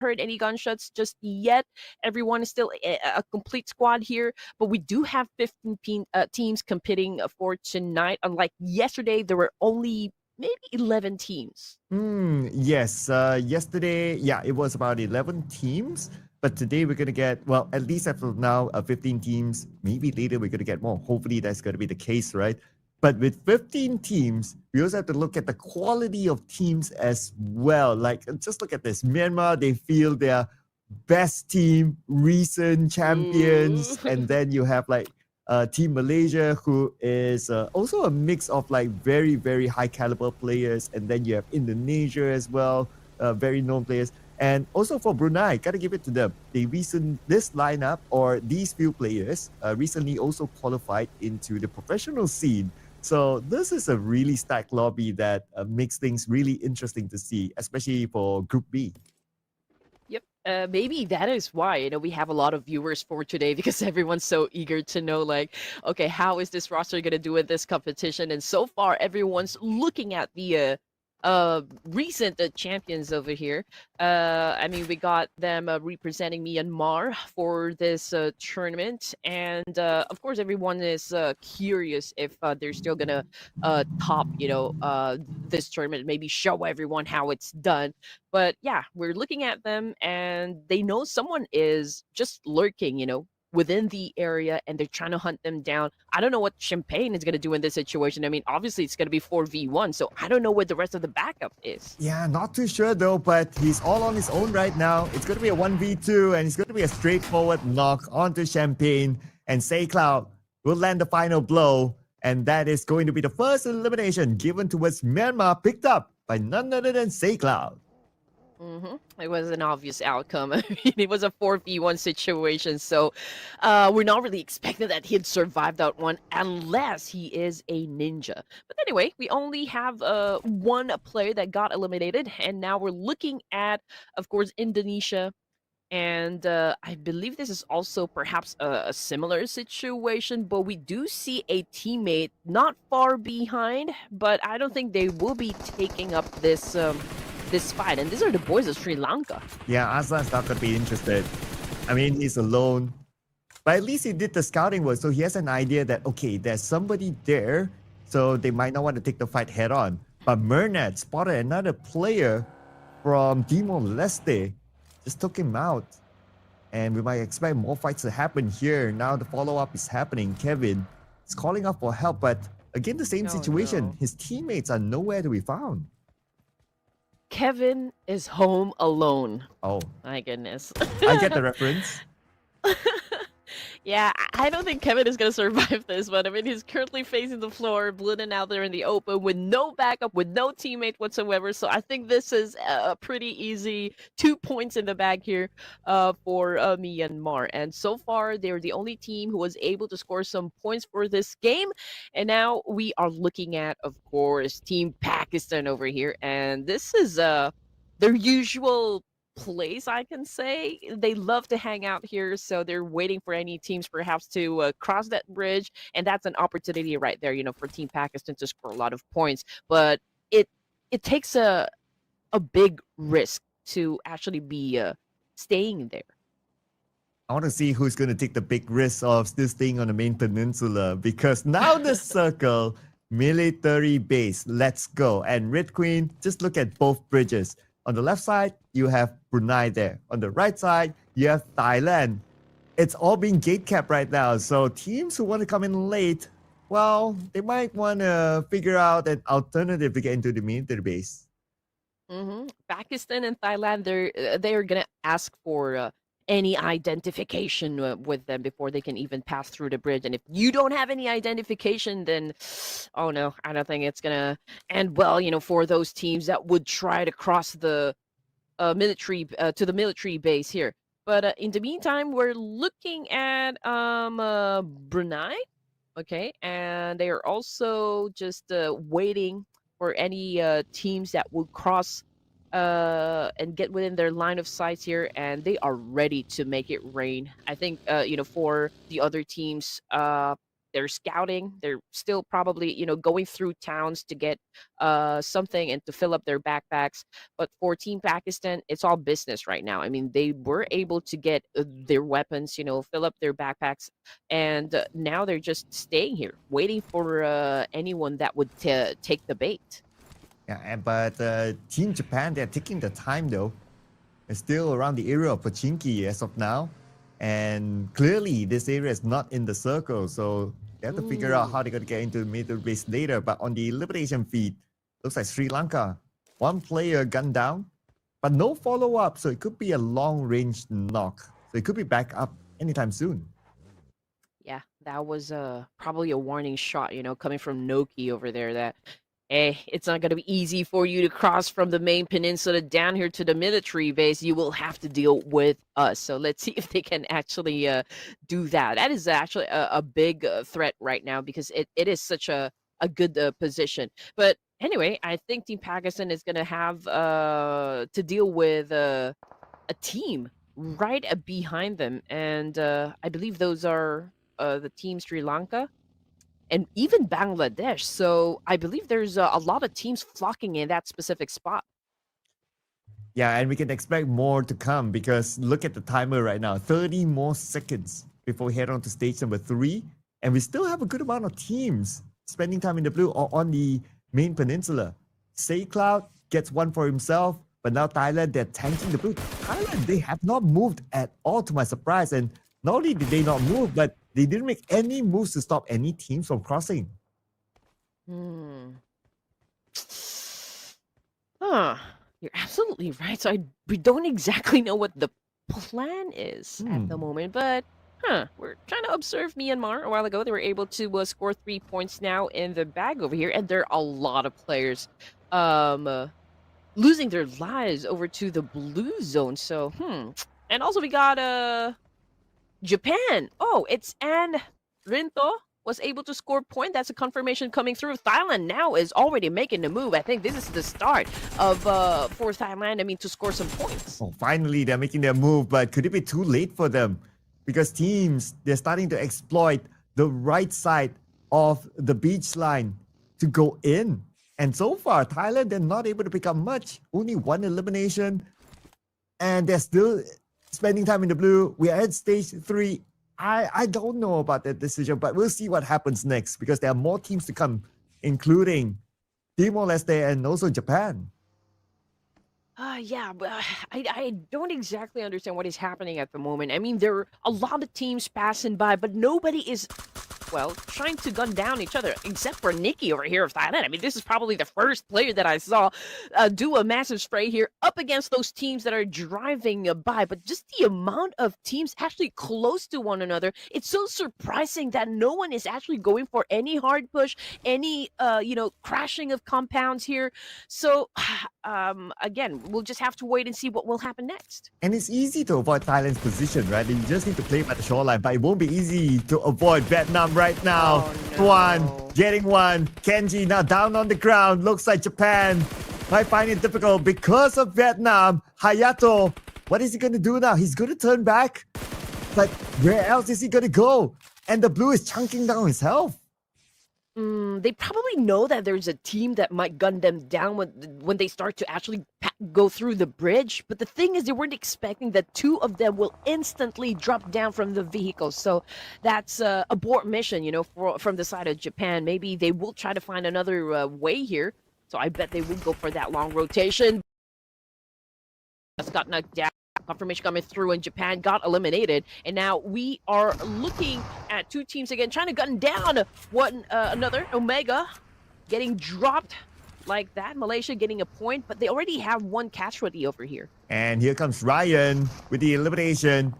heard any gunshots just yet. Everyone is still a complete squad here, but we do have 15 teams competing for tonight. Unlike yesterday, there were only maybe 11 teams. Yes. Yesterday, yeah, it was about 11 teams. But today we're going to get, well, at least as of now, 15 teams. Maybe later we're going to get more. Hopefully that's going to be the case, right? But with 15 teams, we also have to look at the quality of teams as well. Like, just look at this. Myanmar, they feel their best team, recent champions. And then you have like Team Malaysia, who is also a mix of like very, very high caliber players. And then you have Indonesia as well, very known players. And also for Brunei, gotta give it to them. This lineup or these few players recently also qualified into the professional scene. So this is a really stacked lobby that makes things really interesting to see, especially for Group B. Yep. Maybe that is why, we have a lot of viewers for today because everyone's so eager to know, like, okay, how is this roster going to do in this competition? And so far, everyone's looking at the recent champions over here. I mean, we got them representing Myanmar for this tournament, and of course, everyone is curious if they're still gonna top, this tournament. Maybe show everyone how it's done. But yeah, we're looking at them, and they know someone is just lurking, within the area, and they're trying to hunt them down. I don't know what Champagne is going to do in this situation. I mean, obviously it's going to be 4v1, so I don't know what the rest of the backup is. Yeah, not too sure though, but he's all on his own right now. It's going to be a 1v2, and it's going to be a straightforward knock onto Champagne, and Say Cloud will land the final blow, and that is going to be the first elimination given towards Myanmar, picked up by none other than Say Cloud. It was an obvious outcome. I mean, it was a 4v1 situation, so we're not really expecting that he'd survive that one unless he is a ninja. But anyway, we only have one player that got eliminated, and now we're looking at, of course, Indonesia. And I believe this is also perhaps a similar situation, but we do see a teammate not far behind, but I don't think they will be taking up this fight. And these are the boys of Sri Lanka. Yeah, Aslan's not going to be interested. I mean, he's alone. But at least he did the scouting work, so he has an idea that, okay, there's somebody there, so they might not want to take the fight head on. But Mernat spotted another player from Timor-leste, just took him out. And we might expect more fights to happen here. Now the follow-up is happening. Kevin is calling up for help, but again, the same situation. No. His teammates are nowhere to be found. Kevin is home alone. Oh. My goodness. I get the reference. Yeah, I don't think Kevin is going to survive this, but I mean, he's currently facing the floor, bleeding out there in the open with no backup, with no teammate whatsoever. So I think this is a pretty easy 2 points in the bag here for Myanmar. And so far, they're the only team who was able to score some points for this game. And now we are looking at, of course, Team Pakistan over here. And this is their usual place, I can say. They love to hang out here, so they're waiting for any teams perhaps to cross that bridge, and that's an opportunity right there, for Team Pakistan to score a lot of points. But it takes a big risk to actually be staying there. I want to see who's going to take the big risk of this thing on the main peninsula, because now the circle, military base, let's go. And Red Queen, just look at both bridges. On the left side, you have Brunei there. On the right side, you have Thailand. It's all being gate capped right now. So teams who want to come in late, well, they might want to figure out an alternative to get into the military base. Pakistan and Thailand, they're gonna ask for any identification with them before they can even pass through the bridge. And if you don't have any identification, then oh no, I don't think it's gonna end well. For those teams that would try to cross the military to the military base here. But in the meantime, we're looking at Brunei, okay, and they are also just waiting for any teams that would cross and get within their line of sight here, and they are ready to make it rain. I think for the other teams, they're scouting. They're still probably, going through towns to get something and to fill up their backpacks. But for Team Pakistan, it's all business right now. I mean, they were able to get their weapons, fill up their backpacks, and now they're just staying here, waiting for anyone that would take the bait. Yeah, but Team Japan, they're taking the time though. It's still around the area of Pochinki as of now. And clearly, this area is not in the circle. So they have to figure out how they're going to get into the middle base later. But on the elimination feed, looks like Sri Lanka. One player gunned down, but no follow-up. So it could be a long-range knock. So it could be back up anytime soon. Yeah, that was probably a warning shot, coming from Noki over there that, hey, it's not going to be easy for you to cross from the main peninsula down here to the military base. You will have to deal with us. So let's see if they can actually do that. That is actually a big threat right now because it is such a good position. But anyway, I think Team Pakistan is going to have to deal with a team right behind them. And I believe those are the Team Sri Lanka and even Bangladesh. So I believe there's a lot of teams flocking in that specific spot. Yeah, and we can expect more to come because look at the timer right now. 30 more seconds before we head on to stage number 3. And we still have a good amount of teams spending time in the blue or on the main peninsula. Say Cloud gets one for himself, but now Thailand, they're tanking the blue. Thailand, they have not moved at all to my surprise. And not only did they not move, but they didn't make any moves to stop any teams from crossing. You're absolutely right. So we don't exactly know what the plan is at the moment, but we're trying to observe Myanmar a while ago. They were able to score 3 points now in the bag over here, and there are a lot of players losing their lives over to the blue zone. So, and also we got Japan. Oh, it's Anne Rinto was able to score point. That's a confirmation coming through. Thailand now is already making the move. I think this is the start of for Thailand. I mean, to score some points. Oh, finally, they're making their move, but could it be too late for them? Because teams, they're starting to exploit the right side of the beach line to go in. And so far, Thailand, they're not able to pick up much. Only one elimination. And they're still spending time in the blue. We are at stage 3. I don't know about that decision, but we'll see what happens next because there are more teams to come, including Timor-leste and also Japan. Yeah, but I don't exactly understand what is happening at the moment. I mean, there are a lot of teams passing by, but nobody is, well, trying to gun down each other, except for Nikki over here of Thailand. I mean, this is probably the first player that I saw do a massive spray here up against those teams that are driving by. But just the amount of teams actually close to one another, it's so surprising that no one is actually going for any hard push, any, crashing of compounds here. So, again, we'll just have to wait and see what will happen next. And it's easy to avoid Thailand's position, right? You just need to play by the shoreline, but it won't be easy to avoid Vietnam right now. Oh, no. Tuan getting one. Kenji now down on the ground. Looks like Japan might find it difficult because of Vietnam. Hayato, what is he going to do now? He's going to turn back. But where else is he going to go? And the blue is chunking down his health. They probably know that there's a team that might gun them down when they start to actually go through the bridge. But the thing is, they weren't expecting that 2 of them will instantly drop down from the vehicle. So that's abort mission, from the side of Japan. Maybe they will try to find another way here. So I bet they will go for that long rotation. That's got knocked down. Confirmation coming through, and Japan got eliminated. And now we are looking at 2 teams again, trying to gun down one another. Omega getting dropped like that. Malaysia getting a point, but they already have 1 casualty over here. And here comes Ryan with the elimination.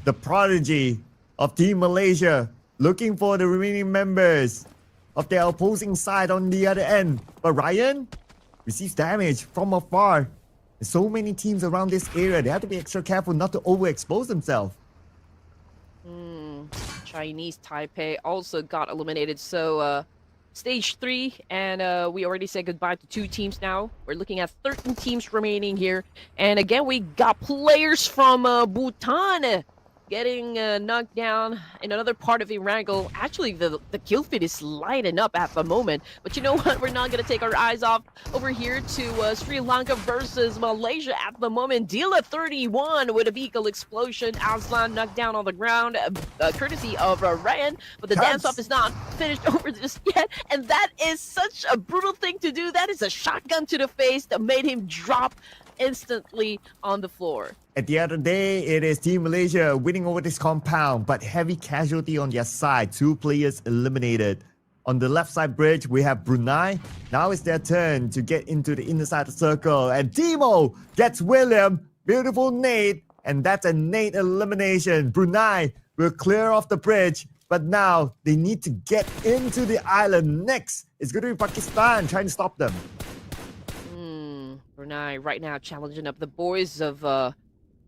The prodigy of Team Malaysia looking for the remaining members of their opposing side on the other end. But Ryan receives damage from afar. There's so many teams around this area. They have to be extra careful not to overexpose themselves. Chinese Taipei also got eliminated. So stage 3, and we already said goodbye to 2 teams now. We're looking at 13 teams remaining here. And again, we got players from Bhutan getting knocked down in another part of Erangel. Actually, the kill feed is lighting up at the moment. But you know what? We're not going to take our eyes off over here to Sri Lanka versus Malaysia at the moment. Dila 31 with a vehicle explosion. Aslan knocked down on the ground, courtesy of Ryan. But the dance-off is not finished over just yet. And that is such a brutal thing to do. That is a shotgun to the face that made him drop instantly on the floor. At the end of the day, it is Team Malaysia winning over this compound, but heavy casualty on their side. 2 players eliminated. On the left side bridge, we have Brunei. Now it's their turn to get into the inner side of the circle. And Timo gets William. Beautiful nade. And that's a nade elimination. Brunei will clear off the bridge. But now they need to get into the island. Next, it's going to be Pakistan trying to stop them. Brunei right now challenging up the boys of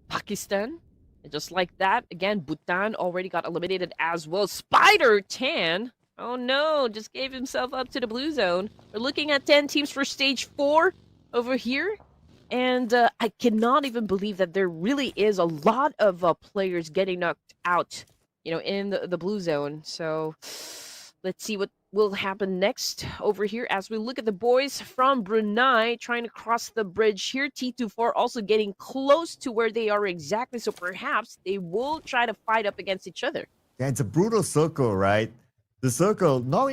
Pakistan. And just like that, again, Bhutan already got eliminated as well. Spider Tan, oh no, just gave himself up to the blue zone. We're looking at 10 teams for stage 4 over here. And I cannot even believe that there really is a lot of players getting knocked out, you know, in the blue zone. So let's see what will happen next over here as we look at the boys from Brunei trying to cross the bridge here. T24 also getting close to where they are exactly, so perhaps they will try to fight up against each other. Yeah, it's a brutal circle, right? The circle not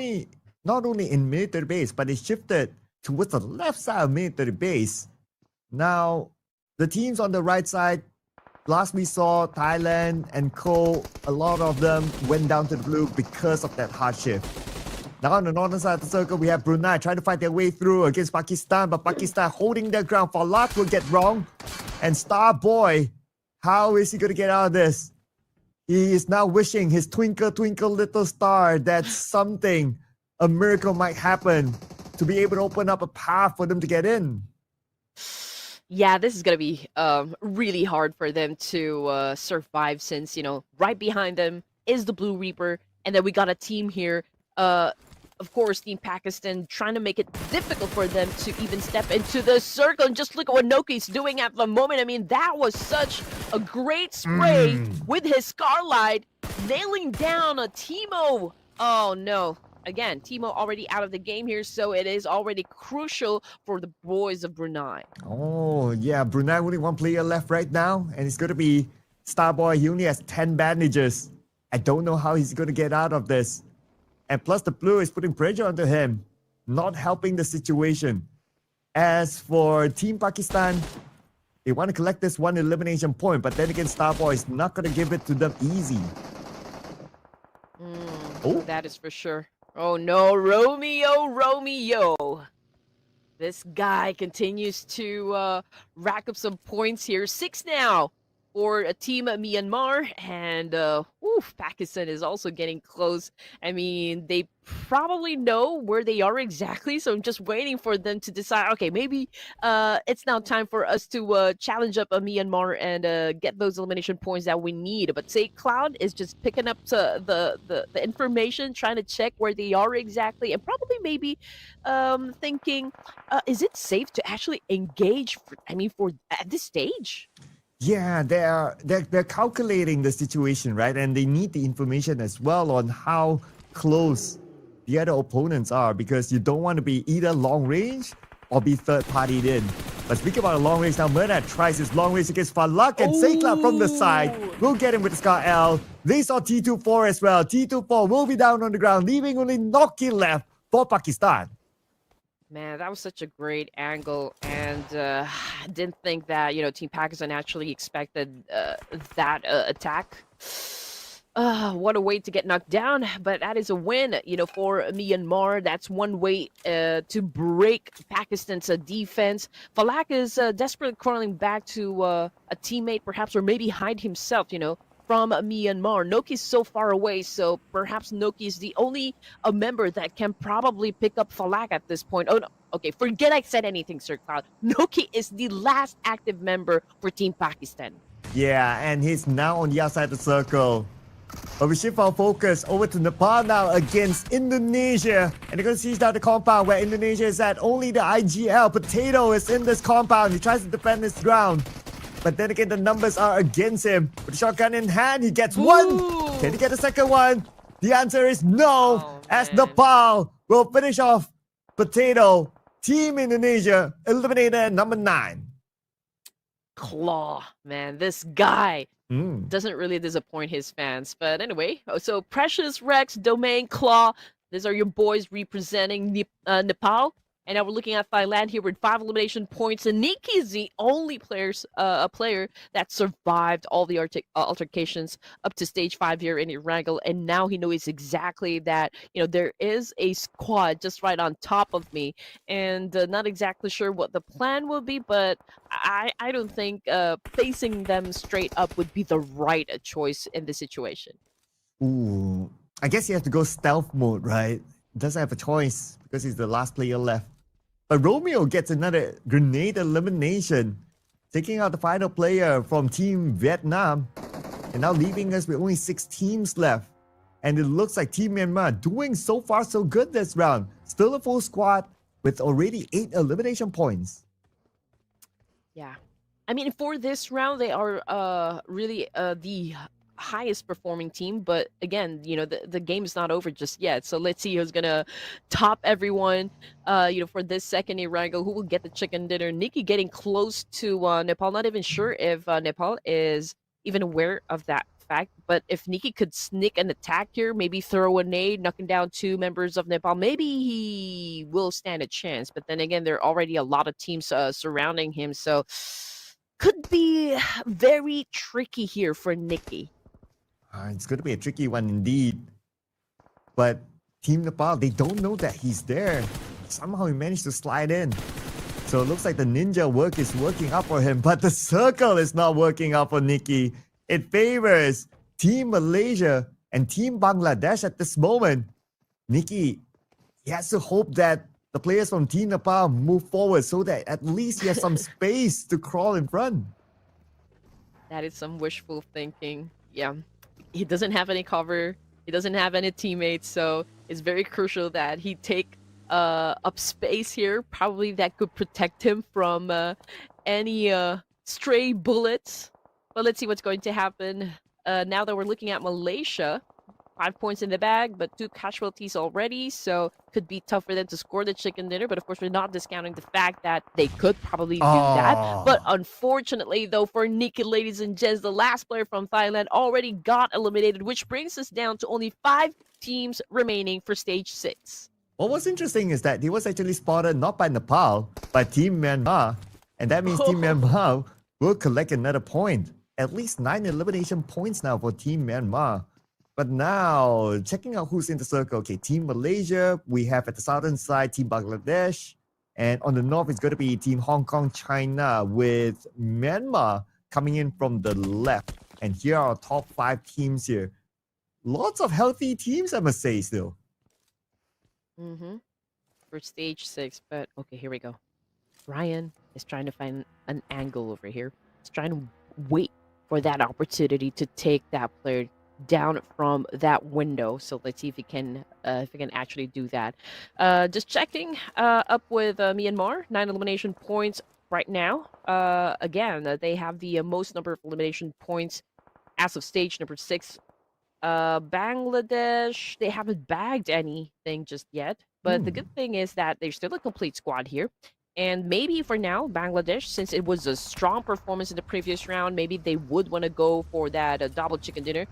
only in military base, but it shifted towards the left side of military base. Now, the teams on the right side, last we saw Thailand and Co, a lot of them went down to the blue because of that hard shift. Now on the northern side of the circle, we have Brunei trying to fight their way through against Pakistan, but Pakistan holding their ground. Falak will get wrong. And Starboy, how is he going to get out of this? He is now wishing his twinkle, twinkle, little star that something, a miracle might happen to be able to open up a path for them to get in. Yeah, this is going to be really hard for them to survive since, you know, right behind them is the Blue Reaper. And then we got a team here. Of course, Team Pakistan trying to make it difficult for them to even step into the circle. And just look at what Noki's doing at the moment. I mean, that was such a great spray with his Scarlight, nailing down a Timo. Oh, no. Again, Timo already out of the game here, so it is already crucial for the boys of Brunei. Oh, yeah. Brunei only 1 player left right now, and it's going to be Starboy. He only has 10 bandages. I don't know how he's going to get out of this. And plus the blue is putting pressure onto him, not helping the situation. As for Team Pakistan, they want to collect this 1 elimination point, but then again, Starboy is not going to give it to them easy. Oh, that is for sure. Oh no, Romeo. This guy continues to rack up some points here. 6 now for Team Myanmar, and Pakistan is also getting close. I mean, they probably know where they are exactly, so I'm just waiting for them to decide, okay, maybe it's now time for us to challenge up Myanmar and get those elimination points that we need. But say Cloud is just picking up the information, trying to check where they are exactly, and probably maybe thinking, is it safe to actually engage for at this stage? Yeah, they're calculating the situation, right? And they need the information as well on how close the other opponents are, because you don't want to be either long range or be third-partied in. But speaking about a long range now, Murna tries his long range against Falak, and Seikla from the side will get him with the Scar L. They saw T24 as well. T24 will be down on the ground, leaving only Noki left for Pakistan. Man, that was such a great angle, and I didn't think that, Team Pakistan actually expected that attack. What a way to get knocked down, but that is a win, for Myanmar. That's one way to break Pakistan's defense. Falak is desperately crawling back to a teammate, perhaps, or maybe hide himself, from Myanmar. Noki's so far away, so perhaps Noki is the only member that can probably pick up Falak at this point. Oh, no. Okay, forget I said anything, Sir Cloud. Noki is the last active member for Team Pakistan. Yeah, and he's now on the outside of the circle. But we shift our focus over to Nepal now against Indonesia. And they're going to siege down the compound where Indonesia is at. Only the IGL Potato is in this compound. He tries to defend his ground. But then again, the numbers are against him. With the shotgun in hand, he gets one. Can he get the second one? The answer is no, as Nepal will finish off Potato. Team Indonesia eliminated at number 9. Claw, man, this guy doesn't really disappoint his fans. But anyway, so Precious, Rex, Domain, Claw, these are your boys representing Nepal. And now we're looking at Thailand here with 5 elimination points. And Nikki is the only player that survived all the altercations up to stage 5 here in Erangel. And now he knows exactly that, there is a squad just right on top of me. And not exactly sure what the plan will be, but I don't think facing them straight up would be the right choice in this situation. Ooh, I guess you have to go stealth mode, right? Doesn't have a choice because he's the last player left. But Romeo gets another grenade elimination, taking out the final player from Team Vietnam, and now leaving us with only 6 teams left. And it looks like Team Myanmar doing so far so good this round. Still a full squad with already 8 elimination points. Yeah. I mean, for this round, they are really the highest performing team, but again, the game is not over just yet, so let's see who's gonna top everyone for this second Erangel, who will get the chicken dinner. Nikki getting close to Nepal, not even sure if Nepal is even aware of that fact, but if Nikki could sneak an attack here, maybe throw a nade, knocking down 2 members of Nepal, maybe he will stand a chance. But then again, there are already a lot of teams surrounding him, so could be very tricky here for Nikki. It's going to be a tricky one indeed. But Team Nepal, they don't know that he's there. Somehow he managed to slide in. So it looks like the ninja work is working out for him. But the circle is not working out for Nikki. It favors Team Malaysia and Team Bangladesh at this moment. Nikki, he has to hope that the players from Team Nepal move forward so that at least he has some space to crawl in front. That is some wishful thinking. Yeah. He doesn't have any cover. He doesn't have any teammates, so it's very crucial that he take up space here. Probably that could protect him from any stray bullets. But let's see what's going to happen. Now that we're looking at Malaysia, 5 points in the bag, but 2 casualties already, so could be tough for them to score the chicken dinner. But of course, we're not discounting the fact that they could probably do that. But unfortunately, though, for Nikki, ladies and gents, the last player from Thailand already got eliminated, which brings us down to only 5 teams remaining for stage 6. Well, what's interesting is that he was actually spotted not by Nepal, by Team Myanmar. And that means Team Myanmar will collect another point. At least 9 elimination points now for Team Myanmar. But now, checking out who's in the circle. Okay, Team Malaysia, we have at the southern side Team Bangladesh. And on the north, it's going to be Team Hong Kong, China, with Myanmar coming in from the left. And here are our top 5 teams here. Lots of healthy teams, I must say, still. For stage 6, but okay, here we go. Ryan is trying to find an angle over here. He's trying to wait for that opportunity to take that player down from that window. So let's see if he can actually do that. Just checking up with Myanmar, 9 elimination points right now. Again, they have the most number of elimination points as of stage number 6. Bangladesh, they haven't bagged anything just yet, but the good thing is that they're still a complete squad here. And maybe for now, Bangladesh, since it was a strong performance in the previous round, maybe they would want to go for that double chicken dinner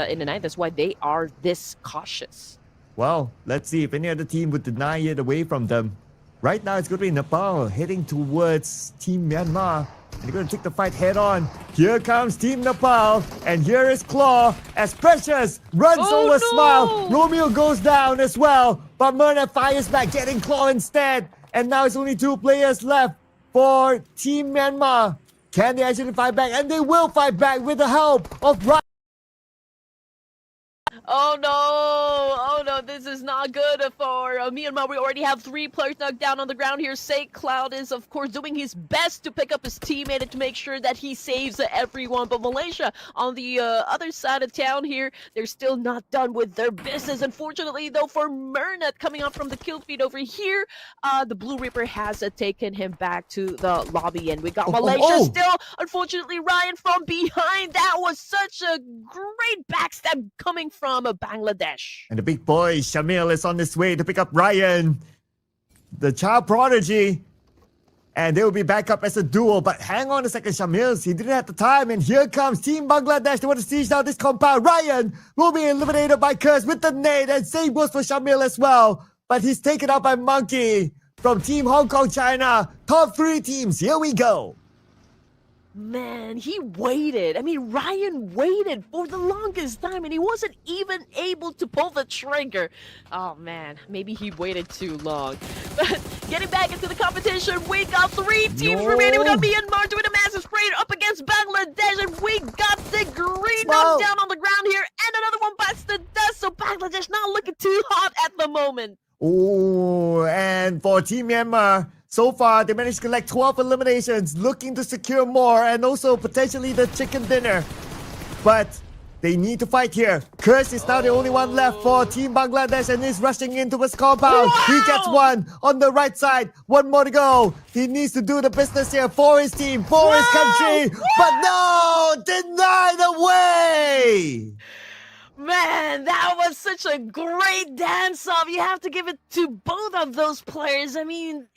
in the night. That's why they are this cautious. Well, let's see if any other team would deny it away from them. Right now, it's going to be Nepal heading towards Team Myanmar. And they're going to take the fight head on. Here comes Team Nepal. And here is Claw as Precious runs over Smile. Romeo goes down as well. But Myrna fires back, getting Claw instead. And now it's only 2 players left for Team Myanmar. Can they actually fight back? And they will fight back with the help of Ryan. Oh no! Oh no! This is not good for Myanmar. We already have 3 players knocked down on the ground here. Say Cloud is, of course, doing his best to pick up his teammate and to make sure that he saves everyone. But Malaysia, on the other side of town here, they're still not done with their business. Unfortunately, though, for Mernat coming up from the kill feed over here, the Blue Reaper has taken him back to the lobby, and we got Malaysia still. Unfortunately, Ryan from behind. That was such a great backstab coming from Bangladesh. And the big boy, Shamil, is on his way to pick up Ryan, the child prodigy. And they will be back up as a duo. But hang on a second, Shamil. He didn't have the time. And here comes Team Bangladesh. They want to siege down this compound. Ryan will be eliminated by Curse with the nade. And same goes for Shamil as well. But he's taken out by Monkey from Team Hong Kong, China. Top 3 teams. Here we go. Man, he waited. I mean, Ryan waited for the longest time, and he wasn't even able to pull the trigger. Oh, man, maybe he waited too long. But getting back into the competition, we got 3 teams remaining. We got Myanmar doing a massive spray up against Bangladesh, and we got the green knocked down on the ground here, and another one bites the dust, so Bangladesh not looking too hot at the moment. Oh, and for Team Myanmar, so far, they managed to collect 12 eliminations, looking to secure more and also potentially the chicken dinner. But they need to fight here. Curse is now the only one left for Team Bangladesh and is rushing into his compound. Wow! He gets one on the right side. One more to go. He needs to do the business here for his team, for his country. But no, denied away. Man, that was such a great dance-off. You have to give it to both of those players. I mean,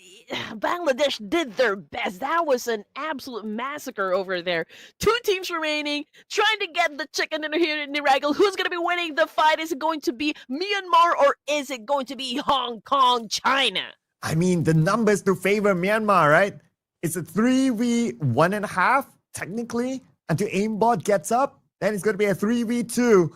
Bangladesh did their best. That was an absolute massacre over there. 2 teams remaining, trying to get the chicken dinner here in Erangel. Who's going to be winning the fight? Is it going to be Myanmar or is it going to be Hong Kong, China? I mean, the numbers to favor Myanmar, right? It's a 3v1.5, technically, until aimbot gets up. Then it's going to be a 3v2.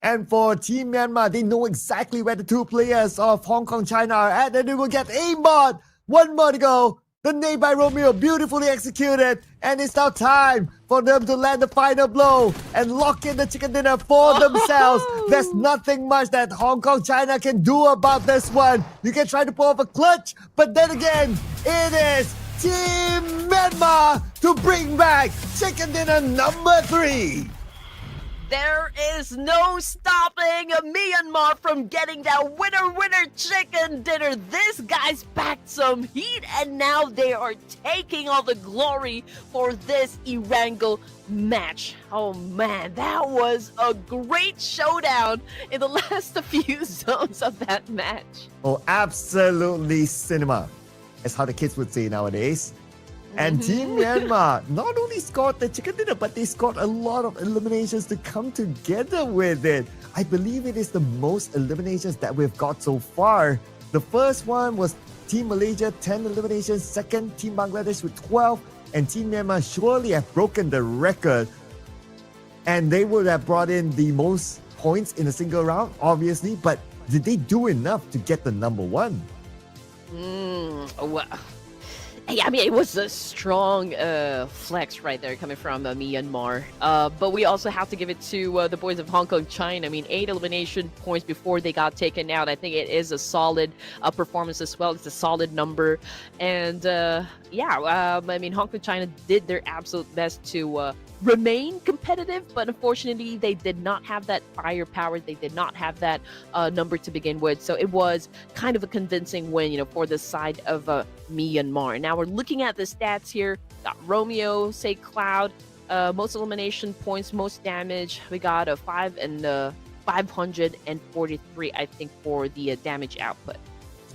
And for Team Myanmar, they know exactly where the 2 players of Hong Kong, China are at, and they will get aimbot. One more to go. The nade by Romeo, beautifully executed. And it's now time for them to land the final blow and lock in the chicken dinner for themselves. There's nothing much that Hong Kong, China can do about this one. You can try to pull off a clutch, but then again, it is Team Myanmar to bring back chicken dinner number 3. There is no stopping Myanmar from getting that winner chicken dinner. This guy's packed some heat, and now they are taking all the glory for this Erangel match. Oh man, that was a great showdown in the last few zones of that match. Oh, absolutely cinema. That's how the kids would say nowadays. And Team Myanmar not only scored the chicken dinner, but they scored a lot of eliminations to come together with it. I believe it is the most eliminations that we've got so far. The first one was Team Malaysia, 10 eliminations. Second, Team Bangladesh with 12. And Team Myanmar surely have broken the record. And they would have brought in the most points in a single round, obviously. But did they do enough to get the number 1? Well, yeah, I mean, it was a strong flex right there coming from Myanmar. But we also have to give it to the boys of Hong Kong, China. I mean, 8 elimination points before they got taken out. I think it is a solid performance as well. It's a solid number. And I mean, Hong Kong, China did their absolute best to remain competitive, but unfortunately they did not have that firepower. They did not have that number to begin with, so it was kind of a convincing win, you know, for the side of Myanmar. Now we're looking at the stats here. Got Romeo, say Cloud, most elimination points, most damage. We got a 5 and 543, I think, for the damage output.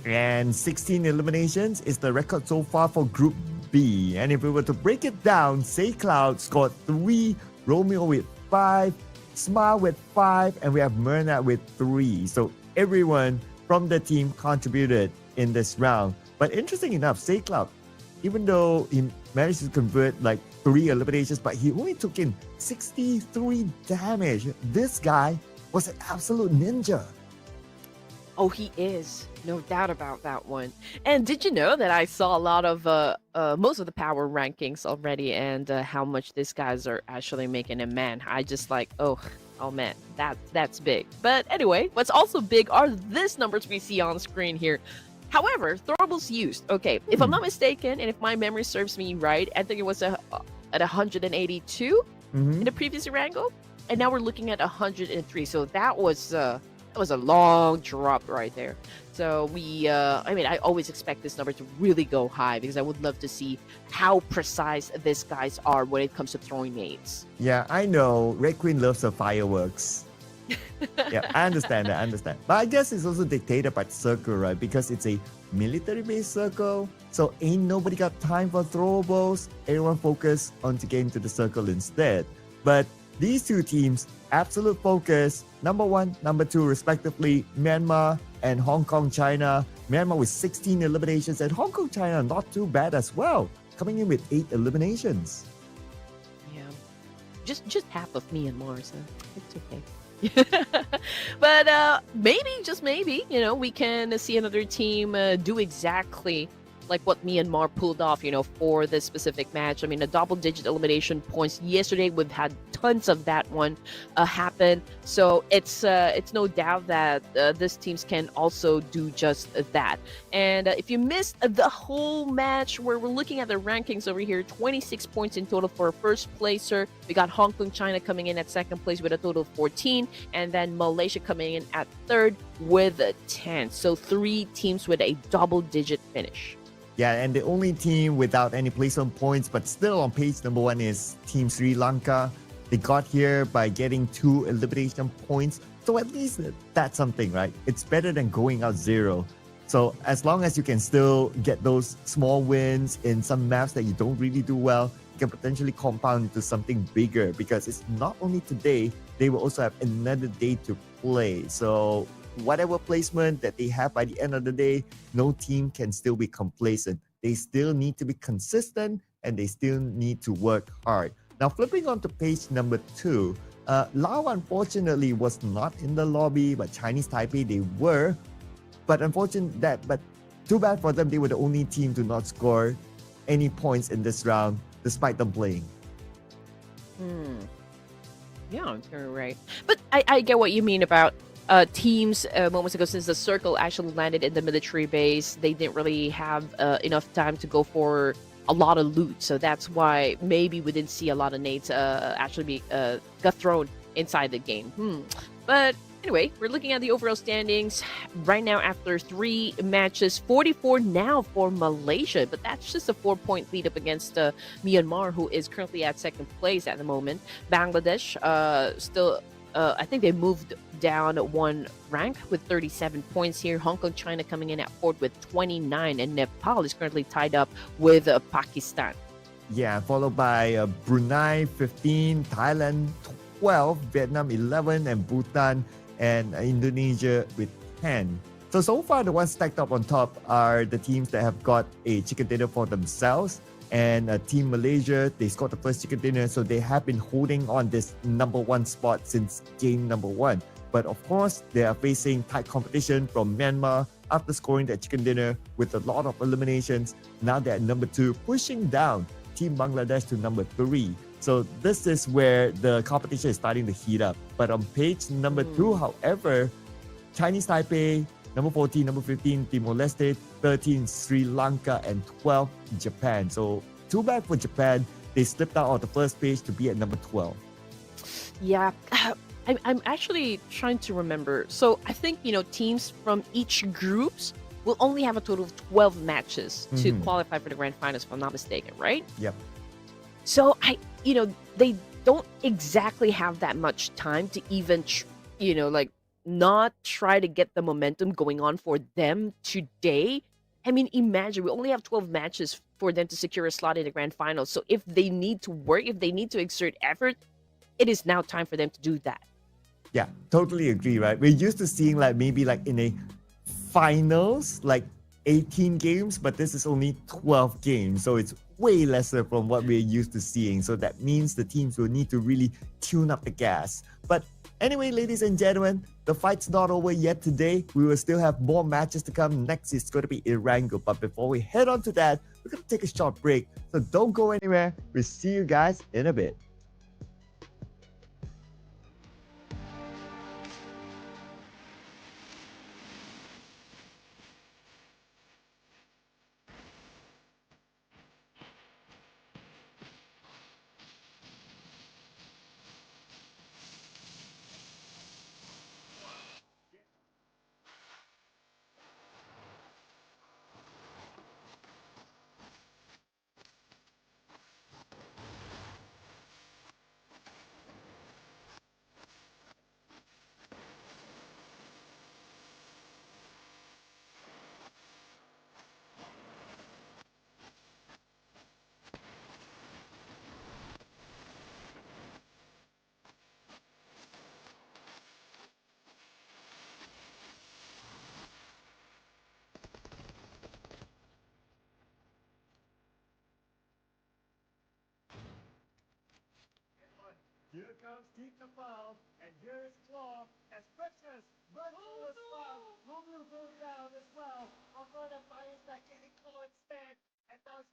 And 16 eliminations is the record so far for Group B. And if we were to break it down, Say Cloud scored 3, Romeo with 5, Smile with 5, and we have Myrna with 3. So everyone from the team contributed in this round. But interesting enough, Say Cloud, even though he managed to convert like 3 eliminations, but he only took in 63 damage. This guy was an absolute ninja. Oh, he is. No doubt about that one. And did you know that I saw a lot of most of the power rankings already, and how much these guys are actually making? And man, I just like, oh Oh man, that's big. But anyway, what's also big are these numbers we see on screen here. However, throwables used. Okay, if I'm not mistaken, and if my memory serves me right, I think it was at 182 in the previous Erangel, and now we're looking at 103. So that was a long drop right there. So I mean, I always expect this number to really go high because I would love to see how precise these guys are when it comes to throwing nades. Yeah, I know. Red Queen loves her fireworks. Yeah, I understand that. I understand. But I guess it's also dictated by the circle, right? Because it's a military-based circle. So ain't nobody got time for throwables. Everyone focus on to get into the circle instead. But these two teams, absolute focus. Number 1, number 2, respectively, Myanmar and Hong Kong, China. Myanmar with 16 eliminations, and Hong Kong, China not too bad as well, coming in with 8 eliminations. Yeah, just half of Myanmar, so it's okay. But maybe, just maybe, we can see another team do exactly like what Myanmar pulled off, for this specific match. I mean, a double-digit elimination points. Yesterday, we've had tons of that one happen. So it's no doubt that these teams can also do just that. And if you missed the whole match, where we're looking at the rankings over here, 26 points in total for a first placer. We got Hong Kong, China coming in at second place with a total of 14, and then Malaysia coming in at third with 10. So 3 teams with a double-digit finish. Yeah, and the only team without any placement points, but still on page number 1, is Team Sri Lanka. They got here by getting 2 elimination points. So at least that's something, right? It's better than going out 0. So as long as you can still get those small wins in some maps that you don't really do well, you can potentially compound into something bigger, because it's not only today, they will also have another day to play. So whatever placement that they have by the end of the day, no team can still be complacent. They still need to be consistent, and they still need to work hard. Now, flipping on to page number 2, Laos unfortunately was not in the lobby, but Chinese Taipei, they were. But too bad for them, they were the only team to not score any points in this round, despite them playing. Yeah, you're right. But I get what you mean about teams moments ago. Since the circle actually landed in the military base, they didn't really have enough time to go for a lot of loot. So that's why maybe we didn't see a lot of nades actually got thrown inside the game. But anyway, we're looking at the overall standings right now after 3 matches. 44 now for Malaysia, but that's just a 4-point lead up against Myanmar, who is currently at second place at the moment. Bangladesh still, I think they moved down 1 rank with 37 points here. Hong Kong, China coming in at 4th with 29, and Nepal is currently tied up with Pakistan. Yeah, followed by Brunei 15, Thailand 12, Vietnam 11, and Bhutan and Indonesia with 10. So far, the ones stacked up on top are the teams that have got a chicken dinner for themselves. And Team Malaysia, they scored the first chicken dinner, so they have been holding on this number 1 spot since game number 1. But of course, they are facing tight competition from Myanmar after scoring that chicken dinner with a lot of eliminations. Now they're at number 2, pushing down Team Bangladesh to number 3. So this is where the competition is starting to heat up. But on page number 2, however, Chinese Taipei, number 14, number 15, Timor-leste, 13, Sri Lanka, and 12, Japan. So too bad for Japan. They slipped out of the first page to be at number 12. Yeah. I'm actually trying to remember. So I think, teams from each groups will only have a total of 12 matches to qualify for the grand finals, if I'm not mistaken, right? Yep. So they don't exactly have that much time to even, not try to get the momentum going on for them today. I mean, imagine we only have 12 matches for them to secure a slot in the grand finals. So if they need to work, if they need to exert effort, it is now time for them to do that. Yeah, totally agree, right? We're used to seeing maybe in a finals, 18 games, but this is only 12 games. So it's way lesser from what we're used to seeing. So that means the teams will need to really tune up the gas. But anyway, ladies and gentlemen, the fight's not over yet today. We will still have more matches to come. Next is going to be Erangel. But before we head on to that, we're going to take a short break. So don't go anywhere. We'll see you guys in a bit. Here comes Team Nepal, and here is Claw as precious, but as well. Who will go down as well? Over the fire stack, getting Claw instead, and now it's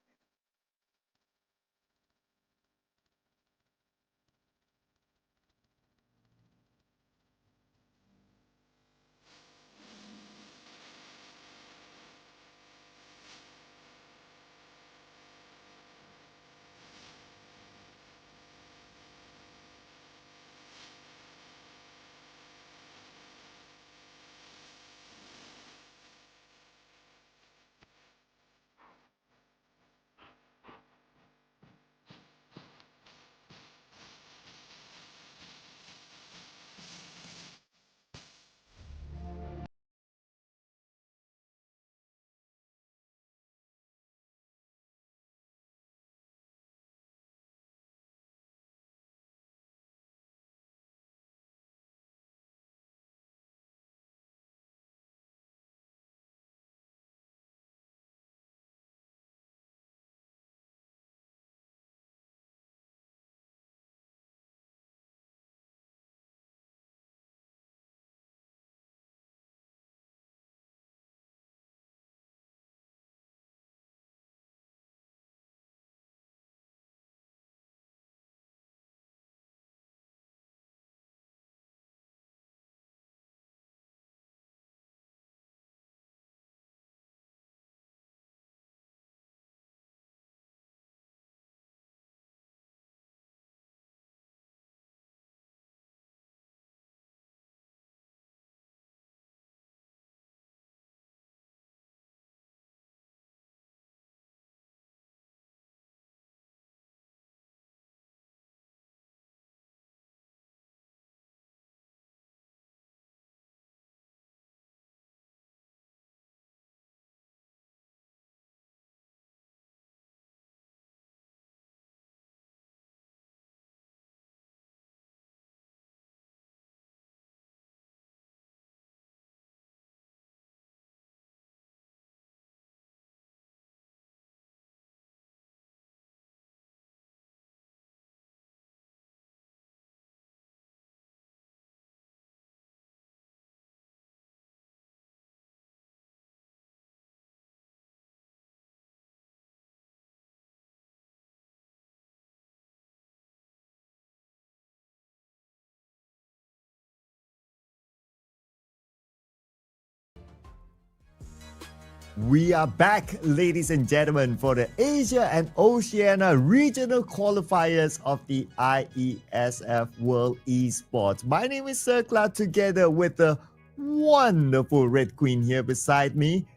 We are back, ladies and gentlemen, for the Asia and Oceania regional qualifiers of the IESF World Esports. My name is Sir Cloud, together with the wonderful Red Queen here beside me.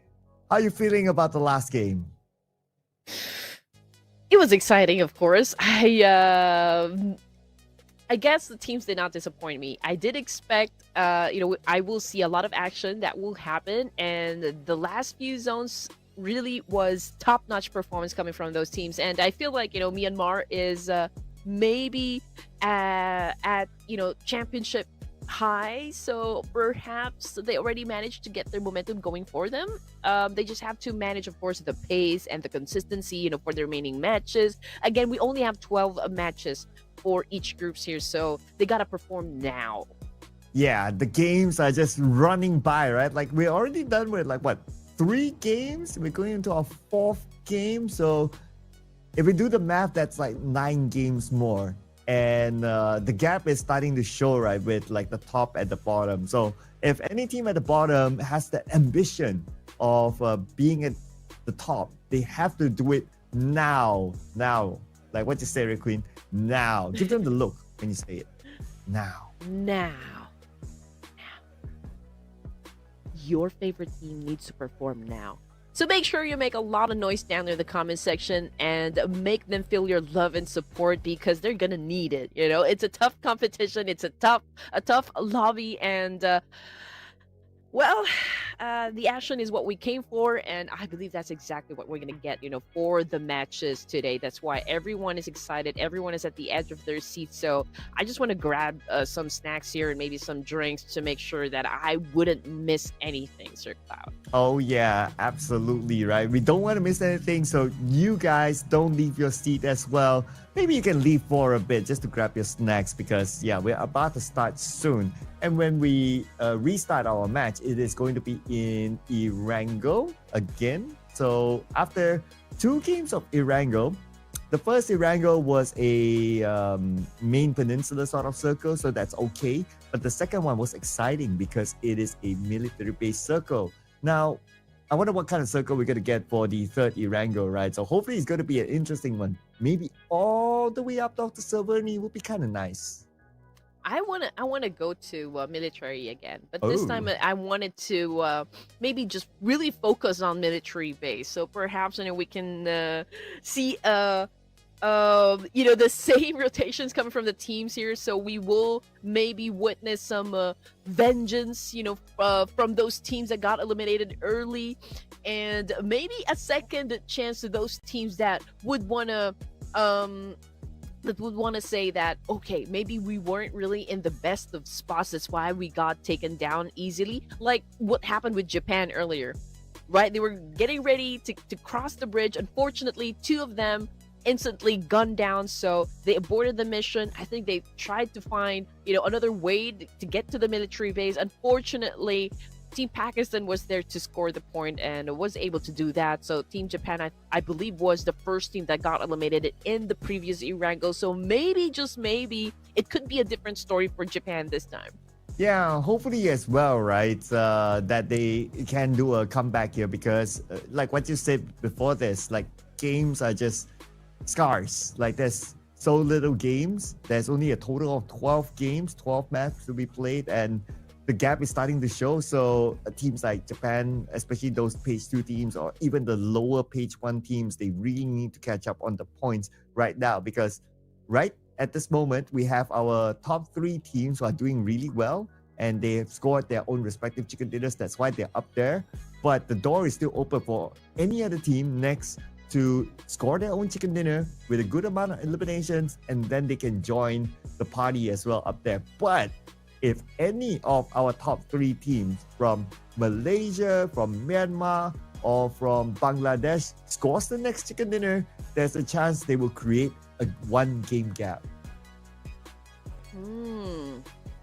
How are you feeling about the last game? It was exciting, of course. I guess the teams did not disappoint me. I did expect, I will see a lot of action that will happen, and the last few zones really was top-notch performance coming from those teams. And I feel like, Myanmar is maybe at championship high, so perhaps they already managed to get their momentum going for them. They just have to manage, of course, the pace and the consistency, for the remaining matches. Again, we only have 12 matches for each groups here, so they gotta perform now. Yeah, the games are just running by, right? Like, we're already done with 3 games. We're going into our 4th game, so if we do the math, that's like 9 games more, and the gap is starting to show, right, with the top at the bottom. So if any team at the bottom has the ambition of being at the top, they have to do it now. Like what you say, Red Queen, now. Give them the look when you say it. Now. Your favorite team needs to perform now. So make sure you make a lot of noise down there in the comment section and make them feel your love and support, because they're gonna need it. It's a tough competition. It's a tough lobby, and well, the action is what we came for, and I believe that's exactly what we're gonna get, for the matches today. That's why everyone is excited. Everyone is at the edge of their seat. So I just want to grab some snacks here and maybe some drinks to make sure that I wouldn't miss anything, Sir Cloud. Oh yeah, absolutely right. We don't want to miss anything, so you guys don't leave your seat as well. Maybe you can leave for a bit just to grab your snacks because yeah, we're about to start soon. And when we restart our match, it is going to be in Erangel again. So after 2 games of Erangel, the first Erangel was a main peninsula sort of circle, so that's okay. But the second one was exciting because it is a military-based circle. Now, I wonder what kind of circle we're going to get for the third Erangel, right? So hopefully it's going to be an interesting one. Maybe all the way up Dr. Silverny would be kind of nice. I wanna go to military again, but this time I wanted to maybe just really focus on military base. So perhaps we can see the same rotations coming from the teams here. So we will maybe witness some vengeance, from those teams that got eliminated early, and maybe a second chance to those teams that would wanna say that, okay, maybe we weren't really in the best of spots. That's why we got taken down easily. Like what happened with Japan earlier, right? They were getting ready to cross the bridge. Unfortunately, 2 of them instantly gunned down, so they aborted the mission. I think they tried to find, another way to get to the military base. Unfortunately, Team Pakistan was there to score the point and was able to do that. So Team Japan, I believe, was the first team that got eliminated in the previous Erangel. So maybe, just maybe, it could be a different story for Japan this time. Yeah, hopefully as well, right? That they can do a comeback here because, like what you said before this, like games are just scarce. Like there's so little games. There's only a total of 12 games, 12 matches to be played, and the gap is starting to show. So teams like Japan, especially those page 2 teams or even the lower page 1 teams, they really need to catch up on the points right now because right at this moment, we have our top 3 teams who are doing really well and they have scored their own respective chicken dinners. That's why they're up there. But the door is still open for any other team next to score their own chicken dinner with a good amount of eliminations, and then they can join the party as well up there. But if any of our top 3 teams from Malaysia, from Myanmar, or from Bangladesh scores the next chicken dinner, there's a chance they will create a 1 game gap.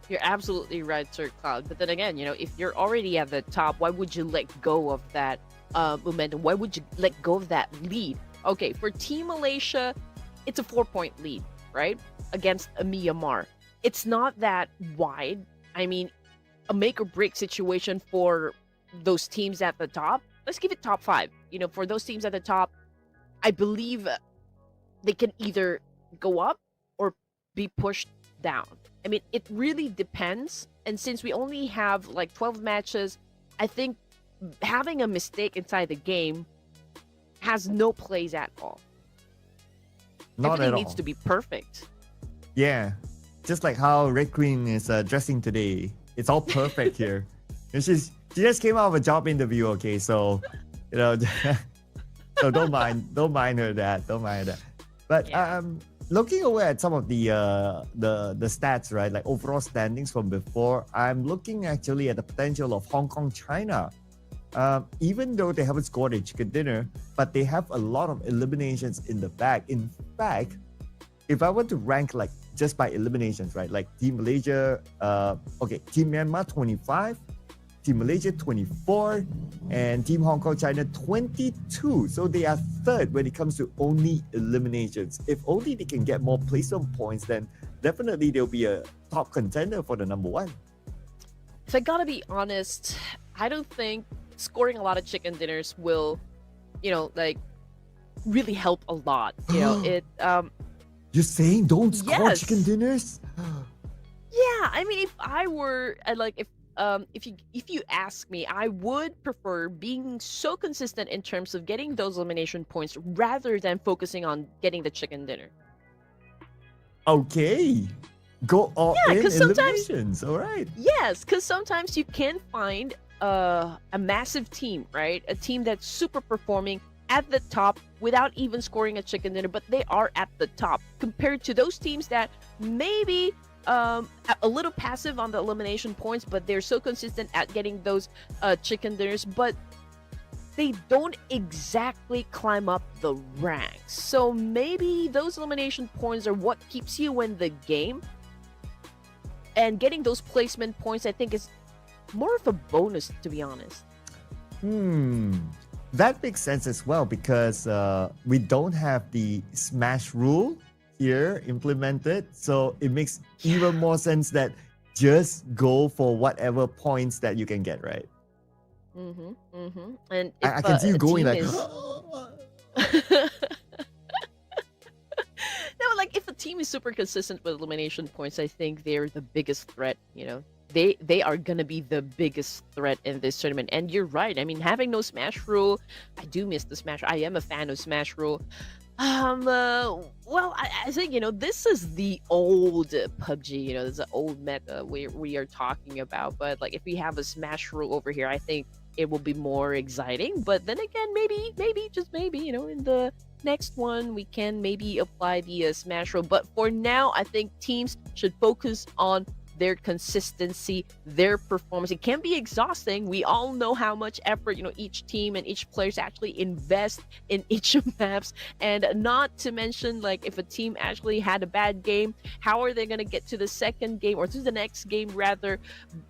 You're absolutely right, Sir Cloud. But then again, if you're already at the top, why would you let go of that momentum? Why would you let go of that lead? Okay, for Team Malaysia, it's a 4-point lead, right? Against a Myanmar. It's not that wide. I mean, a make or break situation for those teams at the top. Let's give it top 5. For those teams at the top, I believe they can either go up or be pushed down. I mean, it really depends. And since we only have like 12 matches, I think having a mistake inside the game has no place at all. Not Everything at all. needs to be perfect. Yeah, just like how Red Queen is dressing today. It's all perfect here. And she just came out of a job interview, okay? So, so don't mind her that. Don't mind her that. But Yeah. Looking away at some of the stats, right? Like overall standings from before, I'm looking actually at the potential of Hong Kong, China. Even though they haven't scored a chicken dinner, but they have a lot of eliminations in the bag. In fact, if I were to rank like just by eliminations, right? Like Team Malaysia, Team Myanmar 25, Team Malaysia 24, and Team Hong Kong China 22. So they are third when it comes to only eliminations. If only they can get more placement points, then definitely they'll be a top contender for the number 1. If I gotta be honest, I don't think scoring a lot of chicken dinners will, really help a lot. You're saying don't score Yes. chicken dinners? Yeah, I mean, if I were if you ask me, I would prefer being so consistent in terms of getting those elimination points rather than focusing on getting the chicken dinner. Okay. Go all Yeah, in 'cause sometimes- eliminations. All right. Yes, because sometimes you can find a massive team, right? A team that's super performing at the top without even scoring a chicken dinner, but they are at the top compared to those teams that maybe a little passive on the elimination points, but they're so consistent at getting those chicken dinners, but they don't exactly climb up the ranks. So maybe those elimination points are what keeps you in the game. And getting those placement points, I think, is more of a bonus, to be honest. That makes sense as well because we don't have the smash rule here implemented. So it makes even more sense that just go for whatever points that you can get, right? And if, I can see you a going team like, is... No, like if a team is super consistent with elimination points, I think they're the biggest threat. They are gonna be the biggest threat in this tournament. And you're right. I mean, having no smash rule, I do miss the smash. I am a fan of smash rule. Well, I think this is the old PUBG. This is an old meta we are talking about. But like, if we have a smash rule over here, I think it will be more exciting. But then again, maybe just maybe, in the next one we can maybe apply the smash rule. But for now, I think teams should focus on their consistency, their performance. It can be exhausting. We all know how much effort, each team and each players actually invest in each maps. And not to mention, like, if a team actually had a bad game, how are they going to get to the second game or to the next game rather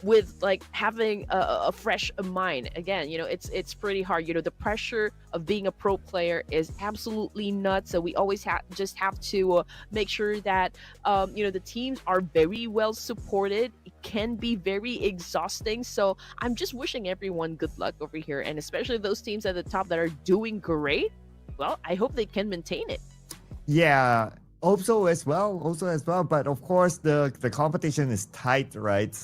with like having a fresh mind? Again, it's pretty hard. The pressure of being a pro player is absolutely nuts. So we always just have to make sure that the teams are very well supported. It can be very exhausting. So I'm just wishing everyone good luck over here, and especially those teams at the top that are doing great. Well, I hope they can maintain it. yeah, also as well. But of course, the competition is tight, right?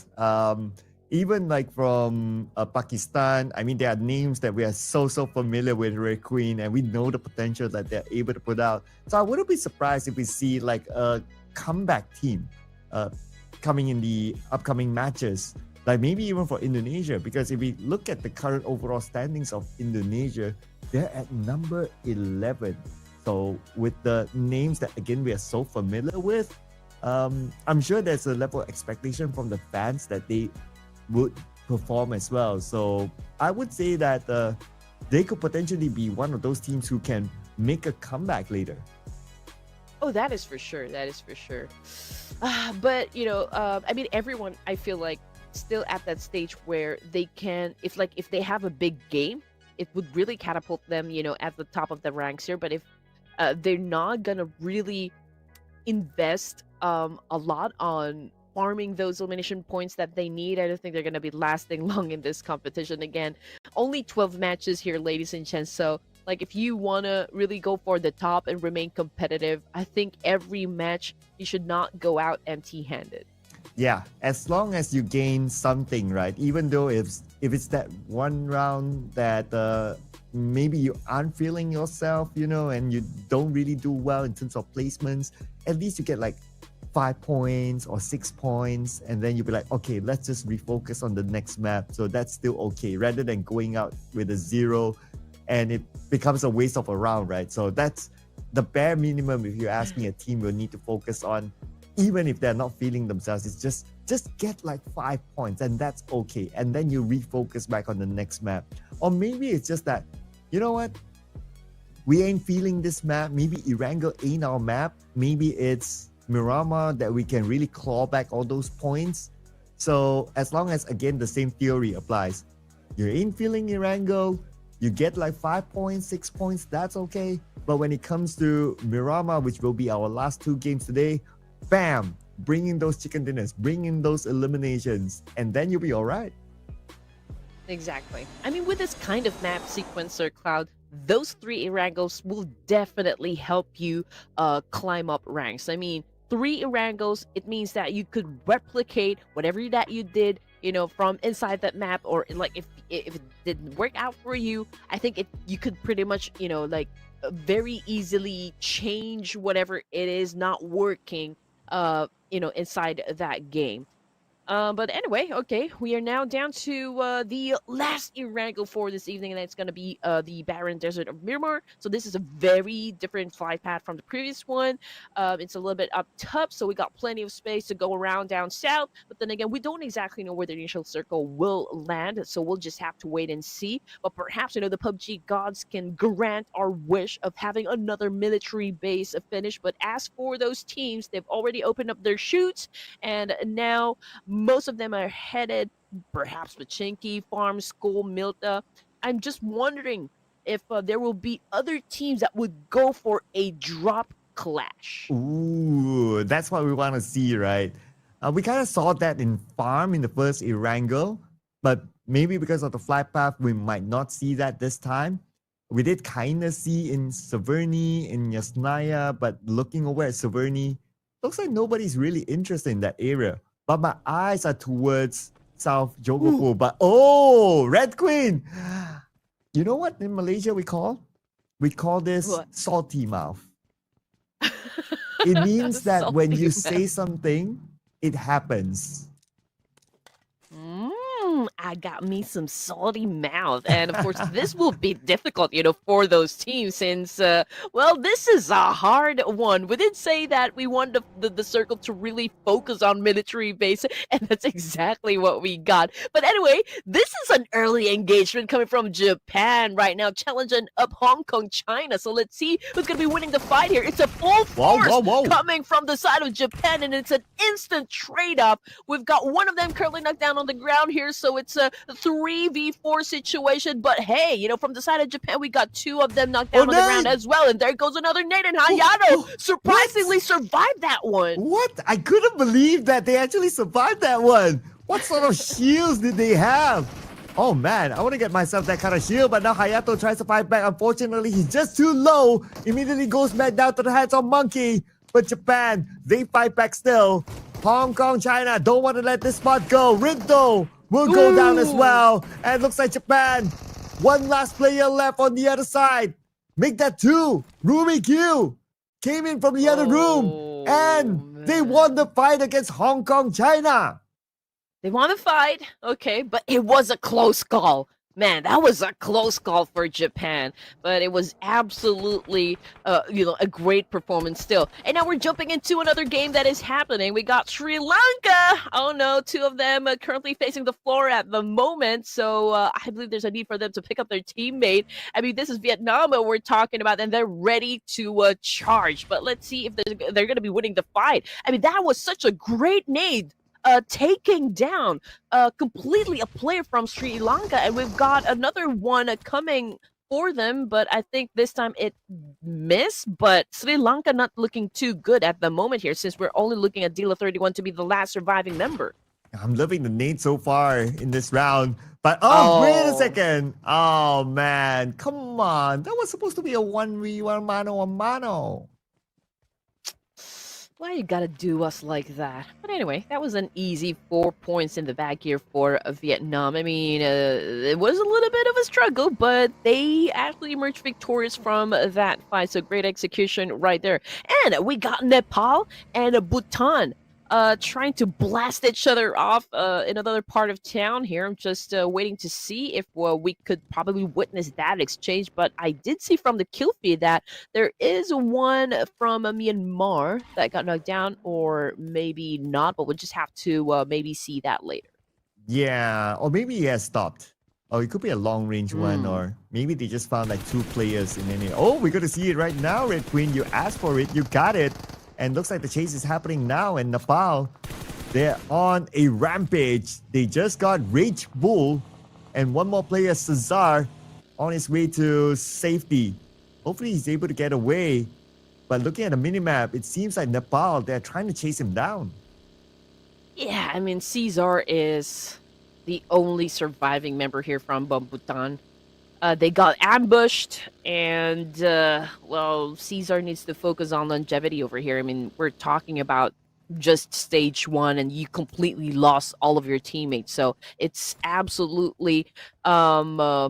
Even like from Pakistan, I mean, there are names that we are so familiar with, Red Queen, and we know the potential that they're able to put out. So I wouldn't be surprised if we see like a comeback team coming in the upcoming matches, like maybe even for Indonesia, because if we look at the current overall standings of Indonesia, they're at number 11. So with the names that again we are so familiar with, I'm sure there's a level of expectation from the fans that they would perform as well. So I would say that they could potentially be one of those teams who can make a comeback later. Oh, that is for sure. But I mean, everyone, I feel like, still at that stage where they can, if they have a big game, it would really catapult them, at the top of the ranks here. But if they're not gonna really invest a lot on farming those elimination points that they need, I don't think they're gonna be lasting long in this competition. Again, only 12 matches here, ladies and gents. So like, if you want to really go for the top and remain competitive, I think every match you should not go out empty-handed. Yeah, as long as you gain something, right? Even though if it's that one round that maybe you aren't feeling yourself, and you don't really do well in terms of placements, at least you get like 5 points or 6 points, and then you'll be like, okay, let's just refocus on the next map. So that's still okay, rather than going out with a 0 and it becomes a waste of a round, right? So that's the bare minimum if you ask me a team will need to focus on, even if they're not feeling themselves. It's just get like 5 points and that's okay. And then you refocus back on the next map. Or maybe it's just that, you know what? We ain't feeling this map. Maybe Erangel ain't our map. Maybe it's Miramar that we can really claw back all those points. So as long as, again, the same theory applies. You ain't feeling Erangel, you get like 5 points, 6 points, that's okay. But when it comes to Miramar, which will be our last 2 games today, bam, bring in those chicken dinners, bring in those eliminations, and then you'll be all right. Exactly. I mean, with this kind of map sequencer, Cloud, those 3 Erangels will definitely help you climb up ranks. I mean, 3 Erangels, it means that you could replicate whatever that you did, from inside that map, or like if it didn't work out for you, I think you could pretty much, very easily change whatever it is not working, inside that game. But anyway, okay, we are now down to the last Erangel for this evening, and it's going to be the barren desert of Miramar. So this is a very different flight path from the previous one. It's a little bit up top, so we got plenty of space to go around down south. But then again, we don't exactly know where the initial circle will land, so we'll just have to wait and see. But perhaps, the Pubg gods can grant our wish of having another military base finished. But as for those teams, they've already opened up their chutes, and now most of them are headed perhaps Pachinki, Farm, School, Milta. I'm just wondering if there will be other teams that would go for a drop clash. Ooh, that's what we want to see, right? We kind of saw that in Farm in the first Erangel, but maybe because of the flight path, we might not see that this time. We did kind of see in Severny, in Yasnaya, but looking over at Severny, looks like nobody's really interested in that area. But my eyes are towards South Jogopo. But Red Queen! You know what in Malaysia we call? We call this What? salty mouth. It means that when you say something, it happens. I got me some salty mouth. And of course, this will be difficult, for those teams since, this is a hard one. We did say that we want the circle to really focus on military base, and that's exactly what we got. But anyway, this is an early engagement coming from Japan right now, challenging up Hong Kong, China. So let's see who's going to be winning the fight here. It's a full force coming from the side of Japan, and it's an instant trade-off. We've got one of them currently knocked down on the ground here, so it's a 3v4 situation. But hey, from the side of Japan, we got two of them knocked down on the ground as well. And there goes another nade, and Hayato surprisingly survived that one. What? I couldn't believe that they actually survived that one. What sort of shields did they have? Oh man, I want to get myself that kind of shield, but now Hayato tries to fight back. Unfortunately, he's just too low. Immediately goes back down to the hands of Monkey. But Japan, they fight back still. Hong Kong, China don't want to let this spot go. Rinto will go down as well. And looks like Japan, one last player left on the other side. Make that two. Ruby Q came in from the other room. And they won the fight against Hong Kong, China. They want to fight, okay, but it was a close call. Man, that was a close call for Japan, but it was absolutely, a great performance still. And now we're jumping into another game that is happening. We got Sri Lanka. Oh no, two of them are currently facing the floor at the moment, so I believe there's a need for them to pick up their teammate. I mean, this is Vietnam we're talking about, and they're ready to charge. But let's see if they're going to be winning the fight. I mean, that was such a great nade. Taking down completely a player from Sri Lanka, and we've got another one coming for them, but I think this time it missed. But Sri Lanka not looking too good at the moment here, since we're only looking at Dealer 31 to be the last surviving member. I'm loving the nade so far in this round. But wait a second. Oh man, come on. That was supposed to be a 1v1 mano a mano. Why you gotta do us like that? But anyway, that was an easy 4 points in the bag here for Vietnam. I mean, it was a little bit of a struggle, but they actually emerged victorious from that fight. So great execution right there. And we got Nepal and Bhutan trying to blast each other off in another part of town here. I'm just waiting to see if we could probably witness that exchange. But I did see from the kill feed that there is one from Myanmar that got knocked down, or maybe not, but we'll just have to maybe see that later. Yeah, or maybe he has stopped. Or it could be a long range one, or maybe they just found like two players in any. Oh, we're gonna see it right now, Red Queen. You asked for it, you got it. And looks like the chase is happening now in Nepal. They're on a rampage. They just got Rage Bull and one more player, Cesar, on his way to safety. Hopefully he's able to get away. But looking at the minimap, it seems like Nepal, they're trying to chase him down. Yeah, I mean, Caesar is the only surviving member here from Bhutan. They got ambushed, and, Caesar needs to focus on longevity over here. I mean, we're talking about just stage one, and you completely lost all of your teammates. So it's absolutely, I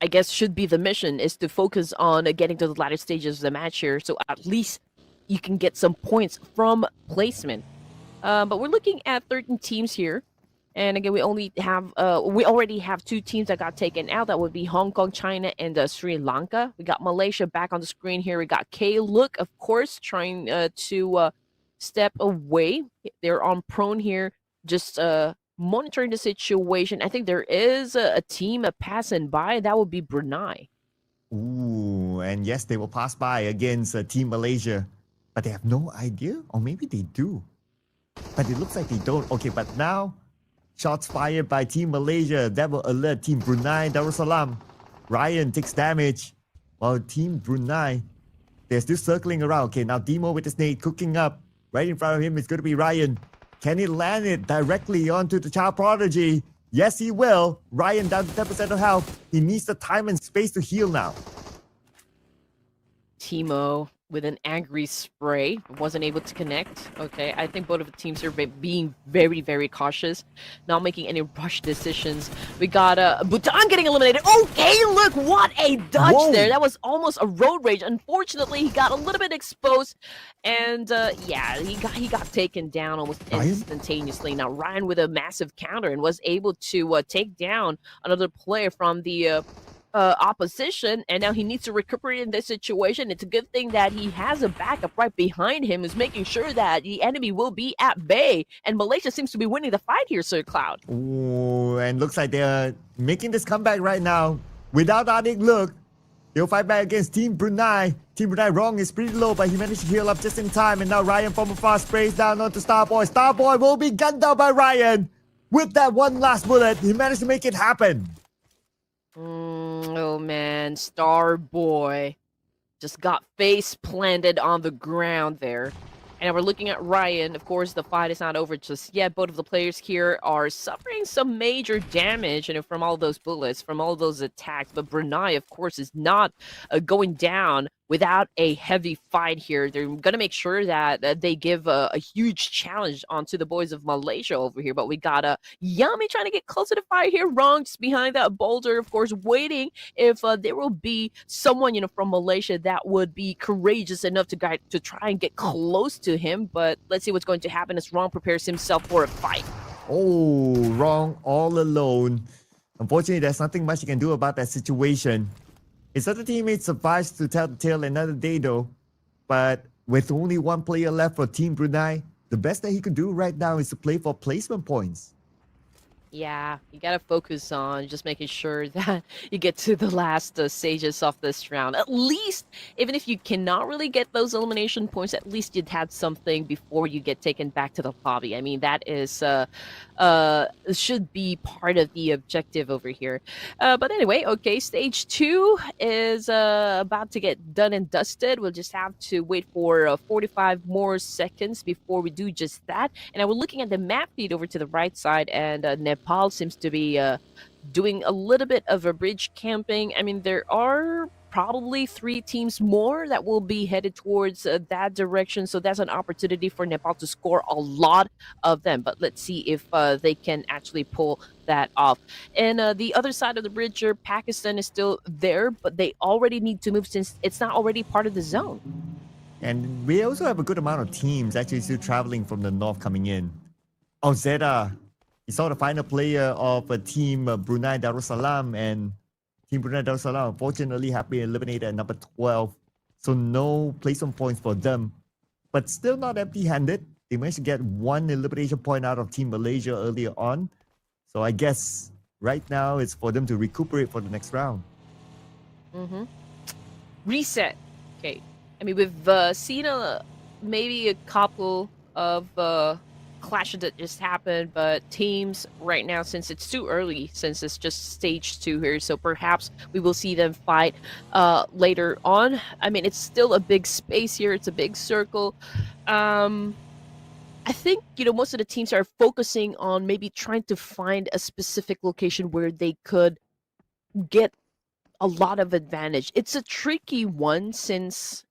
guess, should be the mission, is to focus on getting to the latter stages of the match here. So at least you can get some points from placement. But we're looking at 13 teams here. And again, we already have two teams that got taken out. That would be Hong Kong, China, and Sri Lanka. We got Malaysia back on the screen here. We got K-Look, of course, trying to step away. They're on prone here, just monitoring the situation. I think there is a team passing by. That would be Brunei. Ooh, and yes, they will pass by against Team Malaysia, but they have no idea, or maybe they do. But it looks like they don't. Okay, but now shots fired by Team Malaysia. That will alert Team Brunei Darussalam. Ryan takes damage, while Team Brunei, they're still circling around. Okay, now Demo with the snake cooking up. Right in front of him is going to be Ryan. Can he land it directly onto the child prodigy? Yes, he will. Ryan down to 10% of health. He needs the time and space to heal now. Timo with an angry spray wasn't able to connect. Okay, I think both of the teams are being very, very cautious, not making any rush decisions. We got Bhutan getting eliminated. Okay, look, what a dodge. Whoa. There. That was almost a road rage. Unfortunately, he got a little bit exposed, and yeah, he got taken down almost instantaneously. Now Ryan with a massive counter and was able to take down another player from the opposition, and now he needs to recuperate in this situation. It's a good thing that he has a backup right behind him, is making sure that the enemy will be at bay, and Malaysia seems to be winning the fight here, Sir Cloud. Ooh, and looks like they're making this comeback right now. Without Adik, look, they'll fight back against Team Brunei. Team Brunei wrong is pretty low, but he managed to heal up just in time, and now Ryan from afar sprays down onto Starboy. Starboy will be gunned down by Ryan. With that one last bullet, he managed to make it happen. Oh man, Starboy just got face planted on the ground there. And we're looking at Ryan. Of course, the fight is not over just yet. Both of the players here are suffering some major damage, from all those bullets, from all those attacks. But Brunei, of course, is not going down without a heavy fight here. They're going to make sure that they give a huge challenge onto the boys of Malaysia over here. But we got Yami trying to get close to the fire here. Wrong, just behind that boulder, of course, waiting if there will be someone, from Malaysia that would be courageous enough to try and get close to him. But let's see what's going to happen as Wrong prepares himself for a fight. Oh, Wrong all alone. Unfortunately, there's nothing much you can do about that situation. His other teammate survives to tell the tale another day though. But with only one player left for Team Brunei, the best that he could do right now is to play for placement points. Yeah, you gotta focus on just making sure that you get to the last stages of this round. At least, even if you cannot really get those elimination points, at least you'd had something before you get taken back to the lobby. I mean, that is should be part of the objective over here. But anyway, okay, stage 2 is about to get done and dusted. We'll just have to wait for 45 more seconds before we do just that. And we're looking at the map feed over to the right side, and Nepal seems to be doing a little bit of a bridge camping. I mean, there are probably 3 teams more that will be headed towards that direction. So that's an opportunity for Nepal to score a lot of them. But let's see if they can actually pull that off. And the other side of the bridge here, Pakistan is still there, but they already need to move since it's not already part of the zone. And we also have a good amount of teams actually still traveling from the north coming in. Oh, Zeta. He saw the final player of a team Brunei Darussalam, and Team Brunei Darussalam unfortunately have been eliminated at number 12. So no placement points for them. But still not empty-handed. They managed to get 1 elimination point out of Team Malaysia earlier on. So I guess right now it's for them to recuperate for the next round. Mm-hmm. Reset. Okay. I mean, we've seen maybe a couple of clashes that just happened, but teams right now, since it's too early, since it's just stage 2 here, so perhaps we will see them fight later on. I mean, it's still a big space here, it's a big circle. I think, most of the teams are focusing on maybe trying to find a specific location where they could get a lot of advantage. It's a tricky one since,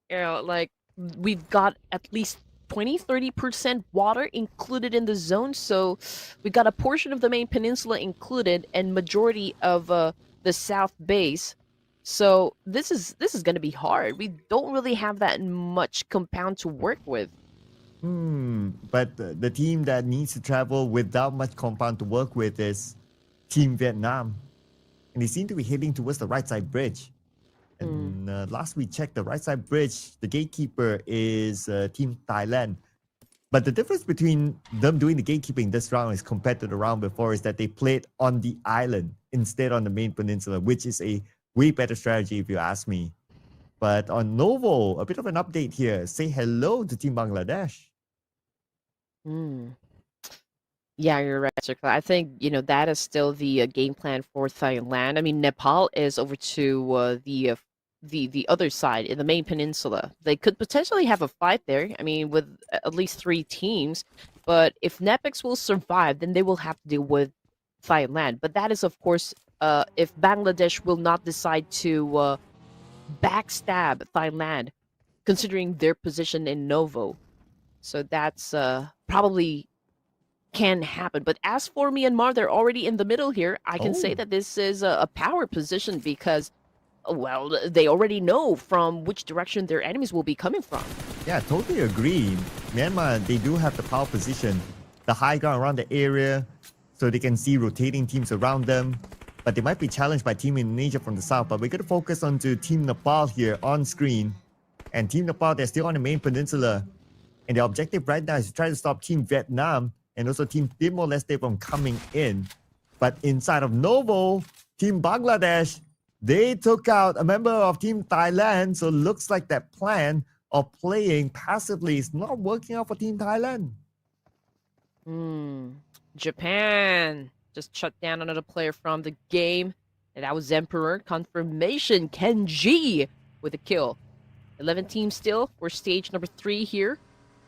we've got at least 20-30% water included in the zone, so we got a portion of the main peninsula included and majority of the south base. So this is going to be hard. We don't really have that much compound to work with. But the team that needs to travel without much compound to work with is Team Vietnam. And they seem to be heading towards the right side bridge. Mm. And last we checked, the right side bridge, the gatekeeper is Team Thailand. But the difference between them doing the gatekeeping this round as compared to the round before is that they played on the island instead on the main peninsula, which is a way better strategy if you ask me. But on Novo, a bit of an update here. Say hello to Team Bangladesh. Mm. Yeah, you're right, Circle. I think, that is still the game plan for Thailand. I mean, Nepal is over to the other side in the main peninsula. They could potentially have a fight there. I mean, with at least 3 teams. But if Nepix will survive, then they will have to deal with Thailand. But that is, of course, if Bangladesh will not decide to backstab Thailand, considering their position in Novo. So that's probably can happen. But as for Myanmar, they're already in the middle here. I can say that this is a power position because, well, they already know from which direction their enemies will be coming from. Yeah, totally agree. Myanmar, they do have the power position, the high ground around the area, so they can see rotating teams around them. But they might be challenged by Team Indonesia from the south. But we're going to focus on to Team Nepal here on screen. And Team Nepal, they're still on the main peninsula. And their objective right now is to try to stop Team Vietnam and also Team Timor-leste from coming in. But inside of Novo, Team Bangladesh, they took out a member of Team Thailand. So it looks like that plan of playing passively is not working out for Team Thailand. Japan just shut down another player from the game. And that was Emperor. Confirmation, Kenji with a kill. 11 teams still for stage number 3 here.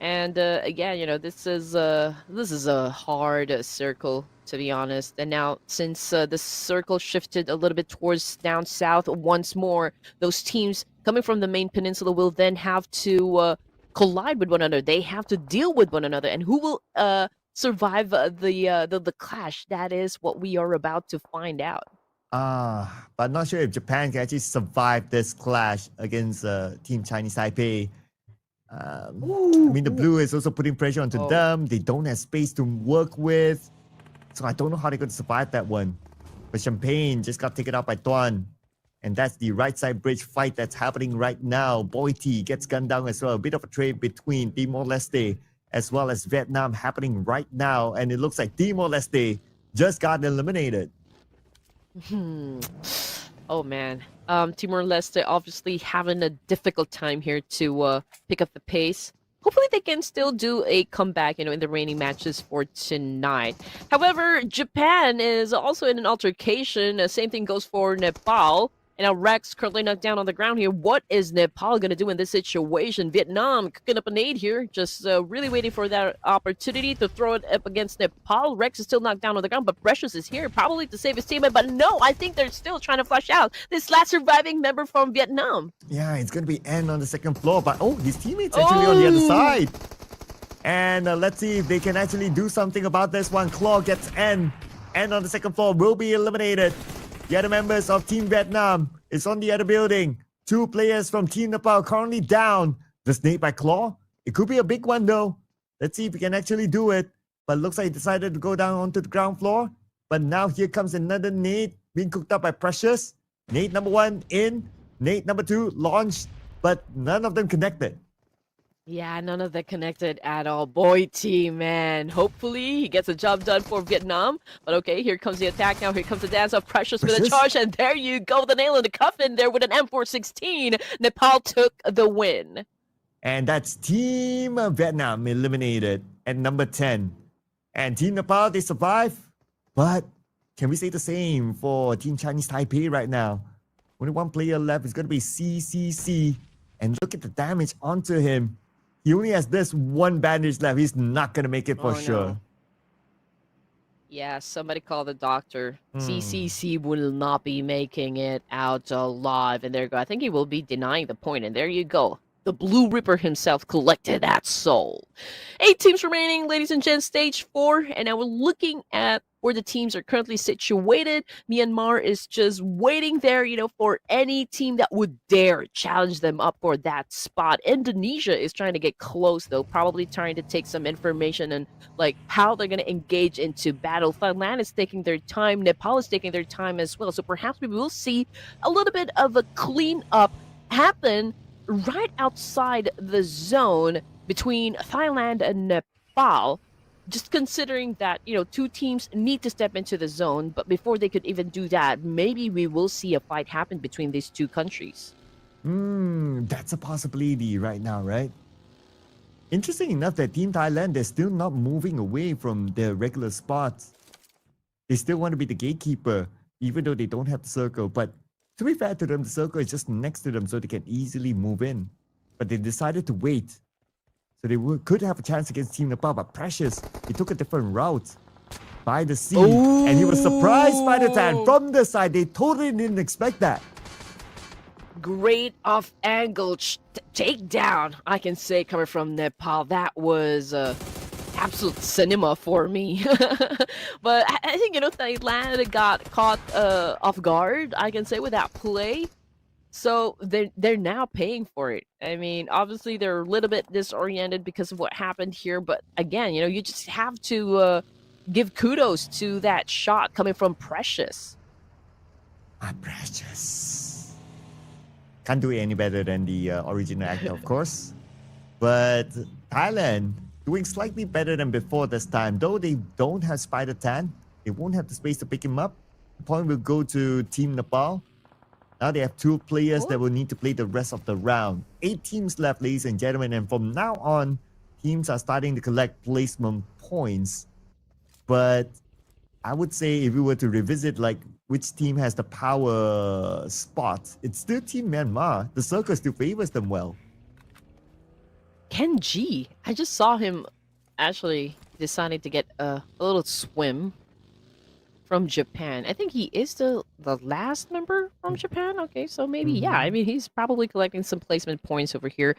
And again, this is a hard circle, to be honest. And now, since the circle shifted a little bit towards down south once more, those teams coming from the main peninsula will then have to collide with one another. They have to deal with one another, and who will survive the clash? That is what we are about to find out. But not sure if Japan can actually survive this clash against Team Chinese Taipei. I mean, the blue is also putting pressure onto them. They don't have space to work with. So I don't know how they're going to survive that one. But Champagne just got taken out by Tuan. And that's the right side bridge fight that's happening right now. Boiti gets gunned down as well. A bit of a trade between Timor-leste as well as Vietnam happening right now. And it looks like Timor-leste just got eliminated. Oh man, Timor-leste obviously having a difficult time here to pick up the pace. Hopefully they can still do a comeback, in the remaining matches for tonight. However, Japan is also in an altercation. Same thing goes for Nepal. And now Rex currently knocked down on the ground here. What is Nepal going to do in this situation? Vietnam cooking up an aid here. Just really waiting for that opportunity to throw it up against Nepal. Rex is still knocked down on the ground, but Precious is here probably to save his teammate. But no, I think they're still trying to flush out this last surviving member from Vietnam. Yeah, it's going to be N on the second floor. But his teammate's actually on the other side. And let's see if they can actually do something about this one. Claw gets N. N on the second floor will be eliminated. The other members of Team Vietnam is on the other building. 2 players from Team Nepal currently down. The snake by Claw. It could be a big one though. Let's see if we can actually do it. But looks like he decided to go down onto the ground floor. But now here comes another nade being cooked up by Precious. Nade number 1 in. Nade number 2 launched. But none of them connected. Yeah, none of that connected at all. Boy, team, man. Hopefully, he gets a job done for Vietnam. But okay, here comes the attack now. Here comes the dance of Precious with a charge. And there you go. The nail in the coffin there with an M416. Nepal took the win. And that's Team Vietnam eliminated at number 10. And Team Nepal, they survive. But can we say the same for Team Chinese Taipei right now? Only one player left. It's going to be CCC. And look at the damage onto him. He only has this one bandage left. He's not going to make it for sure. No. Yeah, somebody call the doctor. CCC will not be making it out alive. And there you go. I think he will be denying the point. And there you go. The Blue Ripper himself collected that soul. 8 teams remaining, ladies and gents, stage 4. And now we're looking at where the teams are currently situated. Myanmar is just waiting there, for any team that would dare challenge them up for that spot. Indonesia is trying to get close, though, probably trying to take some information and like how they're going to engage into battle. Thailand is taking their time. Nepal is taking their time as well. So perhaps we will see a little bit of a cleanup happen right outside the zone between Thailand and Nepal. Just considering that, two teams need to step into the zone, but before they could even do that, maybe we will see a fight happen between these two countries. That's a possibility right now, right? Interesting enough that Team Thailand, they're still not moving away from their regular spots. They still want to be the gatekeeper, even though they don't have the circle. But to be fair to them, the circle is just next to them so they can easily move in. But they decided to wait. So they could have a chance against Team Nepal, but Precious, he took a different route by the sea. Ooh. And he was surprised by the tan from the side. They totally didn't expect that. Great off-angle takedown, I can say, coming from Nepal. That was absolute cinema for me. But I think, Thailand got caught off guard, I can say, with that play. So they're now paying for it. I mean, obviously they're a little bit disoriented because of what happened here. But again, you just have to give kudos to that shot coming from Precious. Precious. Can't do it any better than the original actor, of course. But Thailand doing slightly better than before this time. Though they don't have Spider Tan, they won't have the space to pick him up. The point will go to Team Nepal. Now they have 2 players that will need to play the rest of the round. 8 teams left, ladies and gentlemen. And from now on, teams are starting to collect placement points. But I would say if we were to revisit like which team has the power spot, it's still Team Myanmar. The circle still favors them well. Ken G, I just saw him actually deciding to get a little swim from Japan. I think he is the last member from Japan. Okay, so maybe yeah. I mean, he's probably collecting some placement points over here.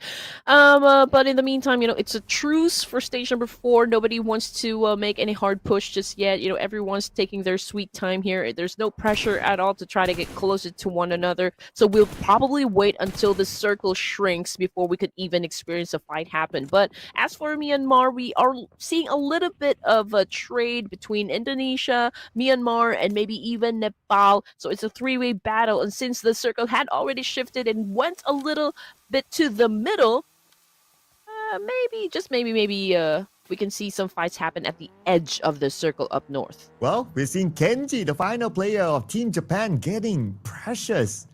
But in the meantime, it's a truce for stage number 4. Nobody wants to make any hard push just yet. Everyone's taking their sweet time here. There's no pressure at all to try to get closer to one another. So we'll probably wait until the circle shrinks before we could even experience a fight happen. But as for Myanmar, we are seeing a little bit of a trade between Indonesia, Myanmar, and maybe even Nepal. So it's a 3-way battle. And since the circle had already shifted and went a little bit to the middle, maybe, just maybe, we can see some fights happen at the edge of the circle up north. Well, we're seeing Kenji, the final player of Team Japan, getting Precious.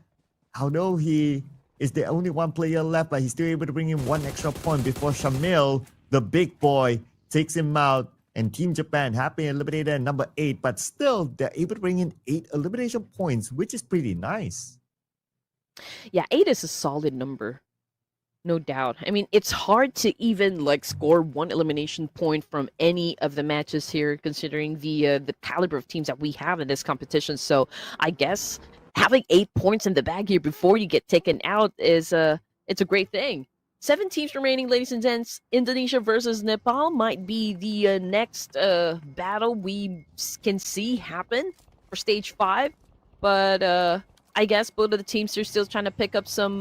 Although he is the only one player left, but he's still able to bring in 1 extra point before Shamil, the big boy, takes him out. And Team Japan happily eliminated at number 8, but still they're able to bring in 8 elimination points, which is pretty nice. Yeah, 8 is a solid number. No doubt. I mean, it's hard to even score 1 elimination point from any of the matches here, considering the caliber of teams that we have in this competition. So I guess having 8 points in the bag here before you get taken out is it's a great thing. 7 teams remaining, ladies and gents. Indonesia versus Nepal might be the next battle we can see happen for stage 5. But I guess both of the teams are still trying to pick up some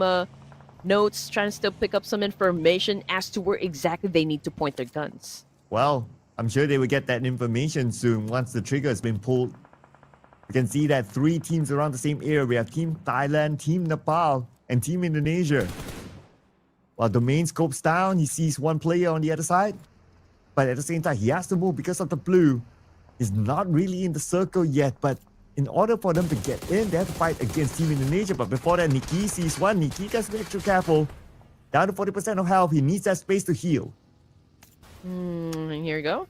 notes, trying to still pick up some information as to where exactly they need to point their guns. Well, I'm sure they will get that information soon once the trigger has been pulled. You can see that 3 teams around the same area. We have Team Thailand, Team Nepal, and Team Indonesia. While Domain scopes down, he sees 1 player on the other side. But at the same time, he has to move because of the blue. He's not really in the circle yet, but in order for them to get in, they have to fight against Team Indonesia. But before that, Nikki sees 1. Nikki gets to be extra careful. Down to 40% of health. He needs that space to heal. Here we go.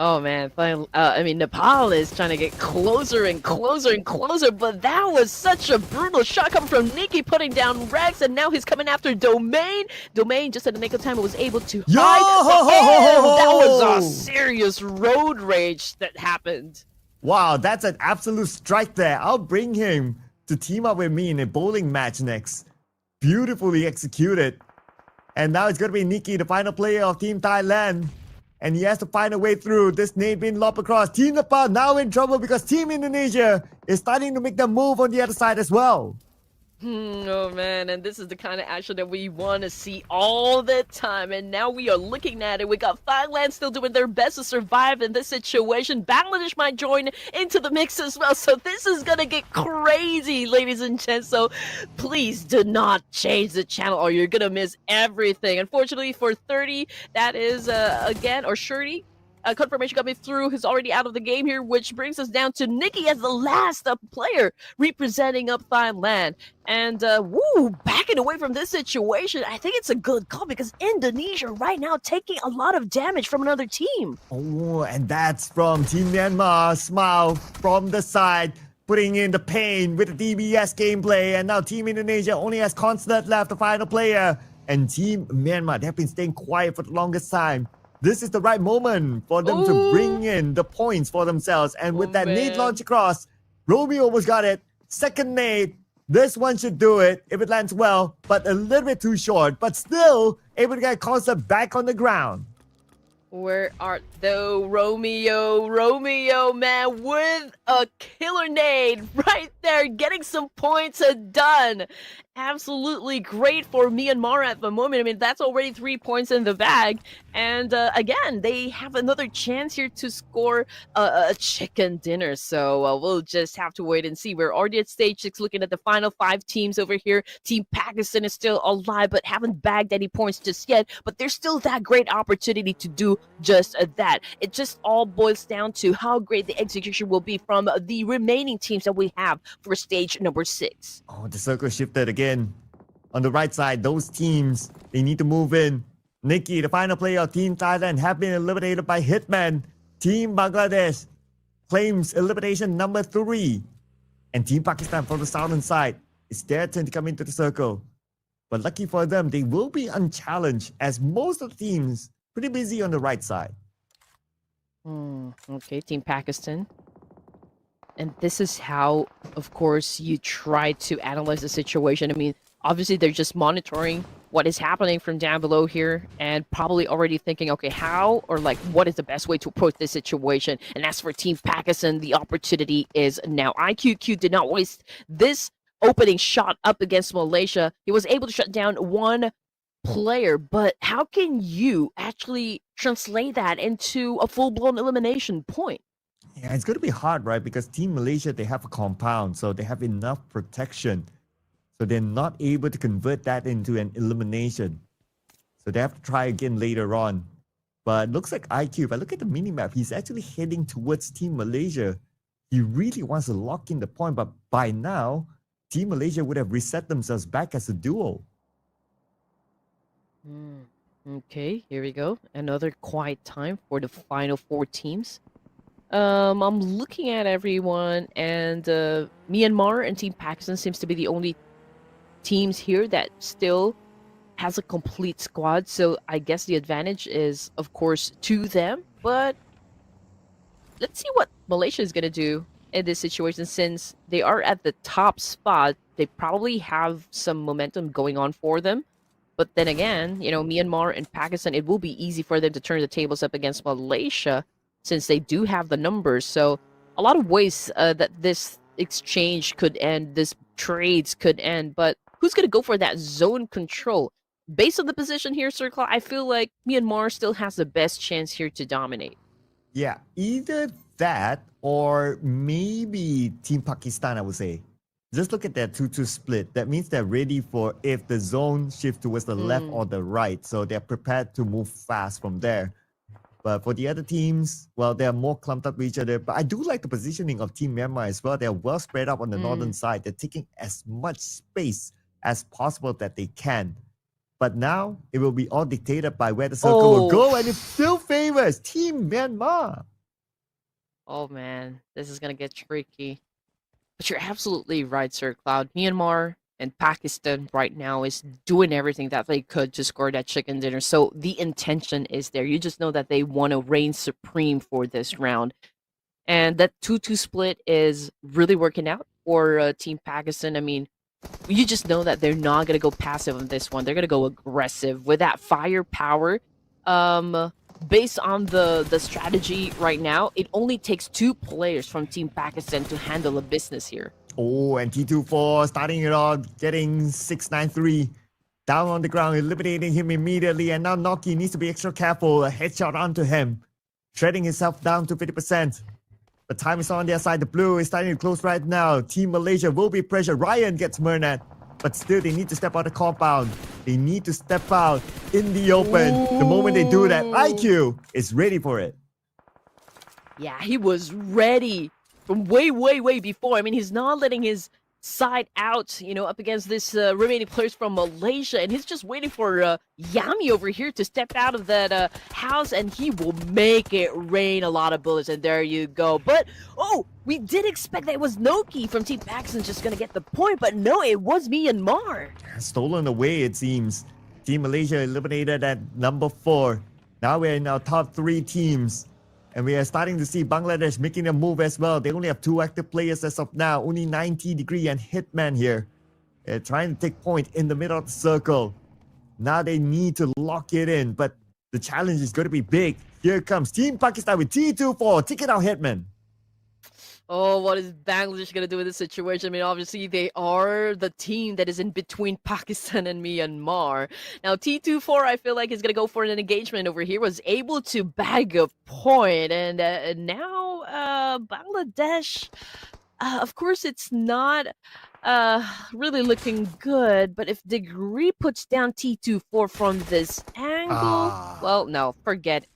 Oh man, I mean, Nepal is trying to get closer and closer and closer, but that was such a brutal shot coming from Nikki, putting down Rex, and now he's coming after Domain. Domain, just at the nick of time, was able to hide. That was a serious road rage that happened. Wow, that's an absolute strike there. I'll bring him to team up with me in a bowling match next. Beautifully executed. And now it's going to be Nikki, the final player of Team Thailand. And he has to find a way through. This nade being lobbed across. Team Nepal now in trouble because Team Indonesia is starting to make the move on the other side as well. Oh man, and this is the kind of action that we want to see all the time. And now we are looking at it. We got Thailand still doing their best to survive in this situation. Bangladesh might join into the mix as well. So this is gonna get crazy, ladies and gents. So please do not change the channel or you're gonna miss everything. Unfortunately for 30, that is again, or Shirley. Confirmation coming through, who's already out of the game here, which brings us down to Nikki as the last player representing up Thailand. And backing away from this situation, I think it's a good call because Indonesia right now taking a lot of damage from another team. Oh, and that's from Team Myanmar. Smile from the side, putting in the pain with the DBS gameplay. And now Team Indonesia only has Constant left, the final player. And Team Myanmar, they have been staying quiet for the longest time. This is the right moment for them to bring in the points for themselves. And with that nade launch across, Romeo almost got it. Second nade. This one should do it if it lands well, but a little bit too short. But still able to get Constant back on the ground. Where art thou, Romeo? Romeo, man, with a killer nade right there, getting some points done. Absolutely great for Myanmar at the moment. I mean, that's already 3 points in the bag. And again, they have another chance here to score a chicken dinner. So we'll just have to wait and see. We're already at stage 6 looking at the final 5 teams over here. Team Pakistan is still alive, but haven't bagged any points just yet. But there's still that great opportunity to do just that. It just all boils down to how great the execution will be from the remaining teams that we have for stage number 6. Oh, the circle shifted again. On the right side, those teams, they need to move in. Nikki, the final player of Team Thailand, have been eliminated by Hitman. Team Bangladesh claims elimination number 3. And Team Pakistan from the southern side, it's their turn to come into the circle. But lucky for them, they will be unchallenged as most of the teams pretty busy on the right side. Okay, Team Pakistan. And this is how, of course, you try to analyze the situation. I mean, obviously, they're just monitoring what is happening from down below here and probably already thinking, okay, how or like what is the best way to approach this situation? And as for Team Pakistan, the opportunity is now. IQQ did not waste this opening shot up against Malaysia. He was able to shut down one player, but how can you actually translate that into a full-blown elimination point? Yeah, it's going to be hard, right? Because Team Malaysia, they have a compound, so they have enough protection. So they're not able to convert that into an elimination. So they have to try again later on. But looks like IQ, if I look at the minimap, he's actually heading towards Team Malaysia. He really wants to lock in the point, but by now, Team Malaysia would have reset themselves back as a duo. Okay, here we go. Another quiet time for the final 4 teams. I'm looking at everyone, and Myanmar and Team Pakistan seems to be the only teams here that still has a complete squad. So I guess the advantage is, of course, to them. But let's see what Malaysia is going to do in this situation. Since they are at the top spot, they probably have some momentum going on for them. But then again, you know, Myanmar and Pakistan, it will be easy for them to turn the tables up against Malaysia since they do have the numbers. So a lot of ways that this exchange could end, this trades could end. But who's going to go for that zone control? Based on the position here, Sir Claude, I feel like Myanmar still has the best chance here to dominate. Yeah, either that or maybe Team Pakistan, I would say. Just look at that 2-2 split. That means they're ready for if the zone shifts towards the left or the right. So they're prepared to move fast from there. But for the other teams, well, they're more clumped up with each other. But I do like the positioning of Team Myanmar as well. They're well spread out on the northern side. They're taking as much space as possible that they can. But now it will be all dictated by where the circle will go. And it still favors Team Myanmar. Oh, man. This is going to get tricky. But you're absolutely right, Sir Cloud. Myanmar and Pakistan right now is doing everything that they could to score that chicken dinner. So the intention is there. You just know that they want to reign supreme for this round. And that 2-2 split is really working out for Team Pakistan. I mean, you just know that they're not going to go passive on this one. They're going to go aggressive with that firepower. based on the strategy right now, it only takes 2 players from Team Pakistan to handle a business here. Oh, and T24 starting it off, getting 693 down on the ground, eliminating him immediately. And now Noki needs to be extra careful. A headshot onto him, shredding himself down to 50%. The time is on their side. The blue is starting to close right now. Team Malaysia will be pressured. Ryan gets Murnat, but still they need to step out the compound. They need to step out in the open. The moment they do that, IQ is ready for it. Yeah, he was ready from way before. I mean, he's not letting his side out, up against this remaining players from Malaysia, and he's just waiting for Yami over here to step out of that house, and he will make it rain a lot of bullets, and there you go. But, we did expect that it was Noki from Team Pakistan just gonna get the point, but no, it was Myanmar. Stolen away, it seems. Team Malaysia eliminated at number 4. Now we're in our top 3 teams. And we are starting to see Bangladesh making a move as well. They only have 2 active players as of now. Only 90 Degree and Hitman here. They're trying to take point in the middle of the circle. Now they need to lock it in. But the challenge is going to be big. Here comes Team Pakistan with T24. Take it out, Hitman. Oh, what is Bangladesh going to do in this situation? I mean, obviously, they are the team that is in between Pakistan and Myanmar. Now, T24, I feel like, is going to go for an engagement over here, was able to bag a point. And now, Bangladesh, of course, it's not really looking good. But if Degree puts down T24 from this angle, well, no, forget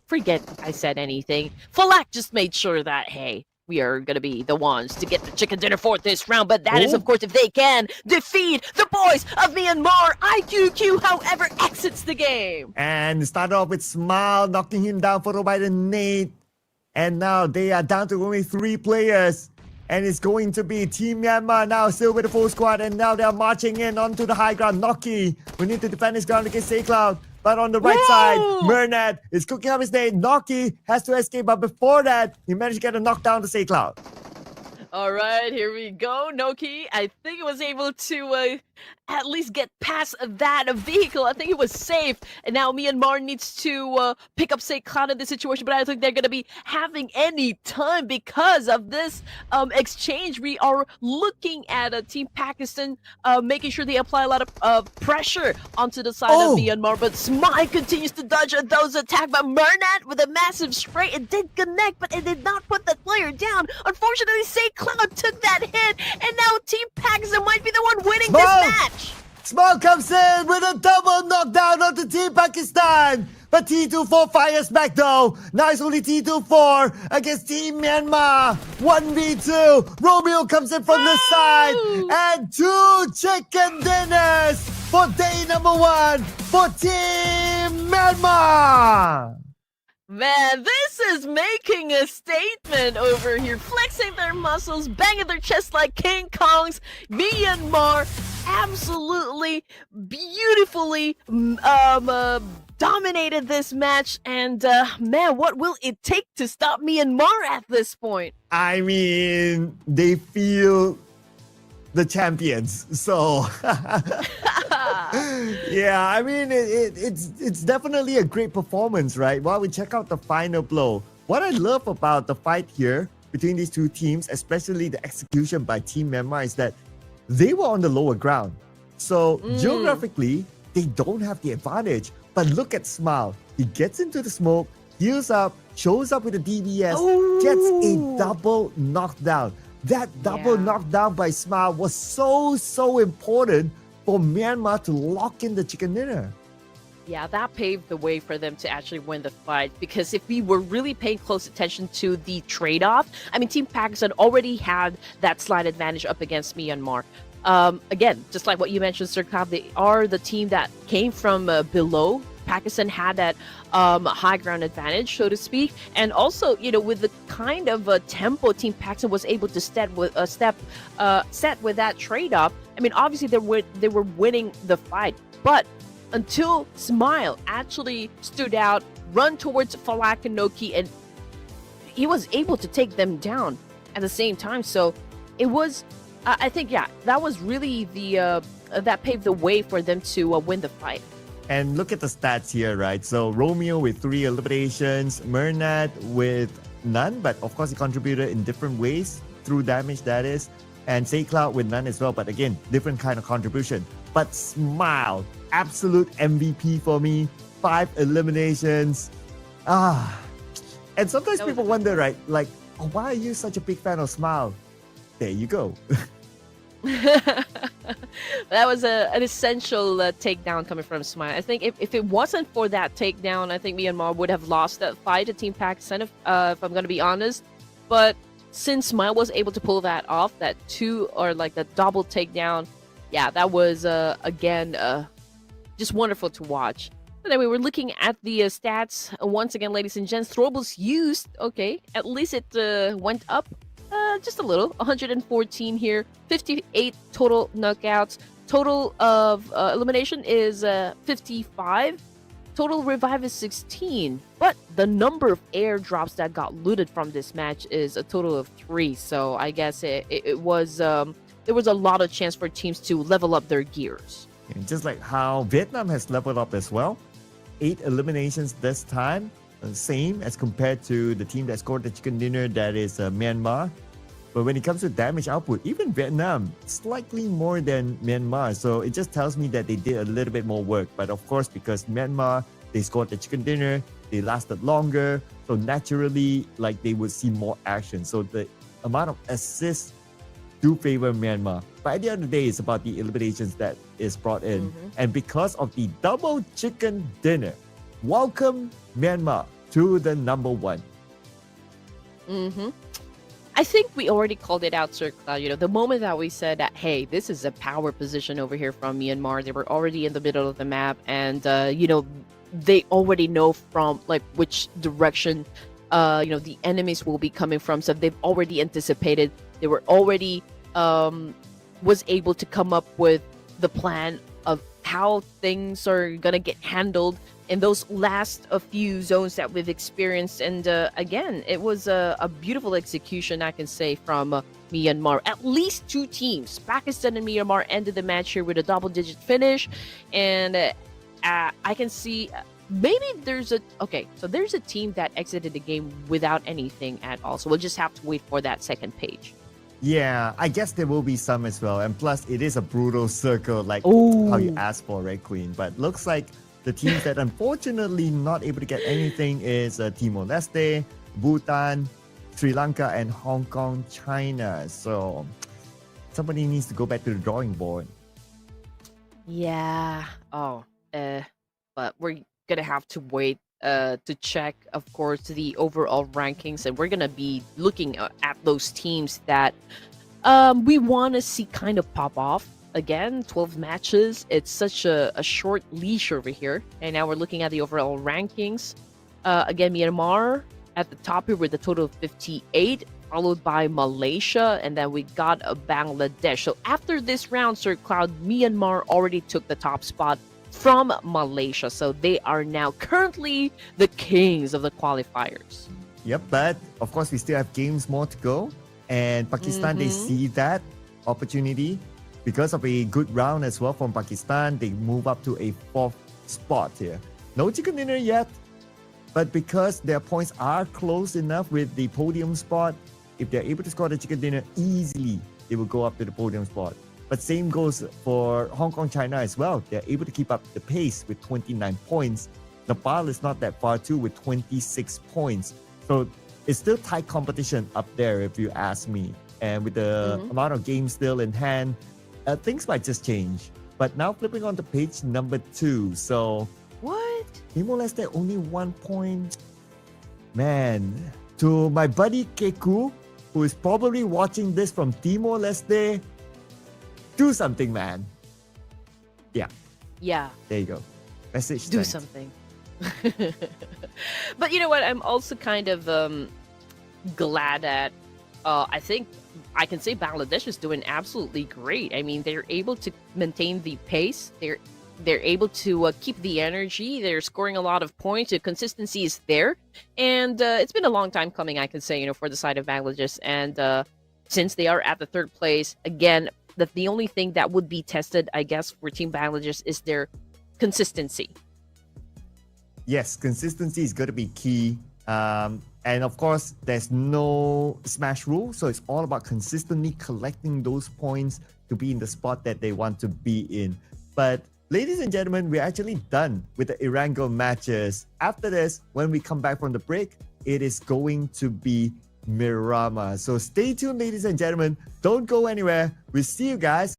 I said anything. Falak just made sure that, hey, we are going to be the ones to get the chicken dinner for this round. But that is, of course, if they can defeat the boys of Myanmar. IQQ, however, exits the game. And started off with Smile, knocking him down, followed by the nade. And now they are down to only 3 players. And it's going to be Team Myanmar now, still with the full squad. And now they are marching in onto the high ground. Noki will need to defend his ground against Cloud. But on the right side, Murnat is cooking up his nade. Noki has to escape, but before that, he managed to get a knockdown to Cloud. All right, here we go. Noki, I think he was able to at least get past that vehicle. I think he was safe. And now Myanmar needs to pick up Cloud in this situation, but I don't think they're going to be having any time because of this exchange. We are looking at Team Pakistan making sure they apply a lot of pressure onto the side of Myanmar, but Smile continues to dodge those attacks. But Murnat with a massive spray, it did connect, but it did not put that player down. Unfortunately, Cloud took that hit, and now Team Pakistan might be the one winning this match. Smile comes in with a double knockdown onto Team Pakistan. But T24 fires back though. Now it's only T24 against Team Myanmar. 1v2. Romeo comes in from the side. And 2 chicken dinners for day number 1 for Team Myanmar. Man, this is making a statement over here, flexing their muscles, banging their chests like King Kongs. Myanmar absolutely beautifully dominated this match, and man, what will it take to stop Myanmar at this point? I mean, they feel the champions, so yeah, I mean, it's definitely a great performance, right? While we check out the final blow, what I love about the fight here between these 2 teams, especially the execution by Team Myanmar, is that they were on the lower ground. So geographically, they don't have the advantage. But look at Smile. He gets into the smoke, heals up, shows up with a DBS, gets a double knockdown. That double knockdown by Smile was so important for Myanmar to lock in the chicken dinner. Yeah, that paved the way for them to actually win the fight, because if we were really paying close attention to the trade-off, I mean, Team Pakistan already had that slight advantage up against Myanmar. Again, just like what you mentioned, Sir Cobb, they are the team that came from below. Pakistan had that high ground advantage, so to speak, and also, with the kind of tempo Team Pakistan was able to set with that trade-off. I mean, obviously they were winning the fight, but until Smile actually stood out, run towards Falak and Noki, and he was able to take them down at the same time. So it was, I think, that was really that paved the way for them to win the fight. And look at the stats here, right? So Romeo with 3 eliminations, Mernat with none, but of course he contributed in different ways through damage, that is. And Say Cloud with none as well, but again, different kind of contribution. But Smile, absolute MVP for me. 5 eliminations. And sometimes people wonder, right? Like, oh, why are you such a big fan of Smile? There you go. That was an essential takedown coming from Smile. I think if it wasn't for that takedown, I think Myanmar would have lost that fight to Team Pakistan, if I'm going to be honest. But since Smile was able to pull that off, that double takedown, yeah, that was, again, just wonderful to watch. And then we were looking at the stats. Once again, ladies and gents, throwables used, okay, at least it went up just a little. 114 here, 58 total knockouts. Total of elimination is 55. Total revive is 16. But the number of airdrops that got looted from this match is a total of 3. So I guess it was there was a lot of chance for teams to level up their gears. And just like how Vietnam has leveled up as well. 8 eliminations this time, same as compared to the team that scored the chicken dinner, that is Myanmar. But when it comes to damage output, even Vietnam, slightly more than Myanmar. So it just tells me that they did a little bit more work. But of course, because Myanmar, they scored the chicken dinner, they lasted longer. So naturally, like they would see more action. So the amount of assists do favor Myanmar. But at the end of the day, it's about the eliminations that is brought in. And because of the double chicken dinner, welcome Myanmar to the number 1. I think we already called it out, Sir Cloud. You know, the moment that we said that, hey, this is a power position over here from Myanmar, they were already in the middle of the map, and you know, they already know from like which direction you know, the enemies will be coming from. So they've already anticipated. They were already was able to come up with the plan of how things are gonna get handled in those last few zones that we've experienced. And again, it was a beautiful execution, I can say, from Myanmar. At least 2 teams, Pakistan and Myanmar, ended the match here with a double-digit finish. And I can see maybe there's a team that exited the game without anything at all. So we'll just have to wait for that second page. Yeah, I guess there will be some as well. And plus, it is a brutal circle, like how you asked for, right, Queen? But looks like the teams that unfortunately not able to get anything is Timor-leste, Bhutan, Sri Lanka, and Hong Kong, China. So somebody needs to go back to the drawing board. Yeah. But we're gonna have to wait to check, of course, the overall rankings, and we're gonna be looking at those teams that we want to see kind of pop off. Again, 12 matches. It's such a short leash over here. And now we're looking at the overall rankings. Again, Myanmar at the top here with a total of 58, followed by Malaysia, and then we got a Bangladesh. So after this round, Sir Cloud, Myanmar already took the top spot from Malaysia. So they are now currently the kings of the qualifiers. Yep, but of course we still have games more to go. And Pakistan, they see that opportunity. Because of a good round as well from Pakistan, they move up to a 4th spot here. No chicken dinner yet, but because their points are close enough with the podium spot, if they're able to score the chicken dinner easily, they will go up to the podium spot. But same goes for Hong Kong, China as well. They're able to keep up the pace with 29 points. Nepal is not that far too with 26 points. So it's still tight competition up there if you ask me. And with the amount of games still in hand, things might just change. But now flipping on to page number 2. So what? Timor-leste only 1 point. Man, to my buddy Keku, who is probably watching this from Timor-leste, do something, man. Yeah. There you go. Message Do sent. something. But you know what? I'm also kind of glad that I think I can say Bangladesh is doing absolutely great. I mean, they're able to maintain the pace. They're able to keep the energy. They're scoring a lot of points. The consistency is there, and it's been a long time coming, I can say, you know, for the side of Bangladesh. And since they are at the 3rd place again, that the only thing that would be tested, I guess, for Team Bangladesh is their consistency. Yes, consistency is going to be key. And of course, there's no smash rule. So it's all about consistently collecting those points to be in the spot that they want to be in. But ladies and gentlemen, we're actually done with the Erangel matches. After this, when we come back from the break, it is going to be Miramar. So stay tuned, ladies and gentlemen. Don't go anywhere. We'll see you guys.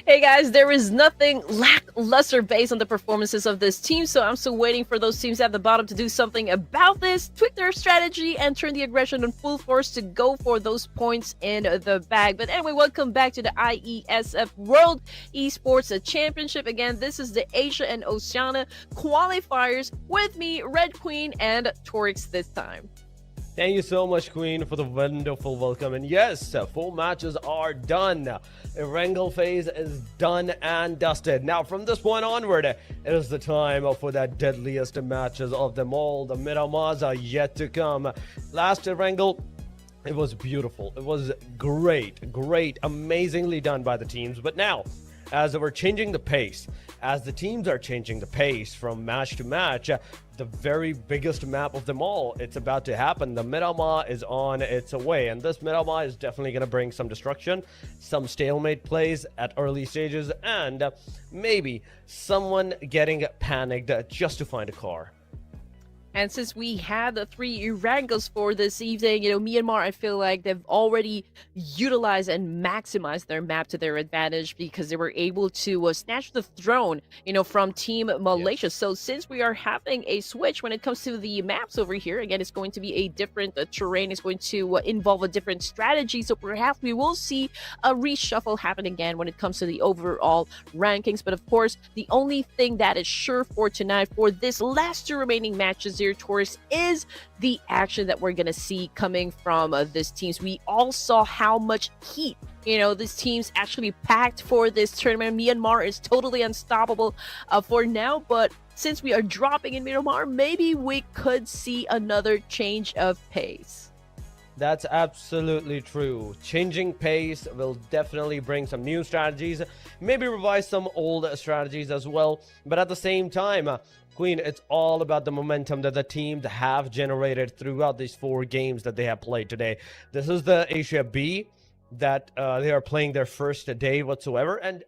Hey guys, there is nothing lackluster based on the performances of this team, so I'm still waiting for those teams at the bottom to do something about this, tweak their strategy, and turn the aggression on full force to go for those points in the bag. But anyway, welcome back to the Iesf World Esports Championship. Again, this is the Asia and Oceania qualifiers with me, Red Queen, and Torix this time. Thank you so much, Queen, for the wonderful welcome. And yes, 4 matches are done. Erangel phase is done and dusted. Now, from this point onward, it is the time for that deadliest matches of them all. The Miramars are yet to come. Last Erangel, it was beautiful. It was great, amazingly done by the teams. But now, as we're changing the pace, as the teams are changing the pace from match to match, the very biggest map of them all, it's about to happen. The Miramar is on its way, and this Miramar is definitely going to bring some destruction, some stalemate plays at early stages, and maybe someone getting panicked just to find a car. And since we had the 3 Erangels for this evening, Myanmar, I feel like they've already utilized and maximized their map to their advantage because they were able to snatch the throne, from Team Malaysia. Yes. So since we are having a switch when it comes to the maps over here, again, it's going to be a different terrain. It's going to involve a different strategy. So perhaps we will see a reshuffle happen again when it comes to the overall rankings. But of course, the only thing that is sure for tonight for this last 2 remaining matches, Taurus, is the action that we're gonna see coming from this teams. We all saw how much heat this team's actually packed for this tournament. Myanmar is totally unstoppable for now, but since we are dropping in Miramar, maybe we could see another change of pace. That's absolutely true. Changing pace will definitely bring some new strategies, maybe revise some old strategies as well, but at the same time, Queen, it's all about the momentum that the teams have generated throughout these 4 games that they have played today. This is the Asia B that they are playing their first day whatsoever, and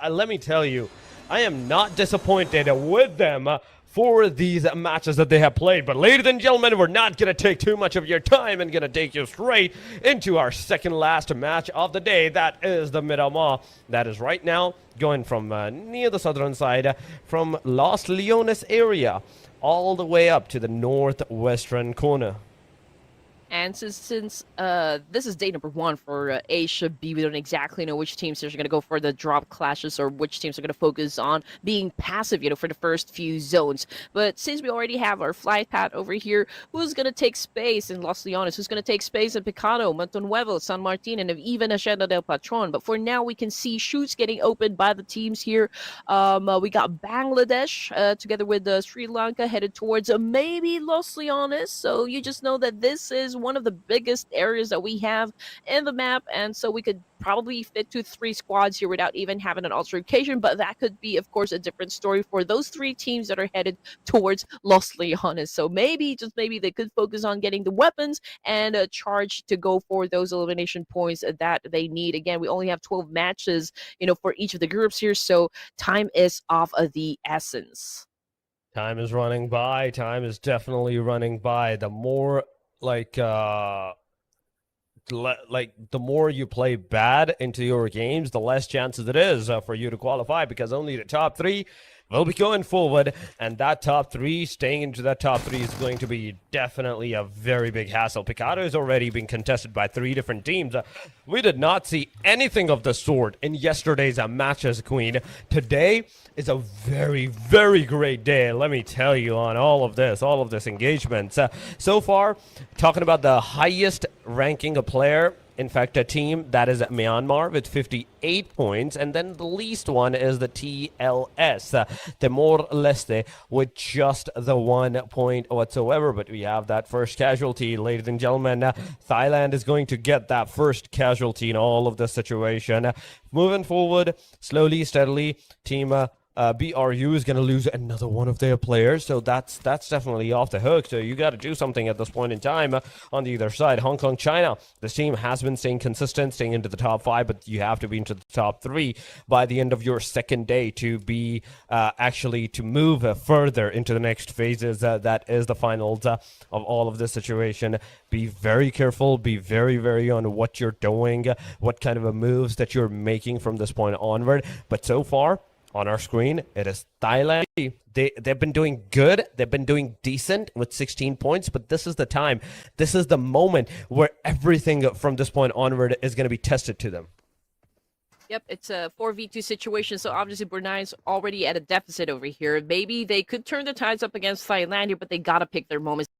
let me tell you, I am not disappointed with them for these matches that they have played. But ladies and gentlemen, we're not going to take too much of your time and going to take you straight into our second last match of the day. That is the Miramar. That is right now going from near the southern side, from Los Leones area, all the way up to the northwestern corner. And since this is day number 1 for Asia B, we don't exactly know which teams are going to go for the drop clashes or which teams are going to focus on being passive, for the first few zones. But since we already have our flight path over here, who's going to take space in Los Leones? Who's going to take space in Picado, Montenuevo, San Martin, and even Hacienda del Patron? But for now, we can see shoots getting opened by the teams here. We got Bangladesh together with Sri Lanka headed towards maybe Los Leones. So you just know that this is one of the biggest areas that we have in the map, and so we could probably fit 2-3 squads here without even having an altercation, but that could be, of course, a different story for those 3 teams that are headed towards Los Leones. So maybe, just maybe, they could focus on getting the weapons and charge to go for those elimination points that they need. Again, we only have 12 matches, for each of the groups here, so time is of the essence. Time is running by. Time is definitely running by. The more the more you play bad into your games, the less chances it is for you to qualify, because only the top 3 will be going forward, and that top 3, staying into that top 3 is going to be definitely a very big hassle. Picado has already been contested by 3 different teams. We did not see anything of the sort in yesterday's matches, Queen. Today is a very, very great day, let me tell you, on all of this engagement. So far, talking about the highest ranking a player, in fact, a team, that is Myanmar with 58 points, and then the least one is the TLS, Timor-leste, with just the 1 point whatsoever. But we have that first casualty, ladies and gentlemen. Thailand is going to get that first casualty in all of this situation. Moving forward, slowly, steadily, Team BRU is going to lose another one of their players, so that's definitely off the hook. So you got to do something at this point in time. On the other side, Hong Kong, China, this team has been staying consistent, staying into the top 5, but you have to be into the top 3 by the end of your second day to be actually to move further into the next phases. That is the finals of all of this situation. Be very careful, be very, very on what you're doing, what kind of moves that you're making from this point onward. But so far, on our screen, it is Thailand. They've been doing good. They've been doing decent with 16 points, but this is the time. This is the moment where everything from this point onward is going to be tested to them. Yep, it's a 4v2 situation, so obviously Brunei's already at a deficit over here. Maybe they could turn the tides up against Thailand here, but they gotta pick their moments,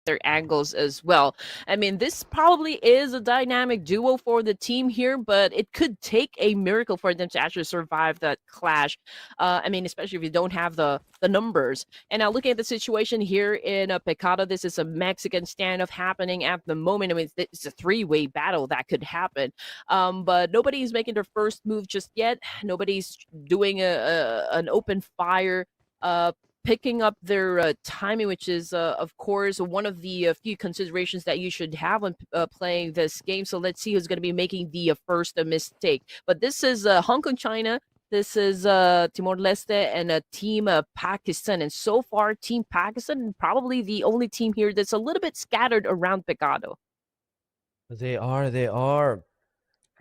their angles as well. I mean, this probably is a dynamic duo for the team here, but it could take a miracle for them to actually survive that clash. I mean, especially if you don't have the numbers. And now looking at the situation here in Pecado, this is a Mexican standoff happening at the moment. I mean, it's a 3-way battle that could happen. But nobody's making their first move just yet. Nobody's doing an open fire. Picking up their timing, which is, of course, one of the few considerations that you should have when playing this game. So let's see who's going to be making the first mistake. But this is Hong Kong, China. This is Timor-leste and Team Pakistan. And so far, Team Pakistan, probably the only team here that's a little bit scattered around Pecado. They are.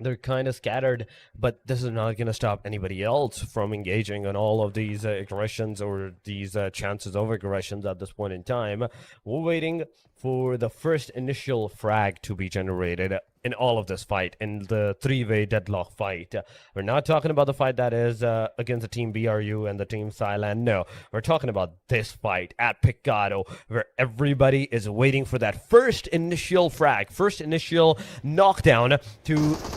They're kind of scattered, but this is not going to stop anybody else from engaging on all of these aggressions or these chances of aggressions at this point in time. We're waiting for the first initial frag to be generated in all of this fight, in the 3-way deadlock fight. We're not talking about the fight that is against the team BRU and the team Thailand. No, we're talking about this fight at Pecado, where everybody is waiting for that first initial frag, first initial knockdown to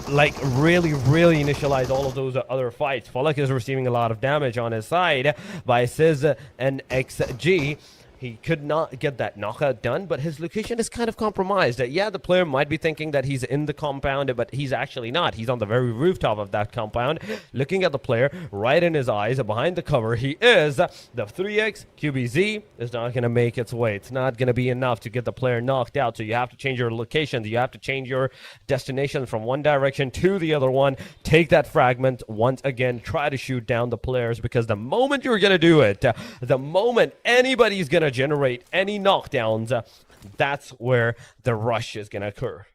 like really initialize all of those other fights. Falak is receiving a lot of damage on his side by CEST and XG. He could not get that knockout done, but his location is kind of compromised. Yeah, the player might be thinking that he's in the compound, but he's actually not. He's on the very rooftop of that compound, looking at the player right in his eyes, behind the cover. He is. The 3x QBZ is not going to make its way. It's not going to be enough to get the player knocked out, so you have to change your location. You have to change your destination from one direction to the other one. Take that fragment once again. Try to shoot down the players, because the moment you're going to do it, the moment anybody's going to generate any knockdowns, that's where the rush is going to occur.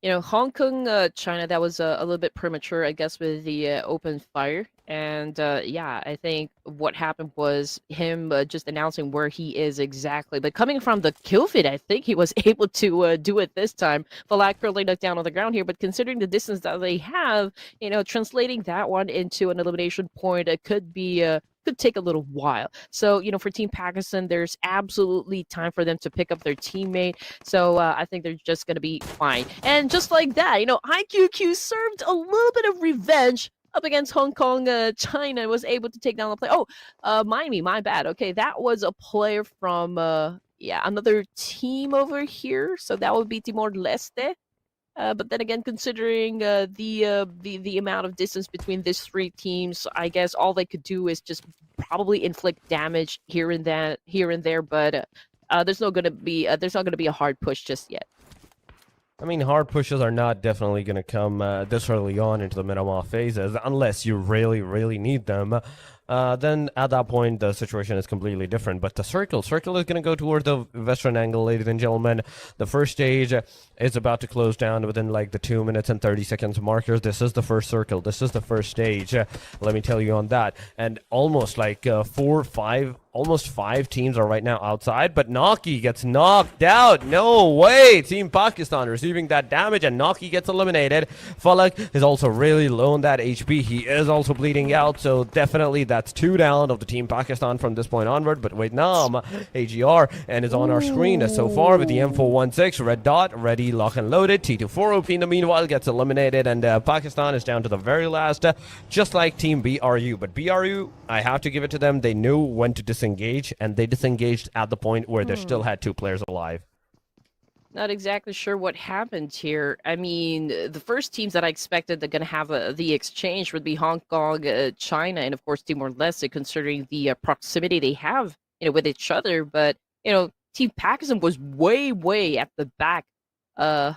You know, Hong Kong, China, that was a little bit premature, I guess, with the open fire. And yeah, I think what happened was him just announcing where he is exactly. But coming from the kill feed, I think he was able to do it this time. Falak currently knocked down on the ground here, but considering the distance that they have, you know, translating that one into an elimination point, it could be could take a little while. So, you know, for Team Pakistan, there's absolutely time for them to pick up their teammate. So I think they're just going to be fine. And just like that, you know, IQQ served a little bit of revenge up against Hong Kong. China was able to take down the play. Oh, my bad. Okay, that was a player from, yeah, another team over here. So that would be Timor-leste. But then again, considering the amount of distance between these 3 teams, I guess all they could do is just probably inflict damage here and there. But there's not going to be a hard push just yet. I mean, hard pushes are not definitely going to come this early on into the Miramar phases unless you really need them. Then at that point, the situation is completely different. But the circle is going to go toward the western angle, ladies and gentlemen. The first stage is about to close down within like the 2 minutes and 30 seconds markers. This is the first circle. This is the first stage. Let me tell you on that. And almost like 5 teams are right now outside, but Naki gets knocked out. No way. Team Pakistan receiving that damage, and Naki gets eliminated. Falak is also really low on that HP. He is also bleeding out, so definitely that's 2 down of the Team Pakistan from this point onward. But Vietnam, AGR, and is on our screen so far with the M416, red dot, ready, lock and loaded. T24OP in the meanwhile gets eliminated, and Pakistan is down to the very last, just like Team BRU. But BRU, I have to give it to them. They knew when to disengage, and they disengaged at the point where they still had 2 players alive. Not exactly sure what happened here. I mean, the first teams that I expected they're going to have the exchange would be Hong Kong, China, and of course Timor-leste, considering the proximity they have, with each other. But Team Pakistan was way, way at the back, of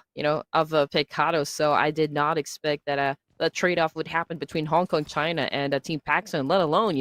Pecado. So I did not expect that a trade-off would happen between Hong Kong, China, and Team Pakistan. Let alone,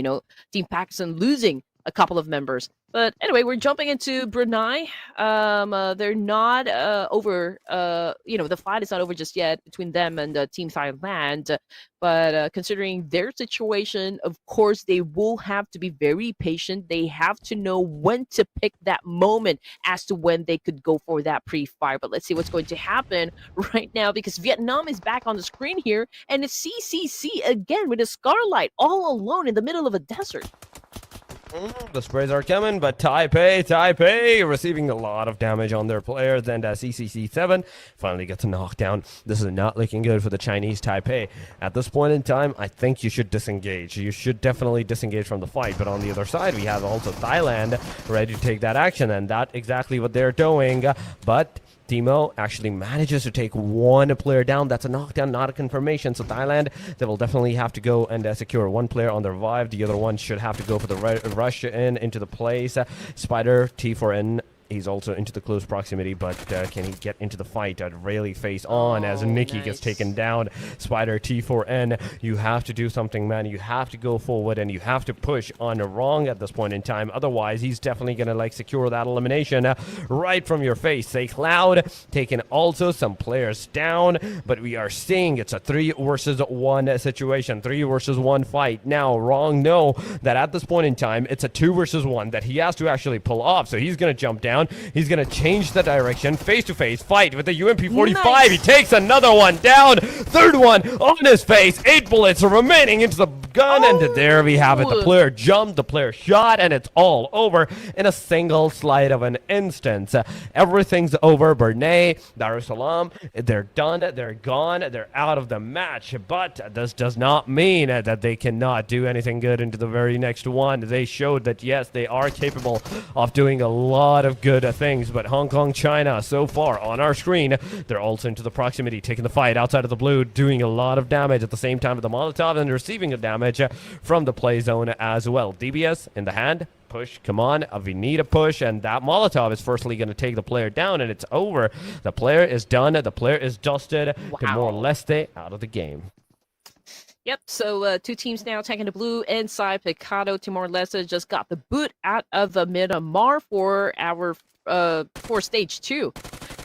Team Pakistan losing a couple of members. But anyway, we're jumping into Brunei. They're not over. The fight is not over just yet between them and Team Thailand. But considering their situation, of course, they will have to be very patient. They have to know when to pick that moment as to when they could go for that pre-fire. But let's see what's going to happen right now, because Vietnam is back on the screen here, and it's CCC again with a Scarlight all alone in the middle of a desert. The sprays are coming, but Taipei receiving a lot of damage on their players, and CCC7 finally gets a knockdown. This is not looking good for the Chinese Taipei. At this point in time, I think you should disengage. You should definitely disengage from the fight, but on the other side, we have also Thailand ready to take that action, and that's exactly what they're doing, but Timo actually manages to take one player down. That's a knockdown, not a confirmation. So Thailand, they will definitely have to go and secure one player on the revive. The other one should have to go for the rush into the place. Spider, T4N. He's also into the close proximity, but can he get into the fight? Really face on as Nikki gets taken down. Spider T4N, you have to do something, man. You have to go forward and you have to push on the wrong at this point in time. Otherwise, he's definitely going to secure that elimination right from your face. Say Cloud taking also some players down, but we are seeing it's a 3 versus 1 situation. 3 versus 1 fight. Now, Wrong know that at this point in time, it's a 2 versus 1 that he has to actually pull off. So he's going to jump down. He's going to change the direction. Face-to-face fight with the UMP-45. Nice. He takes another one down. Third one on his face. 8 bullets remaining into the gun. And there we have it. The player jumped. The player shot. And it's all over in a single slide of an instance. Everything's over. Brunei Darussalam, they're done. They're gone. They're out of the match. But this does not mean that they cannot do anything good into the very next one. They showed that, yes, they are capable of doing a lot of good things, but Hong Kong, China, so far on our screen, they're also into the proximity, taking the fight outside of the blue, doing a lot of damage at the same time with the Molotov and receiving a damage from the play zone as well. DBS in the hand. Push, come on, we need a push, and that Molotov is firstly going to take the player down, and it's over. The player is done. The player is dusted. Wow. Timor-leste out of the game. Yep, so 2 teams now taking the blue inside Pecado. Timor-Leste just got the boot out of Miramar for our for stage 2.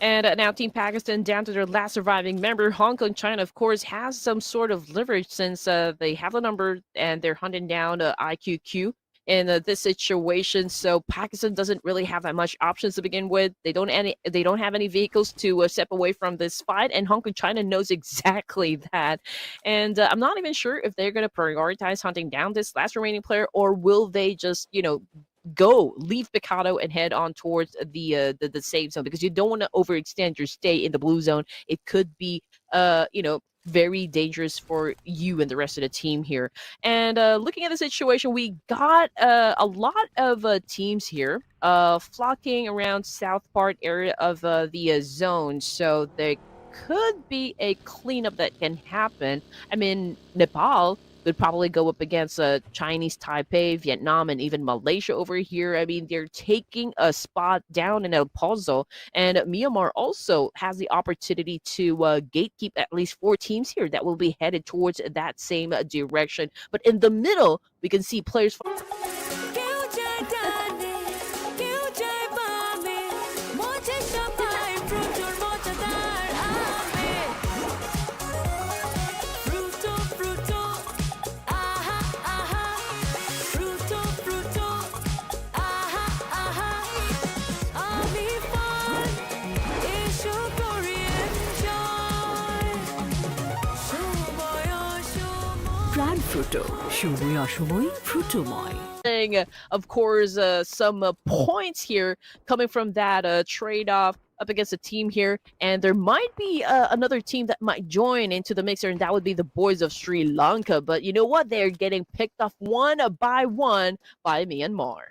And now Team Pakistan down to their last surviving member. Hong Kong, China, of course, has some sort of leverage since they have the number and they're hunting down IQQ in this situation. So Pakistan doesn't really have that much options to begin with. They don't have any vehicles to step away from this fight, and Hong Kong, China knows exactly that. And I'm not even sure if they're going to prioritize hunting down this last remaining player, or will they just leave Picado and head on towards the safe zone, because you don't want to overextend your stay in the blue zone. It could be very dangerous for you and the rest of the team here. And looking at the situation, we got a lot of teams here flocking around south part area of the zone, so there could be a cleanup that can happen. I mean, Nepal would probably go up against Chinese Taipei, Vietnam, and even Malaysia over here. I mean, they're taking a spot down in El Pozo, and Myanmar also has the opportunity to gatekeep at least 4 teams here that will be headed towards that same direction. But in the middle, we can see players. Of course, some points here coming from that trade-off up against a team here, and there might be another team that might join into the mixer, and that would be the boys of Sri Lanka. But you know what? They're getting picked off one by one by Myanmar.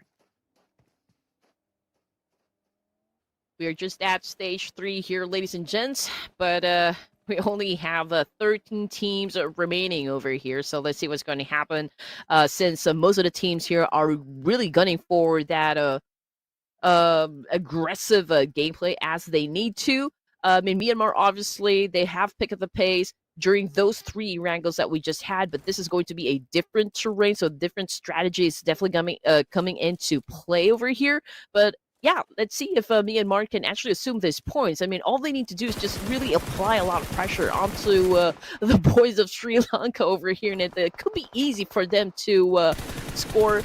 We are just at stage 3 here, ladies and gents, but we only have 13 teams remaining over here, so let's see what's going to happen since most of the teams here are really gunning for that aggressive gameplay as they need to. In Myanmar, obviously, they have picked up the pace during those 3 Erangels that we just had, but this is going to be a different terrain, so different strategy is definitely coming into play over here. But yeah, let's see if Myanmar can actually assume these points. I mean, all they need to do is just really apply a lot of pressure onto the boys of Sri Lanka over here, and it could be easy for them to score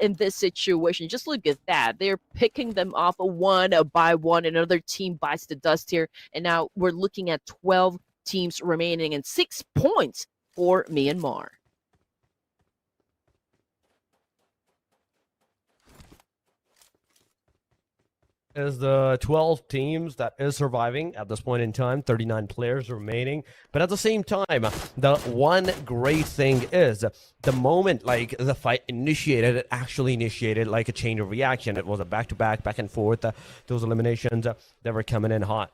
in this situation. Just look at that. They're picking them off one by one. Another team bites the dust here, and now we're looking at 12 teams remaining and 6 points for Myanmar. Is the 12 teams that is surviving at this point in time, 39 players remaining. But at the same time, the one great thing is the moment like the fight initiated, it actually initiated like a chain of reaction. It was a back-to-back, back and forth. Those eliminations that were coming in hot.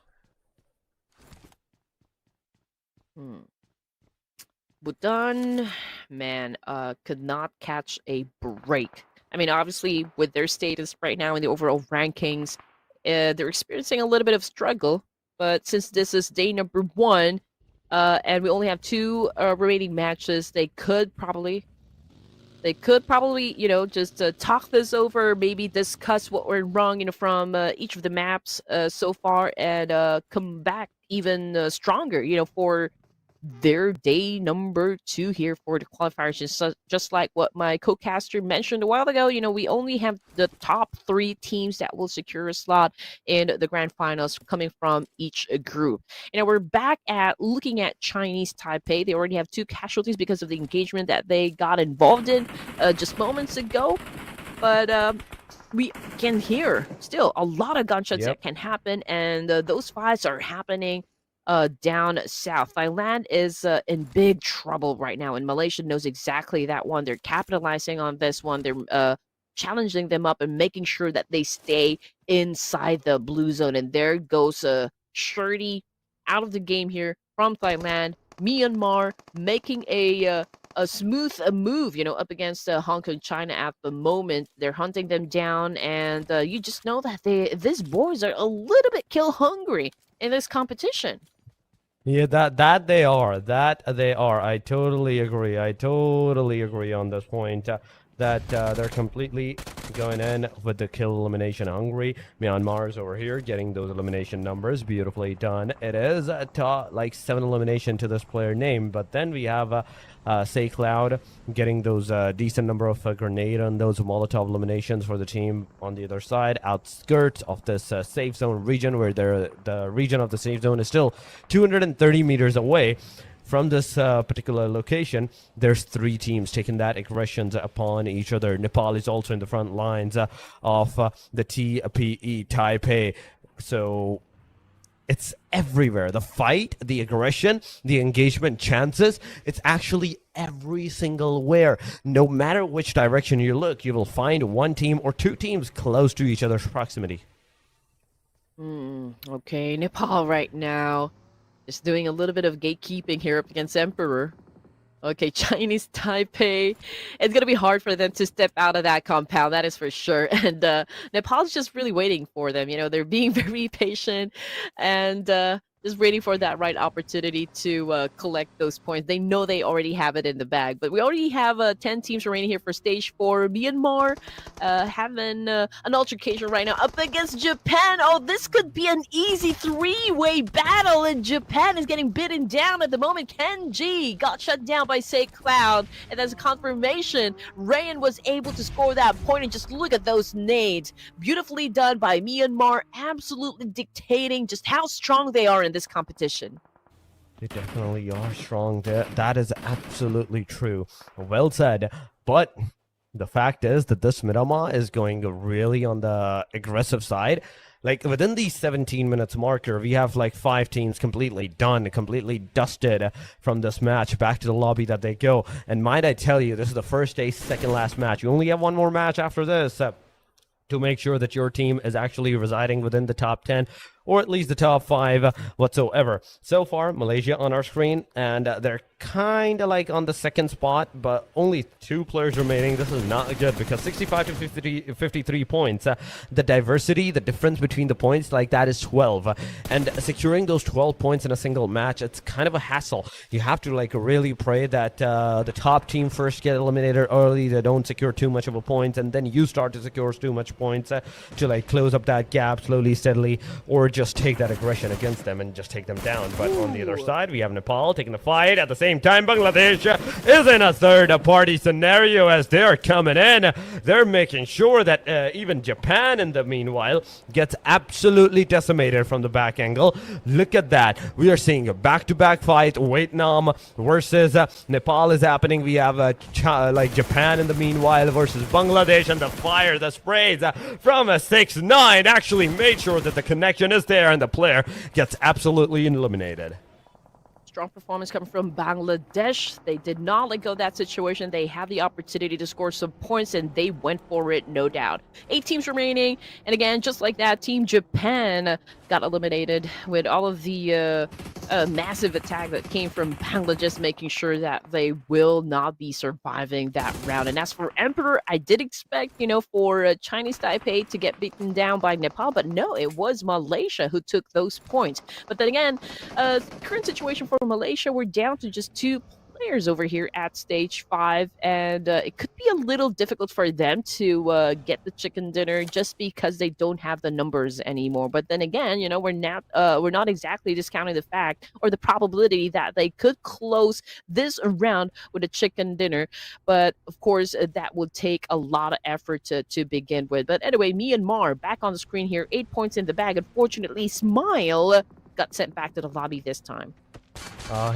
Bhutan, man, could not catch a break. I mean, obviously, with their status right now in the overall rankings, they're experiencing a little bit of struggle. But since this is day number 1, and we only have 2 remaining matches, they could probably, you know, just talk this over, maybe discuss what went wrong, you know, from each of the maps so far, and come back even stronger, you know, for their day number 2 here for the qualifiers. Just like what my co-caster mentioned a while ago, you know, we only have the top 3 teams that will secure a slot in the grand finals coming from each group. You know, we're back at looking at Chinese Taipei. They already have 2 casualties because of the engagement that they got involved in just moments ago, but we can hear still a lot of gunshots that can happen, and those fights are happening down south. Thailand is in big trouble right now, and Malaysia knows exactly that one. They're capitalizing on this one. They're challenging them up and making sure that they stay inside the blue zone. And there goes Shirty out of the game here from Thailand. Myanmar making a smooth move, you know, up against Hong Kong, China at the moment. They're hunting them down, and you just know that these boys are a little bit kill hungry in this competition. Yeah, that they are. I totally agree. On this point. That they're completely going in with the kill elimination hungry. Myanmar's over here getting those elimination numbers. Beautifully done. It is like 7 elimination to this player name, but then we have Say Cloud getting those decent number of grenade and those Molotov eliminations for the team on the other side, outskirts of this safe zone region, where the region of the safe zone is still 230 meters away. From this particular location, there's 3 teams taking that aggressions upon each other. Nepal is also in the front lines of the TPE Taipei. So it's everywhere. The fight, the aggression, the engagement chances, it's actually every single where. No matter which direction you look, you will find 1 team or 2 teams close to each other's proximity. Okay, Nepal right now just doing a little bit of gatekeeping here up against Emperor. Okay, Chinese Taipei. It's going to be hard for them to step out of that compound, that is for sure. And Nepal's just really waiting for them. You know, they're being very patient and just waiting for that right opportunity to collect those points. They know they already have it in the bag. But we already have 10 teams remaining here for stage 4. Myanmar having an altercation right now up against Japan. Oh, this could be an easy 3-way battle, and Japan is getting beaten down at the moment. Kenji got shut down by Say Cloud, and as a confirmation, Rayan was able to score that point. And just look at those nades. Beautifully done by Myanmar, absolutely dictating just how strong they are in this competition. They definitely are strong. That is absolutely true. Well said. But the fact is that this Miramar is going really on the aggressive side. Like within the 17 minutes marker, we have like 5 teams completely done, completely dusted from this match. Back to the lobby that they go. And might I tell you, this is the first day, second last match. You only have 1 more match after this. to make sure that your team is actually residing within the top 10 or at least the top 5 whatsoever. So far, Malaysia on our screen, and they're kind of like on the second spot, but only 2 players remaining. This is not good because 65 to 53 points. The diversity, the difference between the points, like that is 12. And securing those 12 points in a single match, it's kind of a hassle. You have to like really pray that the top team first get eliminated early, they don't secure too much of a point, and then you start to secure too much points to like close up that gap slowly, steadily, or just take that aggression against them and just take them down. But on the other side, we have Nepal taking the fight. At the same time, Bangladesh is in a third-party scenario as they're coming in. They're making sure that even Japan, in the meanwhile, gets absolutely decimated from the back angle. Look at that. We are seeing a back-to-back fight. Vietnam versus Nepal is happening. We have like Japan in the meanwhile versus Bangladesh, and the fire, the sprays from a 6-9 actually made sure that the connection is there and the player gets absolutely eliminated. Strong performance coming from Bangladesh. They did not let go of that situation. They had the opportunity to score some points, and they went for it, no doubt. 8 teams remaining, and again, just like that, Team Japan got eliminated with all of the massive attack that came from Bangladesh, making sure that they will not be surviving that round. And as for Emperor, I did expect, for Chinese Taipei to get beaten down by Nepal, but no, it was Malaysia who took those points. But then again, current situation for Malaysia, we're down to just 2 players over here at stage 5, and it could be a little difficult for them to get the chicken dinner just because they don't have the numbers anymore. But then again, we're not exactly discounting the fact or the probability that they could close this round with a chicken dinner. But of course, that would take a lot of effort to begin with. But anyway, Myanmar back on the screen here, 8 points in the bag. Unfortunately, Smile got sent back to the lobby this time.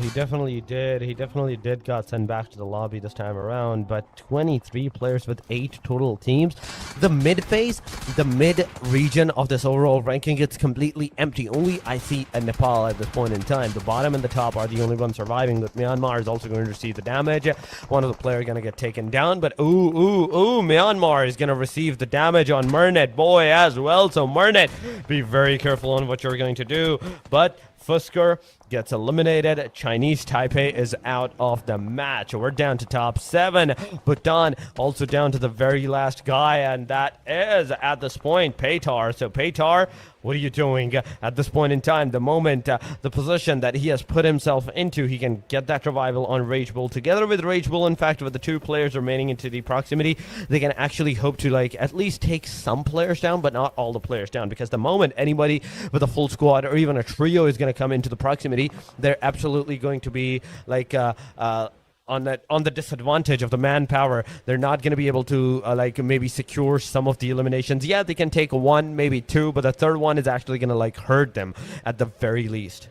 He definitely did. He definitely did got sent back to the lobby this time around, but 23 players with 8 total teams. The mid phase, the mid region of this overall ranking, it's completely empty. Only I see a Nepal at this point in time. The bottom and the top are the only ones surviving, but Myanmar is also going to receive the damage. One of the players going to get taken down, but Myanmar is going to receive the damage on Murnet boy as well. So Murnet, be very careful on what you're going to do. But Fusker gets eliminated. Chinese Taipei is out of the match. We're down to top 7. Bhutan also down to the very last guy, and that is at this point Paytar. So Paytar, what are you doing at this point in time? The moment, the position that he has put himself into, he can get that revival on Rage Bull. Together with Rage Bull, in fact, with the 2 players remaining into the proximity, they can actually hope to at least take some players down, but not all the players down. Because the moment anybody with a full squad or even a trio is going to come into the proximity, they're absolutely going to be on the disadvantage of the manpower. They're not going to be able to maybe secure some of the eliminations. Yeah, they can take 1, maybe 2, but the third one is actually going to hurt them at the very least.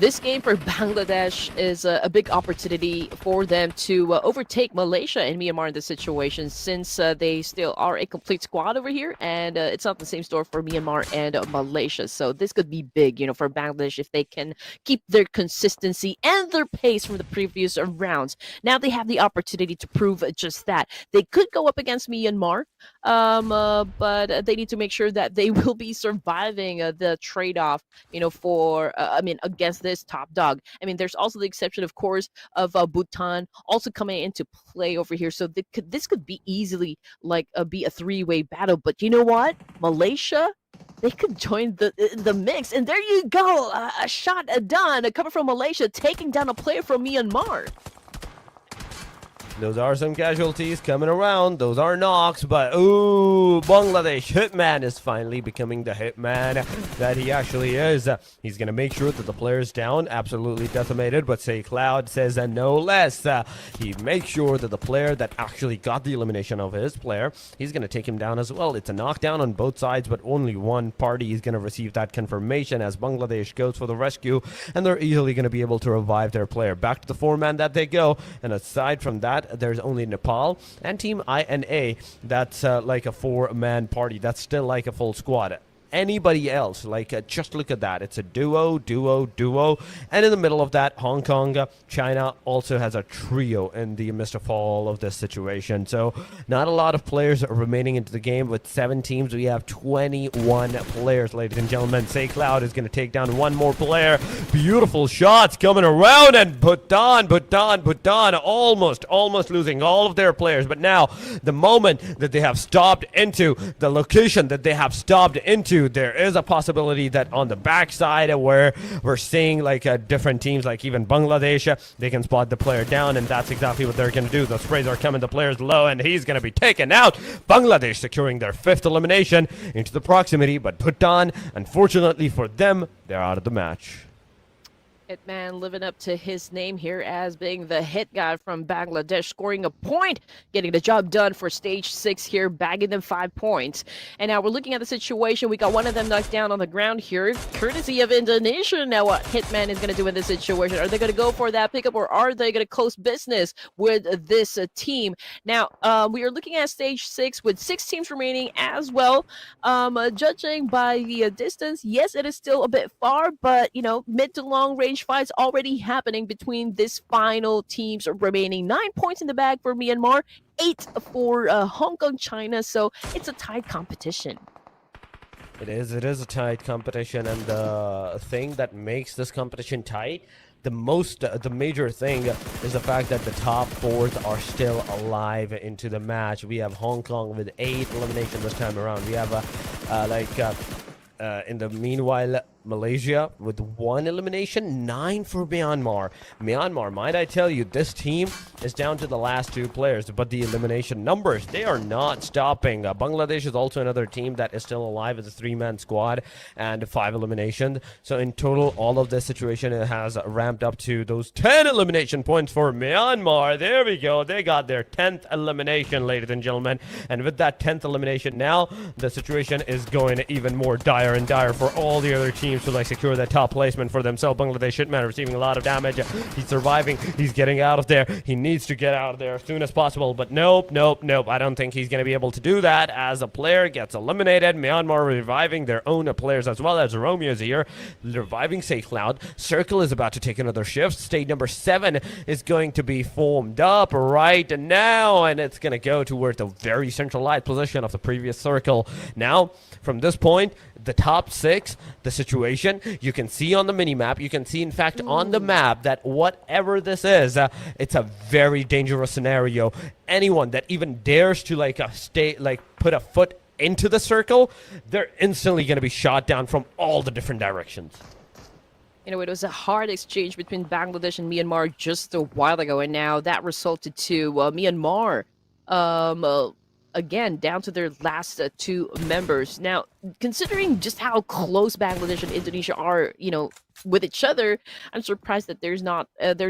This game for Bangladesh is a big opportunity for them to overtake Malaysia and Myanmar in this situation, since they still are a complete squad over here, and it's not the same story for Myanmar and Malaysia. So this could be big, for Bangladesh if they can keep their consistency and their pace from the previous rounds. Now they have the opportunity to prove just that. They could go up against Myanmar, but they need to make sure that they will be surviving the trade-off, against this top dog. There's also the exception, of course, of Bhutan also coming into play over here. So this could be easily be a 3-way battle. But you know what? Malaysia, they could join the mix. And there you go. A shot done coming from Malaysia, taking down a player from Myanmar. Those are some casualties coming around. Those are knocks, but Bangladesh Hitman is finally becoming the Hitman that he actually is. He's going to make sure that the player is down, absolutely decimated, but Say Cloud says no less. He makes sure that the player that actually got the elimination of his player, he's going to take him down as well. It's a knockdown on both sides, but only one party is going to receive that confirmation as Bangladesh goes for the rescue, and they're easily going to be able to revive their player. Back to the 4-man that they go, and aside from that, there's only Nepal and Team INA. That's like a 4-man party. That's still like a full squad. anybody else. Just look at that. It's a duo. And in the middle of that, Hong Kong, China also has a trio in the midst of all of this situation. So not a lot of players remaining into the game. With 7 teams, we have 21 players, ladies and gentlemen. Say Cloud is going to take down one more player. Beautiful shots coming around, and Bhutan almost losing all of their players. But now, the moment that they have stopped into the location that they have stopped into, there is a possibility that on the backside where we're seeing different teams, like even Bangladesh, they can spot the player down, and that's exactly what they're going to do. The sprays are coming, the player's low, and he's going to be taken out. Bangladesh securing their 5th elimination into the proximity, but Bhutan, unfortunately for them, they're out of the match. Hitman living up to his name here as being the hit guy from Bangladesh, scoring a point, getting the job done for stage 6 here, bagging them 5 points. And now we're looking at the situation. We got one of them knocked down on the ground here, courtesy of Indonesia. Now what Hitman is going to do in this situation? Are they going to go for that pickup, or are they going to close business with this team? Now, we are looking at stage 6 with 6 teams remaining as well. Judging by the distance, yes, it is still a bit far, but, mid to long range fights already happening between this final teams remaining. 9 points in the bag for Myanmar, 8 for Hong Kong, China. So it's a tight competition. It is a tight competition, and the thing that makes this competition tight, the major thing is the fact that the top 4 are still alive into the match. We have Hong Kong with 8 eliminations this time around. We have in the meanwhile, Malaysia with 1 elimination, 9 for Myanmar. Myanmar, might I tell you, this team is down to the last 2 players, but the elimination numbers, they are not stopping. Bangladesh is also another team that is still alive as a 3-man squad and 5 eliminations. So in total, all of this situation has ramped up to those 10 elimination points for Myanmar. There we go. They got their 10th elimination, ladies and gentlemen. And with that 10th elimination now, the situation is going even more dire and dire for all the other teams to secure that top placement for themselves. Bangladesh Hitman receiving a lot of damage. He's surviving. He's getting out of there. He needs to get out of there as soon as possible. But nope. I don't think he's going to be able to do that as a player gets eliminated. Myanmar reviving their own players as well as Romeo's here. Reviving Safe Cloud. Circle is about to take another shift. Stage number 7 is going to be formed up right now, and it's going to go towards the very centralized position of the previous circle. Now, from this point, the top 6, the situation, you can see on the mini-map, you can see, in fact, on the map that whatever this is, it's a very dangerous scenario. Anyone that even dares to, put a foot into the circle, they're instantly going to be shot down from all the different directions. It was a hard exchange between Bangladesh and Myanmar just a while ago, and now that resulted to Myanmar again, down to their last 2 members. Now, considering just how close Bangladesh and Indonesia are, with each other, I'm surprised that they're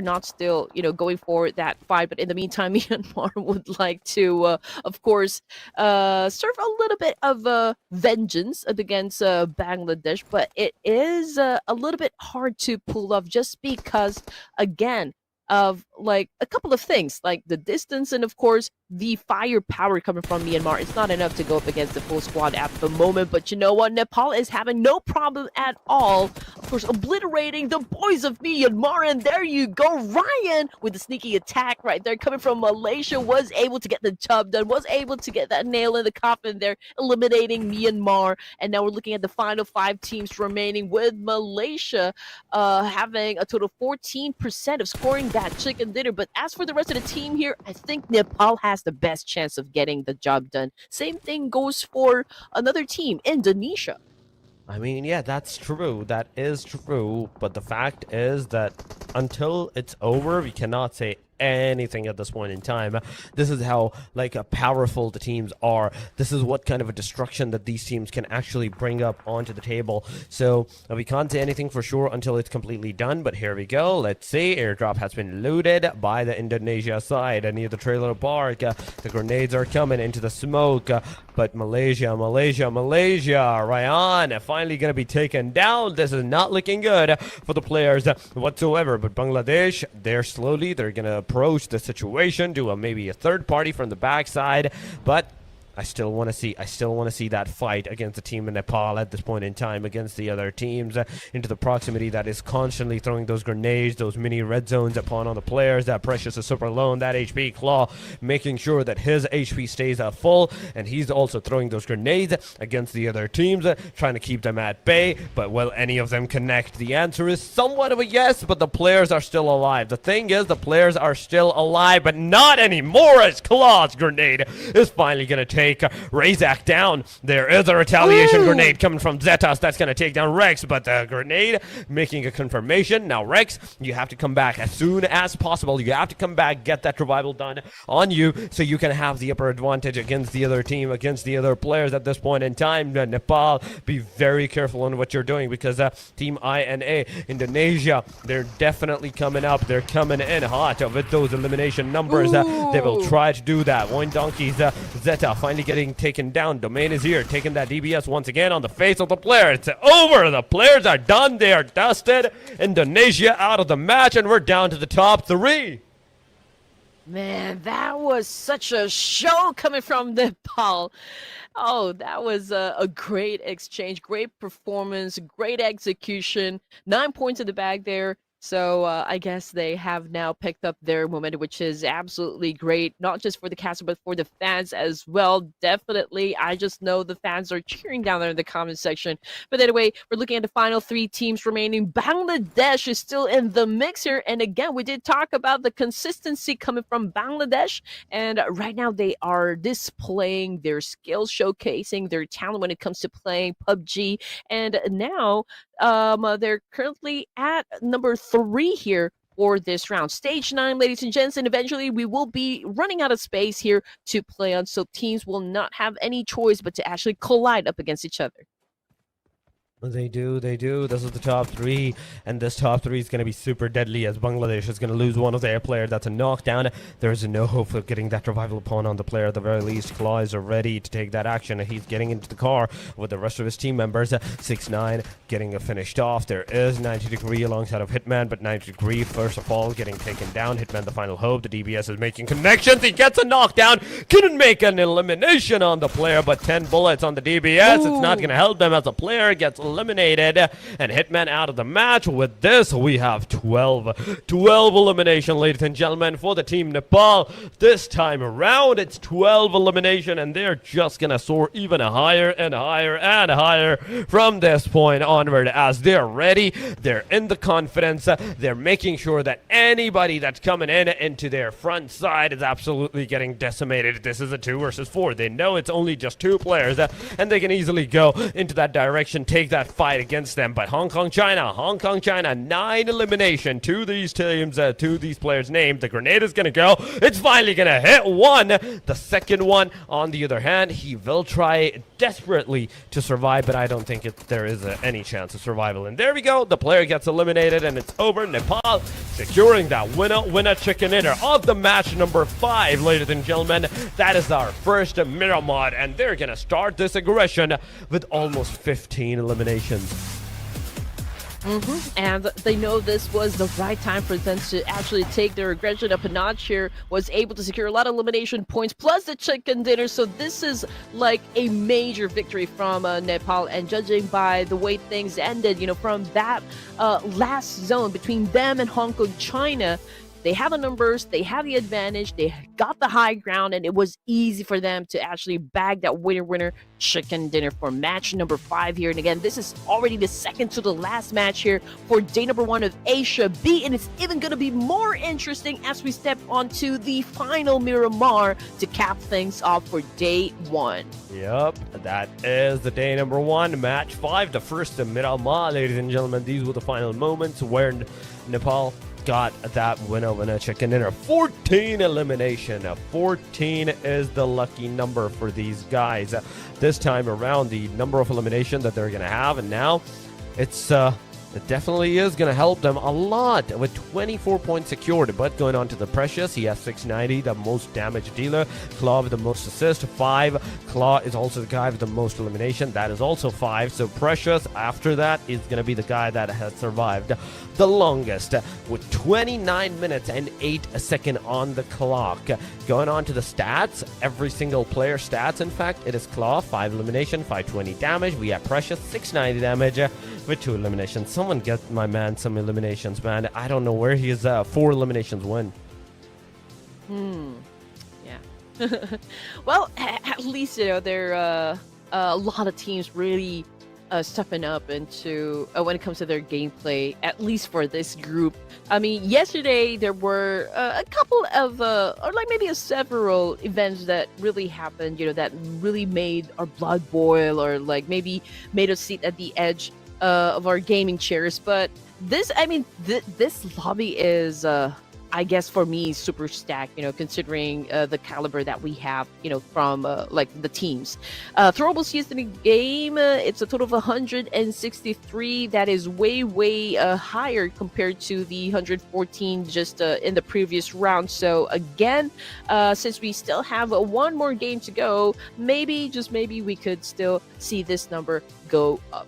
not still, going for that fight. But in the meantime, Myanmar would like to, of course, serve a little bit of vengeance against Bangladesh. But it is a little bit hard to pull off just because, again, of a couple of things, like the distance and of course the firepower coming from Myanmar. It's not enough to go up against the full squad at the moment, but you know what, Nepal is having no problem at all, of course, obliterating the boys of Myanmar. And there you go, Ryan with the sneaky attack right there coming from Malaysia, was able to get the job done, was able to get that nail in the coffin there, eliminating Myanmar. And now we're looking at the final 5 teams remaining, with Malaysia having a total 14% of scoring that chicken dinner. But as for the rest of the team here, I think Nepal has the best chance of getting the job done. Same thing goes for another team, Indonesia. I mean, yeah, that's true. That is true. But the fact is that until it's over, we cannot say anything at this point in time. This is how powerful the teams are. This is what kind of a destruction that these teams can actually bring up onto the table. So we can't say anything for sure until it's completely done. But here we go. Let's see. Airdrop has been looted by the Indonesia side near the trailer park. The grenades are coming into the smoke. But Malaysia, Ryan finally going to be taken down. This is not looking good for the players whatsoever. But Bangladesh, they're going to approach the situation, do maybe a third party from the backside, but I still want to see that fight against the team in Nepal at this point in time against the other teams into the proximity that is constantly throwing those grenades, those mini red zones upon all the players. That Precious is super low, and that HP Claw making sure that his HP stays full, and he's also throwing those grenades against the other teams, trying to keep them at bay. But will any of them connect? The answer is somewhat of a yes, but the players are still alive. The thing is, the players are still alive, but not anymore, as Claw's grenade is finally going to take Razak down. There is a retaliation grenade coming from Zetas that's going to take down Rex, but the grenade making a confirmation. Now, Rex, you have to come back as soon as possible. You have to come back, get that revival done on you so you can have the upper advantage against the other team, against the other players at this point in time. Nepal, be very careful on what you're doing because Team INA, Indonesia, they're definitely coming up. They're coming in hot with those elimination numbers. They will try to do that. One Donkey's Zeta finally getting taken down. Domain is here, taking that DBS once again on the face of the player. It's over. The players are done. They are dusted. Indonesia out of the match, and we're down to the top 3. Man, that was such a show coming from Nepal. Oh, that was a great exchange, great performance, great execution. 9 points in the bag there. So I guess they have now picked up their momentum, which is absolutely great, not just for the cast, but for the fans as well. Definitely, I just know the fans are cheering down there in the comment section. But anyway, we're looking at the final 3 teams remaining. Bangladesh is still in the mix here. And again, we did talk about the consistency coming from Bangladesh. And right now they are displaying their skills, showcasing their talent when it comes to playing PUBG. And now they're currently at number 3 here for this round. Stage 9, ladies and gents, and eventually we will be running out of space here to play on, so teams will not have any choice but to actually collide up against each other. They do. This is the top 3, and this top 3 is going to be super deadly as Bangladesh is going to lose one of their players. That's a knockdown. There's no hope of getting that revival upon on the player at the very least. Claw is ready to take that action, and he's getting into the car with the rest of his team members. 6-9 getting finished off. There is 90 Degree alongside of Hitman, but 90 Degree first of all getting taken down. Hitman the final hope. The DBS is making connections. He gets a knockdown. Couldn't make an elimination on the player, but 10 bullets on the DBS. It's not going to help them as the player gets eliminated, and Hitman out of the match. With this, we have 12 elimination, ladies and gentlemen, for the team Nepal. This time around, it's 12 elimination, and they're just gonna soar even higher and higher and higher from this point onward as they're ready. They're in the confidence. They're making sure that anybody that's coming in into their front side is absolutely getting decimated. This is a 2 versus 4. They know it's only just 2 players, and they can easily go into that direction, take that fight against them. But Hong Kong, China, 9 elimination to these teams, to these players named. The grenade is going to go. It's finally going to hit one. The second one, on the other hand, he will try desperately to survive, but I don't think there is any chance of survival. And there we go. The player gets eliminated, and it's over. Nepal securing that winner chicken dinner of the match number 5, ladies and gentlemen. That is our first Miramar, and they're going to start this aggression with almost 15 eliminations. And they know this was the right time for them to actually take their aggression up a notch here. Was able to secure a lot of elimination points plus the chicken dinner. So this is like a major victory from Nepal. And judging by the way things ended, you know, from that last zone between them and Hong Kong, China, they have the numbers, they have the advantage, they got the high ground, and it was easy for them to actually bag that winner chicken dinner for match number 5 here. And again, this is already the second to the last match here for day number 1 of Asia B, and it's even going to be more interesting as we step onto the final Miramar to cap things off for day 1. Yep, that is the day number 1, match 5, the first of Miramar, ladies and gentlemen. These were the final moments where Nepal got that winner chicken dinner. 14 elimination. 14 is the lucky number for these guys. This time around, the number of elimination that they're going to have, and now it's It definitely is going to help them a lot with 24 points secured. But going on to the Precious, he has 690, the most damage dealer. Claw with the most assist, 5. Claw is also the guy with the most elimination. That is also 5. So Precious, after that, is going to be the guy that has survived the longest with 29 minutes and 8 seconds on the clock. Going on to the stats, every single player stats, in fact, it is Claw, 5 elimination, 520 damage. We have Precious, 690 damage with 2 eliminations. Someone get my man some eliminations, man. I don't know where he is. 4 eliminations win. Yeah. Well, at least, there are a lot of teams really stepping up into when it comes to their gameplay, at least for this group. I mean, yesterday there were a couple of or like maybe several events that really happened, that really made our blood boil, or like maybe made us sit at the edge of our gaming chairs. But this, I mean, this lobby is I guess for me, super stacked, considering the caliber that we have, from like the teams. Throwable CS in the game, it's a total of 163. That is way higher compared to the 114 just in the previous round. So again, since we still have one more game to go, just maybe we could still see this number go up.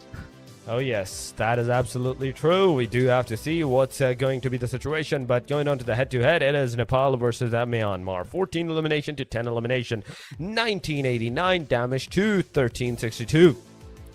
Oh yes, that is absolutely true. We do have to see what's going to be the situation. But going on to the head-to-head, it is Nepal versus Myanmar. 14 elimination to 10 elimination. 1989 damage to 1362.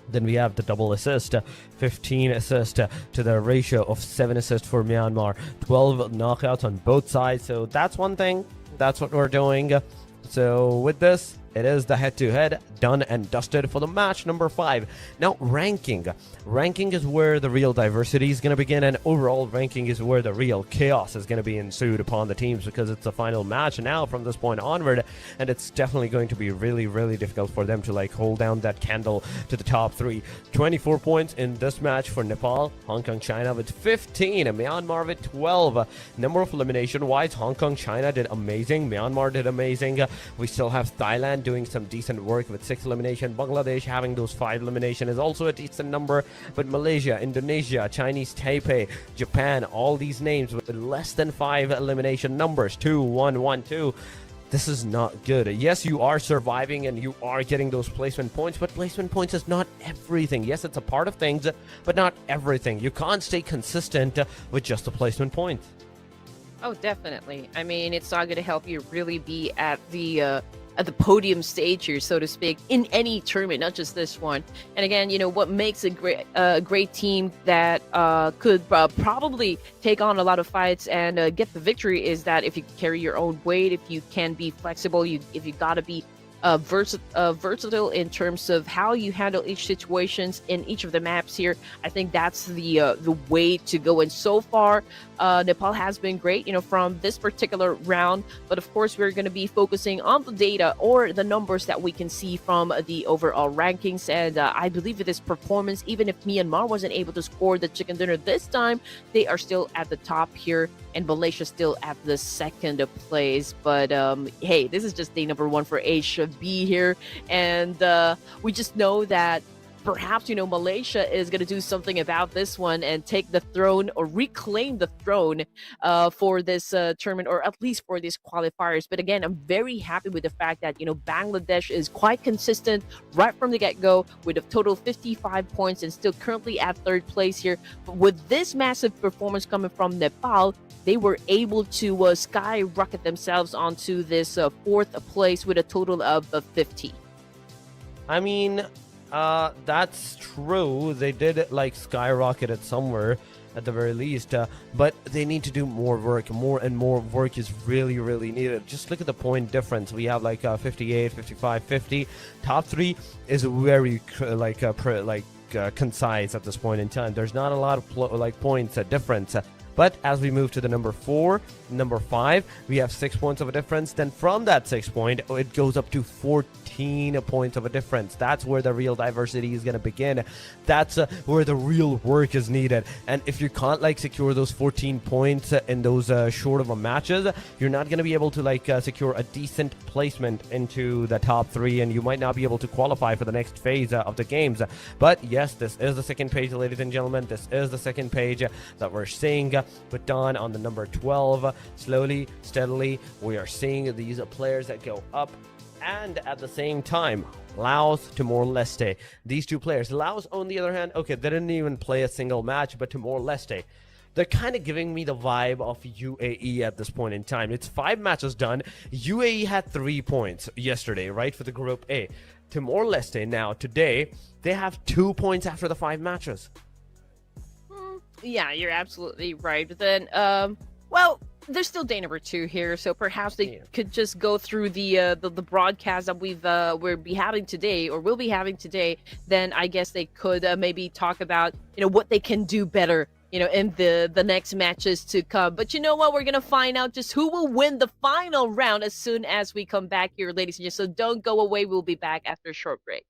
Then we have the double assist, 15 assist to the ratio of 7 assists for Myanmar. 12 knockouts on both sides. So that's one thing. That's what we're doing. So with this, it is the head-to-head done and dusted for the match number 5. Now, ranking. Ranking is where the real diversity is going to begin, and overall ranking is where the real chaos is going to be ensued upon the teams, because it's the final match now from this point onward, and it's definitely going to be really difficult for them to like hold down that candle to the top 3. 24 points in this match for Nepal, Hong Kong, China with 15, and Myanmar with 12. Number of elimination-wise, Hong Kong, China did amazing, Myanmar did amazing. We still have Thailand doing some decent work with 6 elimination. Bangladesh having those 5 elimination is also a decent number. But Malaysia, Indonesia, Chinese Taipei, Japan, all these names with less than 5 elimination numbers. 2, 1, 1, 2. This is not good. Yes, you are surviving and you are getting those placement points, but placement points is not everything. Yes, it's a part of things, but not everything. You can't stay consistent with just the placement points. Oh, definitely. I mean, it's not going to help you really be at the podium stage here, so to speak, in any tournament, not just this one. And again, what makes a great team that could probably take on a lot of fights and get the victory is that if you carry your own weight, if you can be flexible, if you gotta be versatile in terms of how you handle each situations in each of the maps here. I think that's the way to go. And so far, Nepal has been great, from this particular round. But of course, we're going to be focusing on the data or the numbers that we can see from the overall rankings. And I believe with this performance, even if Myanmar wasn't able to score the chicken dinner this time, they are still at the top here, and Malaysia still at the second place. But hey, this is just day number 1 for Asia B here, and we just know that perhaps Malaysia is going to do something about this one and take the throne or reclaim the throne for this tournament, or at least for these qualifiers. But again, I'm very happy with the fact that Bangladesh is quite consistent right from the get-go with a total 55 points and still currently at 3rd place here. But with this massive performance coming from Nepal, they were able to skyrocket themselves onto this 4th place with a total of 50. I mean, that's true. They did like skyrocket it somewhere at the very least, but they need to do more work. More and more work is really needed. Just look at the point difference. We have like 58, 55, 50. Top 3 is very concise at this point in time. There's not a lot of points difference. But as we move to the number 4, number 5, we have 6 points of a difference. Then from that 6 point, it goes up to 14 points of a difference. That's where the real diversity is going to begin. That's where the real work is needed. And if you can't like secure those 14 points in those short of a matches, you're not going to be able to like secure a decent placement into the top 3, and you might not be able to qualify for the next phase of the games. But yes, this is the second page, ladies and gentlemen. This is the second page that we're seeing Bhutan on the number 12. Slowly, steadily, we are seeing these players that go up. And at the same time, Laos, Timor-leste. These two players. Laos, on the other hand, okay, they didn't even play a single match, but Timor-leste, they're kind of giving me the vibe of UAE at this point in time. It's 5 matches done. UAE had 3 points yesterday, right, for the Group A. Timor-leste now, today, they have 2 points after the 5 matches. Yeah, you're absolutely right. But then, well, there's still day number 2 here, so perhaps they could just go through the broadcast that we'll be having today, or will be having today. Then I guess they could maybe talk about what they can do better, in the next matches to come. But you know what? We're gonna find out just who will win the final round as soon as we come back here, ladies and gentlemen. So don't go away. We'll be back after a short break.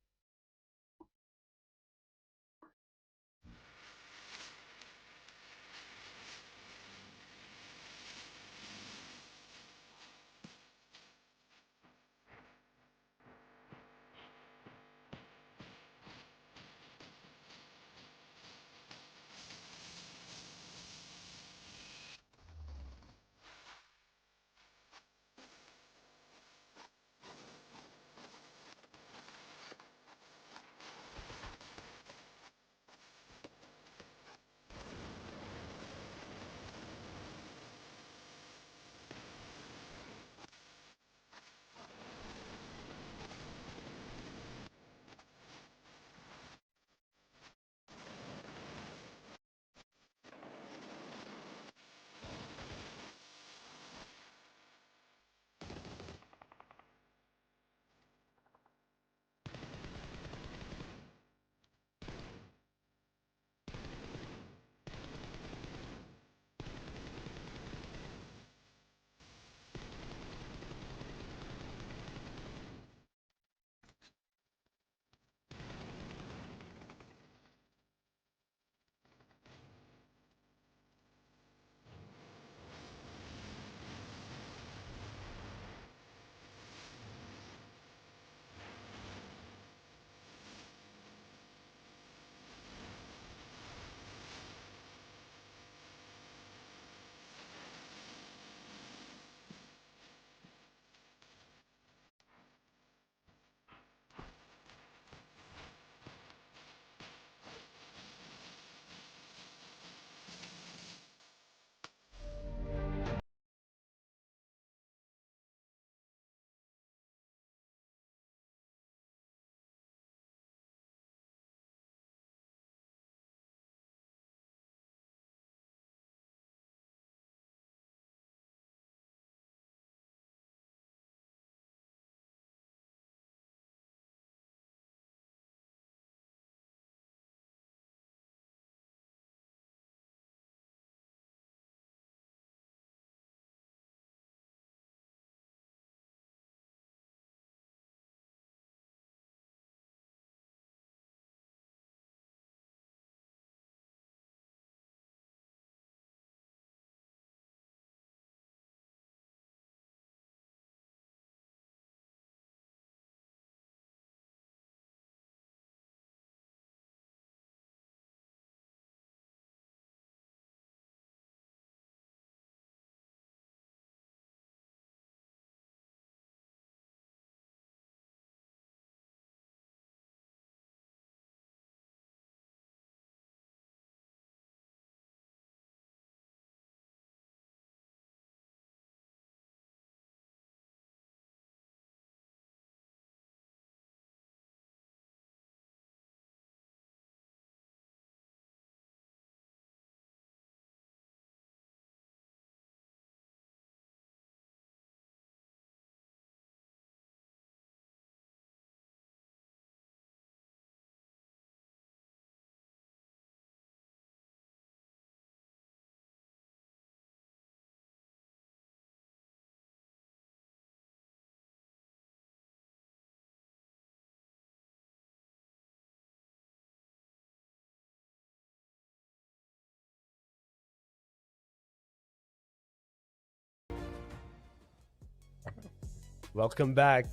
Welcome back,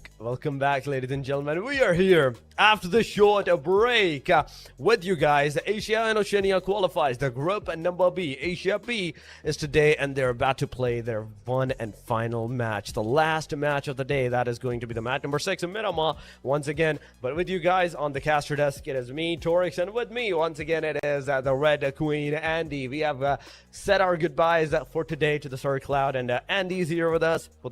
ladies and gentlemen. We are here after the short break with you guys. Asia and Oceania qualifies. The group number B, Asia B, is today, and they're about to play their one and final match, the last match of the day. That is going to be the match number 6 in Miramar once again. But with you guys on the caster desk, it is me, Torix, and with me once again it is the Red Queen, Andy. We have said our goodbyes for today to the Sir Cloud, and Andy's here with us for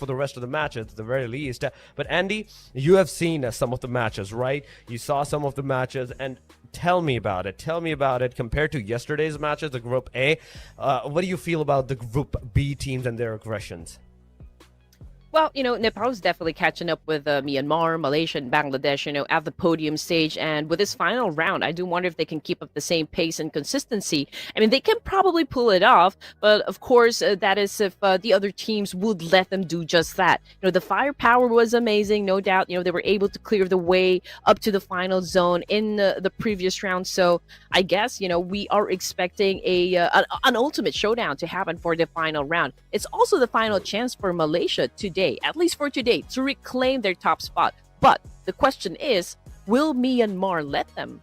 the rest of the matches, at the very least. But Andy, you have seen some of the matches, right? You saw some of the matches, and tell me about it. Tell me about it compared to yesterday's matches, the Group A. What do you feel about the Group B teams and their aggressions? Well, Nepal is definitely catching up with Myanmar, Malaysia, and Bangladesh, at the podium stage. And with this final round, I do wonder if they can keep up the same pace and consistency. I mean, they can probably pull it off, but of course, that is if the other teams would let them do just that. The firepower was amazing, no doubt. They were able to clear the way up to the final zone in the previous round. So I guess, we are expecting an ultimate showdown to happen for the final round. It's also the final chance for Malaysia today, at least for today, to reclaim their top spot. But the question is, will Myanmar let them?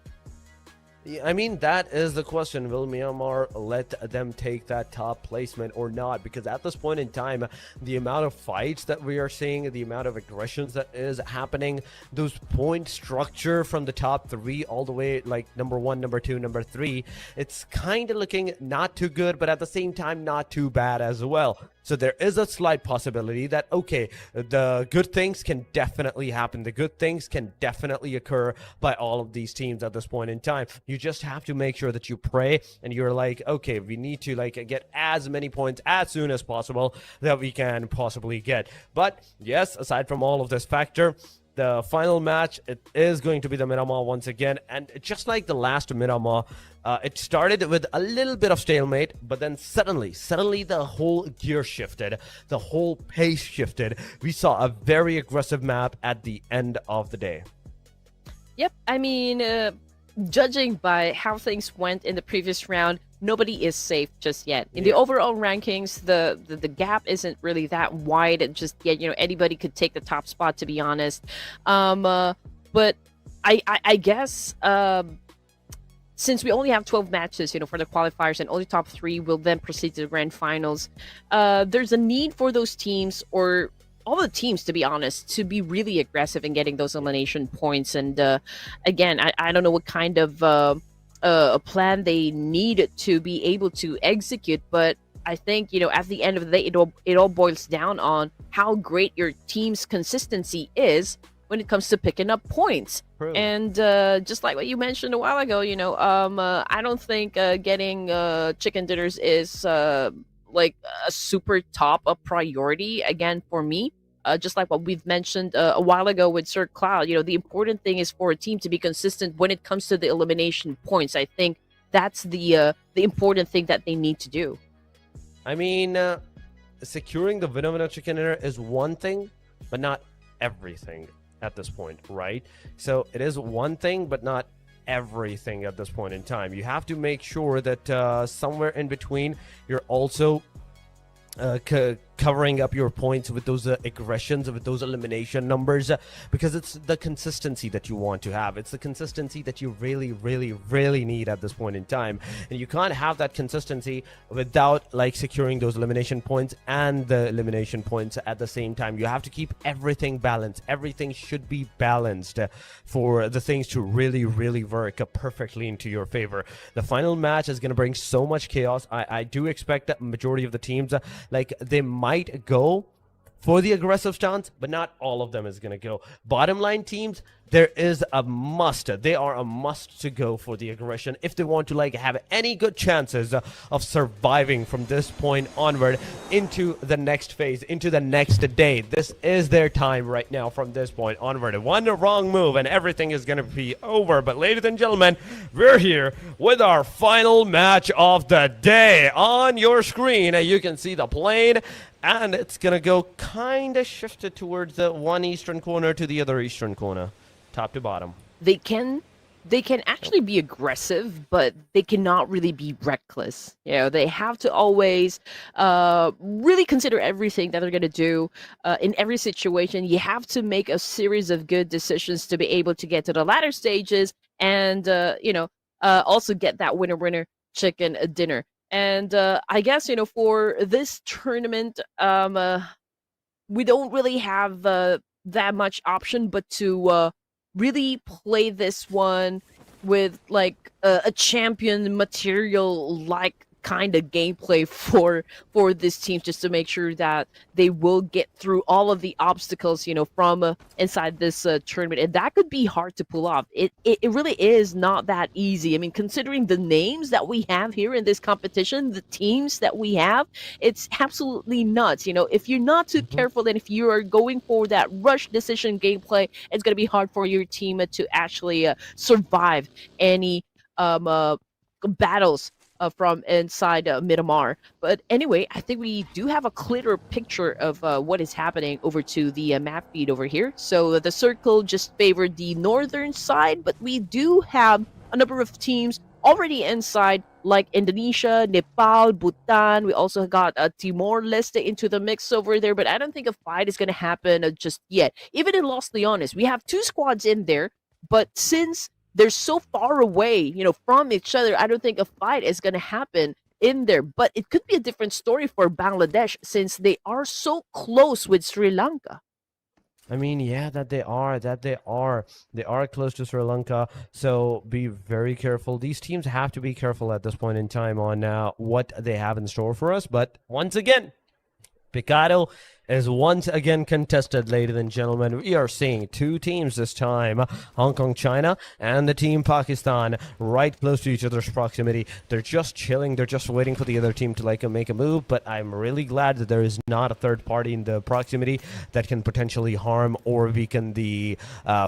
Yeah, I mean, that is the question. Will Myanmar let them take that top placement or not? Because at this point in time, the amount of fights that we are seeing, the amount of aggressions that is happening, those point structure from the top 3 all the way, like number 1, number 2, number 3, it's kind of looking not too good, but at the same time, not too bad as well. So there is a slight possibility that, okay, the good things can definitely happen. The good things can definitely occur by all of these teams at this point in time. You just have to make sure that you pray and you're like, okay, we need to get as many points as soon as possible that we can possibly get. But yes, aside from all of this factor, the final match, it is going to be the Miramar once again. And just like the last Miramar, it started with a little bit of stalemate, but then suddenly the whole gear shifted, the whole pace shifted. We saw a very aggressive map at the end of the day. Yep, I mean, judging by how things went in the previous round, nobody is safe just yet. In the overall rankings, the gap isn't really that wide. It just yet, anybody could take the top spot, to be honest. But I guess since we only have 12 matches, for the qualifiers, and only top 3 will then proceed to the grand finals, there's a need for those teams, or all the teams, to be honest, to be really aggressive in getting those elimination points. And again, I don't know what kind of a plan they need to be able to execute, but I think at the end of the day, it all boils down on how great your team's consistency is when it comes to picking up points. True. And just like what you mentioned a while ago, I don't think getting chicken dinners is like a super top a priority again for me. Just like what we've mentioned a while ago with Sir Cloud, the important thing is for a team to be consistent when it comes to the elimination points. I think that's the important thing that they need to do. I mean, securing the winner chicken dinner is one thing, but not everything at this point, right? So it is one thing, but not everything at this point in time. You have to make sure that somewhere in between, you're also covering up your points with those aggressions, with those elimination numbers, because it's the consistency that you want to have. It's the consistency that you really need at this point in time, and you can't have that consistency without securing those elimination points and the elimination points at the same time. You have to keep everything balanced. Everything should be balanced for the things to really work perfectly into your favor. The final match is going to bring so much chaos. I do expect that majority of the teams they might go for the aggressive stance, but not all of them is going to go. Bottom line teams, there is a must. They are a must to go for the aggression if they want to have any good chances of surviving from this point onward into the next phase, into the next day. This is their time right now from this point onward. One wrong move and everything is going to be over. But ladies and gentlemen, we're here with our final match of the day. On your screen, you can see the plane, and it's going to go kind of shifted towards the one eastern corner to the other eastern corner, top to bottom. They can they can actually be aggressive, but they cannot really be reckless. You know, they have to always really consider everything that they're going to do in every situation. You have to make a series of good decisions to be able to get to the latter stages and, also get that winner chicken dinner. And I guess, for this tournament, we don't really have that much option but to really play this one with like a champion material like kind of gameplay for this team, just to make sure that they will get through all of the obstacles from inside this tournament. And that could be hard to pull off. It really is not that easy. I mean, considering the names that we have here in this competition, the teams that we have, it's absolutely nuts. If you're not too careful and if you are going for that rush decision gameplay, it's going to be hard for your team to actually survive any battles from inside Miramar. But anyway, I think we do have a clearer picture of what is happening over to the map feed over here. So the circle just favored the northern side, but we do have a number of teams already inside, like Indonesia, Nepal, Bhutan. We also got Timor-leste into the mix over there, but I don't think a fight is going to happen just yet. Even in Los Leones, we have 2 squads in there, but since they're so far away, from each other, I don't think a fight is going to happen in there. But it could be a different story for Bangladesh since they are so close with Sri Lanka. I mean, yeah, they are close to Sri Lanka, so be very careful. These teams have to be careful at this point in time on what they have in store for us. But once again, Picado is once again contested, ladies and gentlemen. We are seeing 2 teams this time, Hong Kong, China, and the team Pakistan, right close to each other's proximity. They're just chilling. They're just waiting for the other team to make a move. But I'm really glad that there is not a third party in the proximity that can potentially harm or weaken the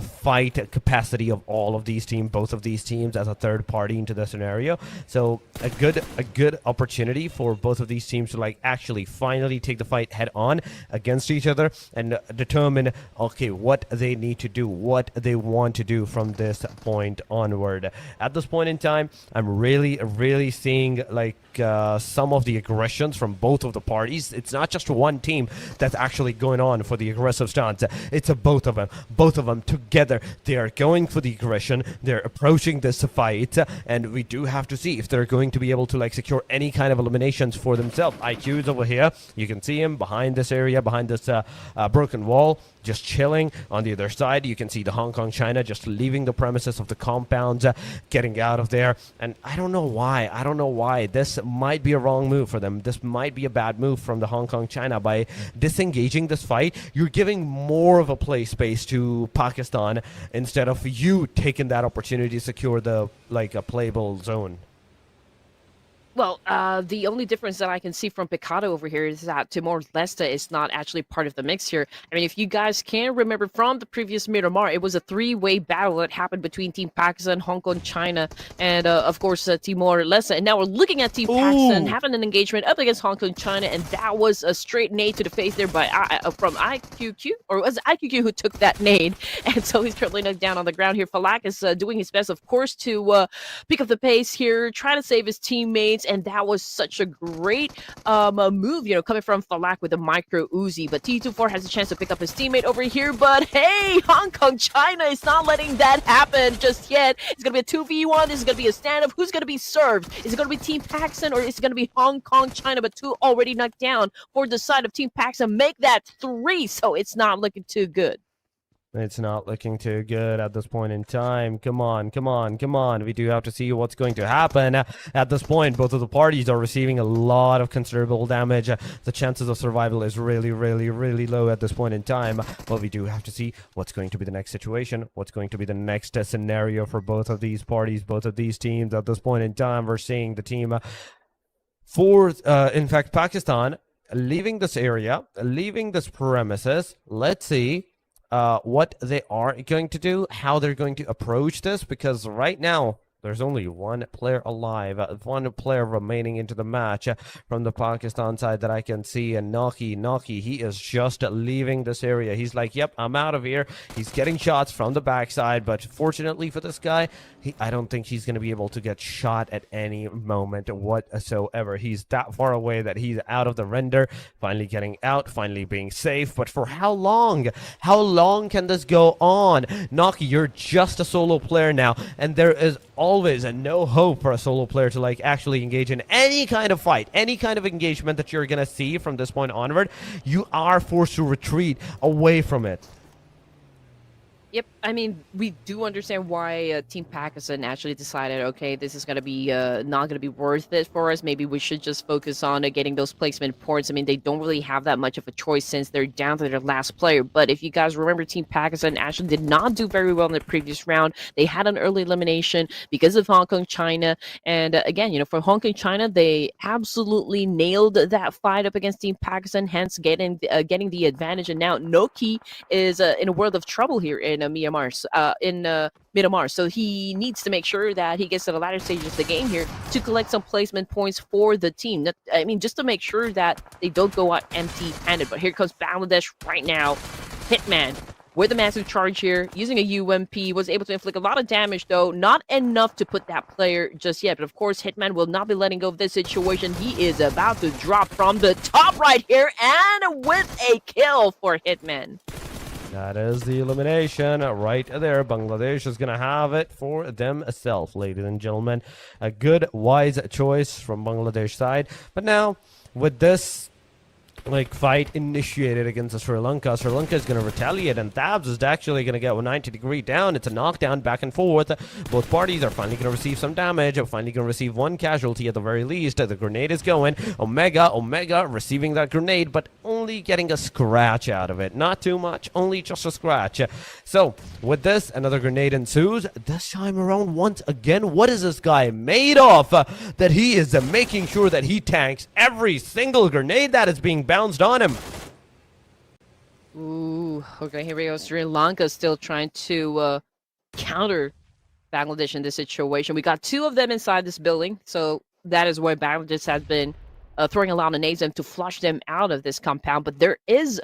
fight capacity of all of these teams, both of these teams, as a third party into the scenario. So a good opportunity for both of these teams to actually finally take the fight head on against each other and determine what they need to do, what they want to do from this point onward. At this point in time, I'm really seeing some of the aggressions from both of the parties. It's not just one team that's actually going on for the aggressive stance. It's both of them together. They are going for the aggression. They're approaching this fight, and we do have to see if they're going to be able to secure any kind of eliminations for themselves. IQ is over here. You can see him behind this area, behind this broken wall, just chilling. On the other side, you can see the Hong Kong China just leaving the premises of the compounds, getting out of there. And I don't know why this might be a wrong move for them. This might be a bad move from the Hong Kong China. By disengaging this fight, you're giving more of a play space to Pakistan instead of you taking that opportunity to secure the a playable zone. Well, the only difference that I can see from Picado over here is that Timor-leste is not actually part of the mix here. I mean, if you guys can remember from the previous Miramar, it was a 3-way battle that happened between Team Pakistan, Hong Kong, China, and of course Timor-leste. And now we're looking at Team Pakistan having an engagement up against Hong Kong, China, and that was a straight nade to the face there by from IQQ, or was it IQQ who took that nade? And so he's currently knocked down on the ground here. Falak is doing his best, of course, to pick up the pace here, trying to save his teammates. And that was such a great move, coming from Falak with a micro Uzi. But T24 has a chance to pick up his teammate over here. But hey, Hong Kong China is not letting that happen just yet. It's going to be a 2v1. This is going to be a standoff. Who's going to be served? Is it going to be Team Pakistan or is it going to be Hong Kong China? But 2 already knocked down for the side of Team Pakistan. Make that 3. So it's not looking too good. It's not looking too good at this point in time. Come on. We do have to see what's going to happen. At this point, both of the parties are receiving a lot of considerable damage. The chances of survival is really low at this point in time. But we do have to see what's going to be the next situation, what's going to be the next scenario for both of these parties, both of these teams. At this point in time, we're seeing the team in fact, Pakistan leaving this area, leaving this premises. Let's see what they are going to do, how they're going to approach this, because right now There's only one player alive, one player remaining into the match from the Pakistan side that I can see. And Naki, he is just leaving this area. He's like, yep, I'm out of here. He's getting shots from the backside, but fortunately for this guy, I don't think he's going to be able to get shot at any moment whatsoever. He's that far away that he's out of the render, finally getting out, finally being safe. But for how long? How long can this go on? Naki, you're just a solo player now, and there is always no hope for a solo player to like actually engage in any kind of fight, any kind of engagement that you're gonna see from this point onward. You are forced to retreat away from it. Yep, I mean, we do understand why Team Pakistan actually decided, okay, this is going to be not going to be worth it for us. Maybe we should just focus on getting those placement points. I mean, they don't really have that much of a choice since they're down to their last player. But if you guys remember, Team Pakistan actually did not do very well in the previous round. They had an early elimination because of Hong Kong, China. And again, you know, for Hong Kong, China, they absolutely nailed that fight up against Team Pakistan, hence getting the advantage. And now Noki is in a world of trouble here in Myanmar, Miramar. So he needs to make sure that he gets to the latter stages of the game here to collect some placement points for the team. I mean, just to make sure that they don't go out empty-handed. But here comes Bangladesh right now. Hitman with a massive charge here, using a UMP, was able to inflict a lot of damage, though. Not enough to put that player just yet. But of course, Hitman will not be letting go of this situation. He is about to drop from the top right here, and with a kill for Hitman. That is the elimination right there. Bangladesh is going to have it for themselves, ladies and gentlemen. A good, wise choice from Bangladesh side. But now, with this fight initiated against Sri Lanka is going to retaliate, and Thabs is actually going to get a 90-degree down. It's a knockdown back and forth. Both parties are finally going to receive some damage, finally going to receive one casualty at the very least. The grenade is going. Omega receiving that grenade, but only getting a scratch out of it. Not too much, only just a scratch. So with this, another grenade ensues. This time around, once again, what is this guy made of that he is making sure that he tanks every single grenade that is being bounced on him? Ooh, okay, here we go. Sri Lanka still trying to counter Bangladesh in this situation. We got two of them inside this building, so that is why Bangladesh has been throwing a lot of nades to flush them out of this compound. But there is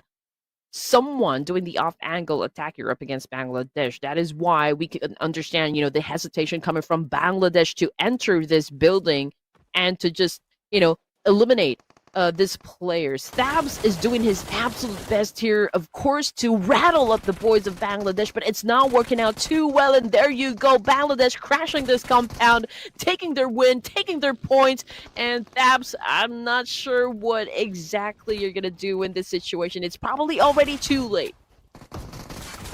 someone doing the off-angle attack here up against Bangladesh. That is why we can understand, you know, the hesitation coming from Bangladesh to enter this building and to just, you know, eliminate this player. Thabs is doing his absolute best here, of course, to rattle up the boys of Bangladesh, but it's not working out too well. And there you go, Bangladesh crashing this compound, taking their win, taking their points. And Thabs, I'm not sure what exactly you're gonna do in this situation. It's probably already too late.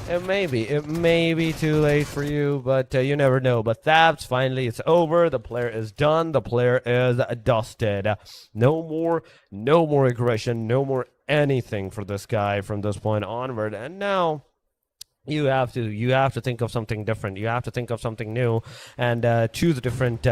It may be too late for you, but you never know. But Thabs, finally, it's over. The player is done. The player is dusted. No more aggression, no more anything for this guy from this point onward. And now you have to think of something different. You have to think of something new and choose a different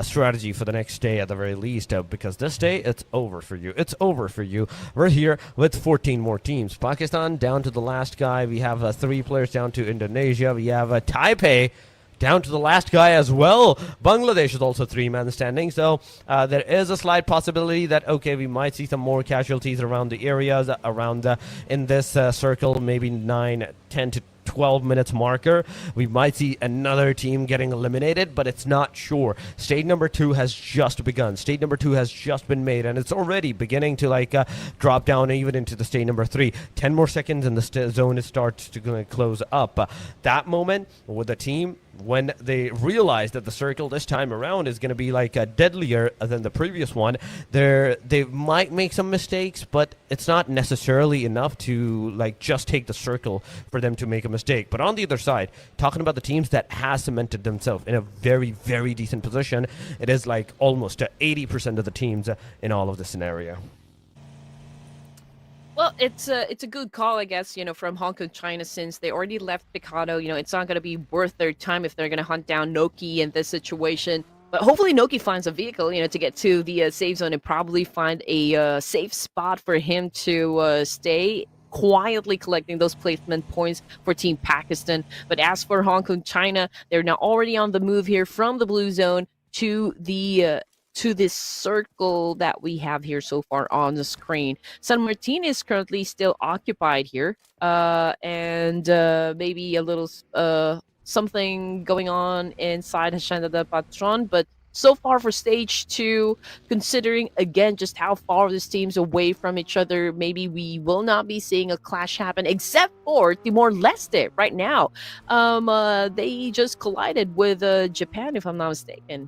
strategy for the next day at the very least, because this day it's over for you. It's over for you. We're here with 14 more teams. Pakistan down to the last guy. We have 3 players down to Indonesia. We have Taipei down to the last guy as well. Bangladesh is also 3-man standing, so there is a slight possibility that, okay, we might see some more casualties around the areas, around in this circle, maybe 9, 10 to 12 minutes marker. We might see another team getting eliminated, but it's not sure. Stage number 2 has just begun. Stage number 2 has just been made, and it's already beginning to drop down even into the stage number 3. 10 more seconds and the zone starts to close up. That moment with the team, when they realize that the circle this time around is going to be deadlier than the previous one, they might make some mistakes, but it's not necessarily enough to just take the circle for them to make a mistake. But on the other side, talking about the teams that has cemented themselves in a very, very decent position, it is almost 80% of the teams in all of this scenario. Well, it's a good call, I guess, you know, from Hong Kong, China, since they already left Picado. You know, it's not going to be worth their time if they're going to hunt down Noki in this situation. But hopefully Noki finds a vehicle, you know, to get to the safe zone and probably find a safe spot for him to stay quietly collecting those placement points for Team Pakistan. But as for Hong Kong, China, they're now already on the move here from the blue zone to this circle that we have here so far on the screen. San Martin is currently still occupied here, and maybe a little something going on inside Hacienda de Patron, but so far for stage 2, considering again just how far this team's away from each other, maybe we will not be seeing a clash happen, except for Timor-leste right now. They just collided with Japan, if I'm not mistaken.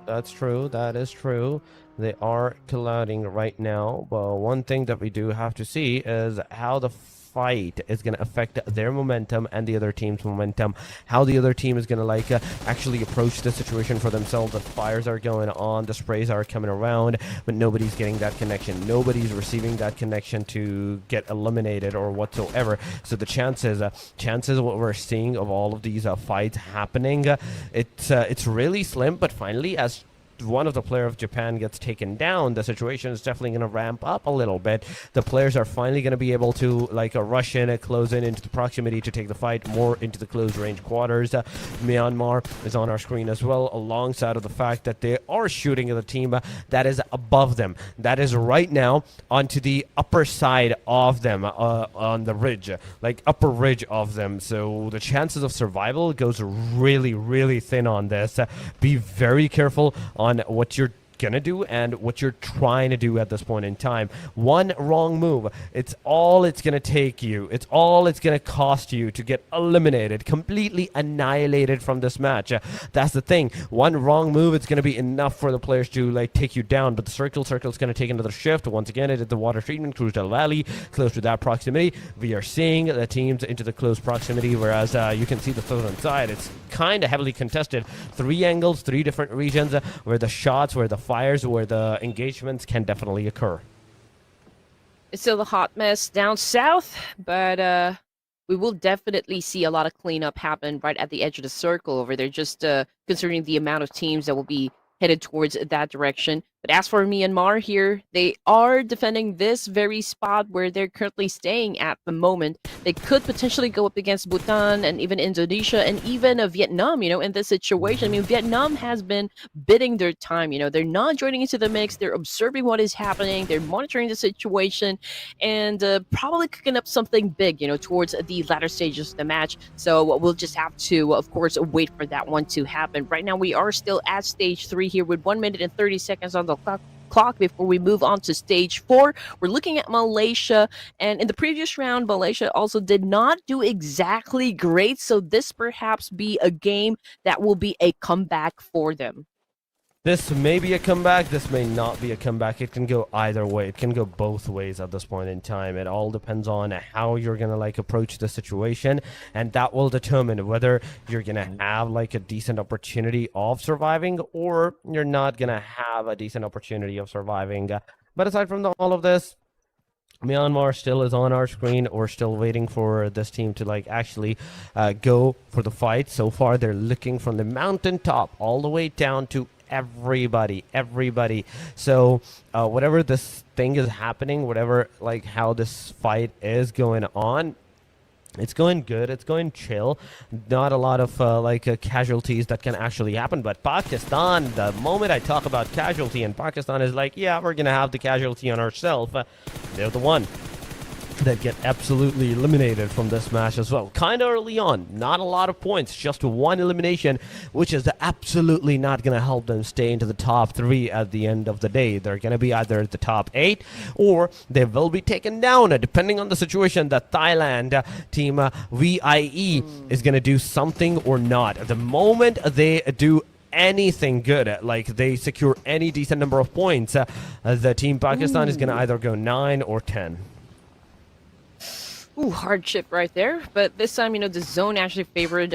That's true. That is true. They are colliding right now. But one thing that we do have to see is how the fight is going to affect their momentum and the other team's momentum. How the other team is going to actually approach the situation for themselves. The fires are going on, the sprays are coming around, but nobody's getting that connection. Nobody's receiving that connection to get eliminated or whatsoever. So the chances of what we're seeing of all of these fights happening, it's really slim. But finally, as one of the player of Japan gets taken down, the situation is definitely going to ramp up a little bit. The players are finally going to be able to rush in and close in into the proximity to take the fight more into the close range quarters. Myanmar is on our screen as well, alongside of the fact that they are shooting at the team that is above them, that is right now onto the upper side of them, on the ridge, upper ridge of them. So the chances of survival goes really, really thin on this. Be very careful on what you're gonna do and what you're trying to do at this point in time. One wrong move, it's all it's gonna take you, it's all it's gonna cost you to get eliminated, completely annihilated from this match. That's the thing. One wrong move, it's gonna be enough for the players to take you down. But the circle's gonna take another shift. Once again, it is the water treatment, Cruz del Valley, close to that proximity. We are seeing the teams into the close proximity, whereas you can see the southern side, it's kind of heavily contested. 3 angles, 3 different regions, where the shots, where the fires, where the engagements can definitely occur. It's still a hot mess down south, but we will definitely see a lot of cleanup happen right at the edge of the circle over there, just considering the amount of teams that will be headed towards that direction. But as for Myanmar here, they are defending this very spot where they're currently staying at the moment. They could potentially go up against Bhutan and even Indonesia and even Vietnam, in this situation. I mean, Vietnam has been bidding their time, they're not joining into the mix. They're observing what is happening. They're monitoring the situation and probably cooking up something big, towards the latter stages of the match. So we'll just have to, of course, wait for that one to happen. Right now, we are still at stage 3 here with 1 minute and 30 seconds on the clock before we move on to stage 4. We're looking at Malaysia, and in the previous round, Malaysia also did not do exactly great, so this perhaps be a game that will be a comeback for them. This may be a comeback, this may not be a comeback. It can go either way. It can go both ways at this point in time. It all depends on how you're going to approach the situation, and that will determine whether you're going to have a decent opportunity of surviving or you're not going to have a decent opportunity of surviving. But aside from all of this, Myanmar still is on our screen. We're still waiting for this team to actually go for the fight. So far, they're looking from the mountaintop all the way down to everybody. So whatever this thing is happening, whatever how this fight is going on, it's going good, it's going chill. Not a lot of casualties that can actually happen. But Pakistan, the moment I talk about casualty, and Pakistan is yeah, we're gonna have the casualty on ourselves, they're the one that get absolutely eliminated from this match as well. Kind of early on, not a lot of points, just 1 elimination, which is absolutely not going to help them stay into the top 3 at the end of the day. They're going to be either the top 8 or they will be taken down, depending on the situation. The Thailand team VIE is going to do something or not. The moment they do anything good, they secure any decent number of points, the team Pakistan is going to either go 9 or 10. Ooh, hardship right there. But this time, the zone actually favored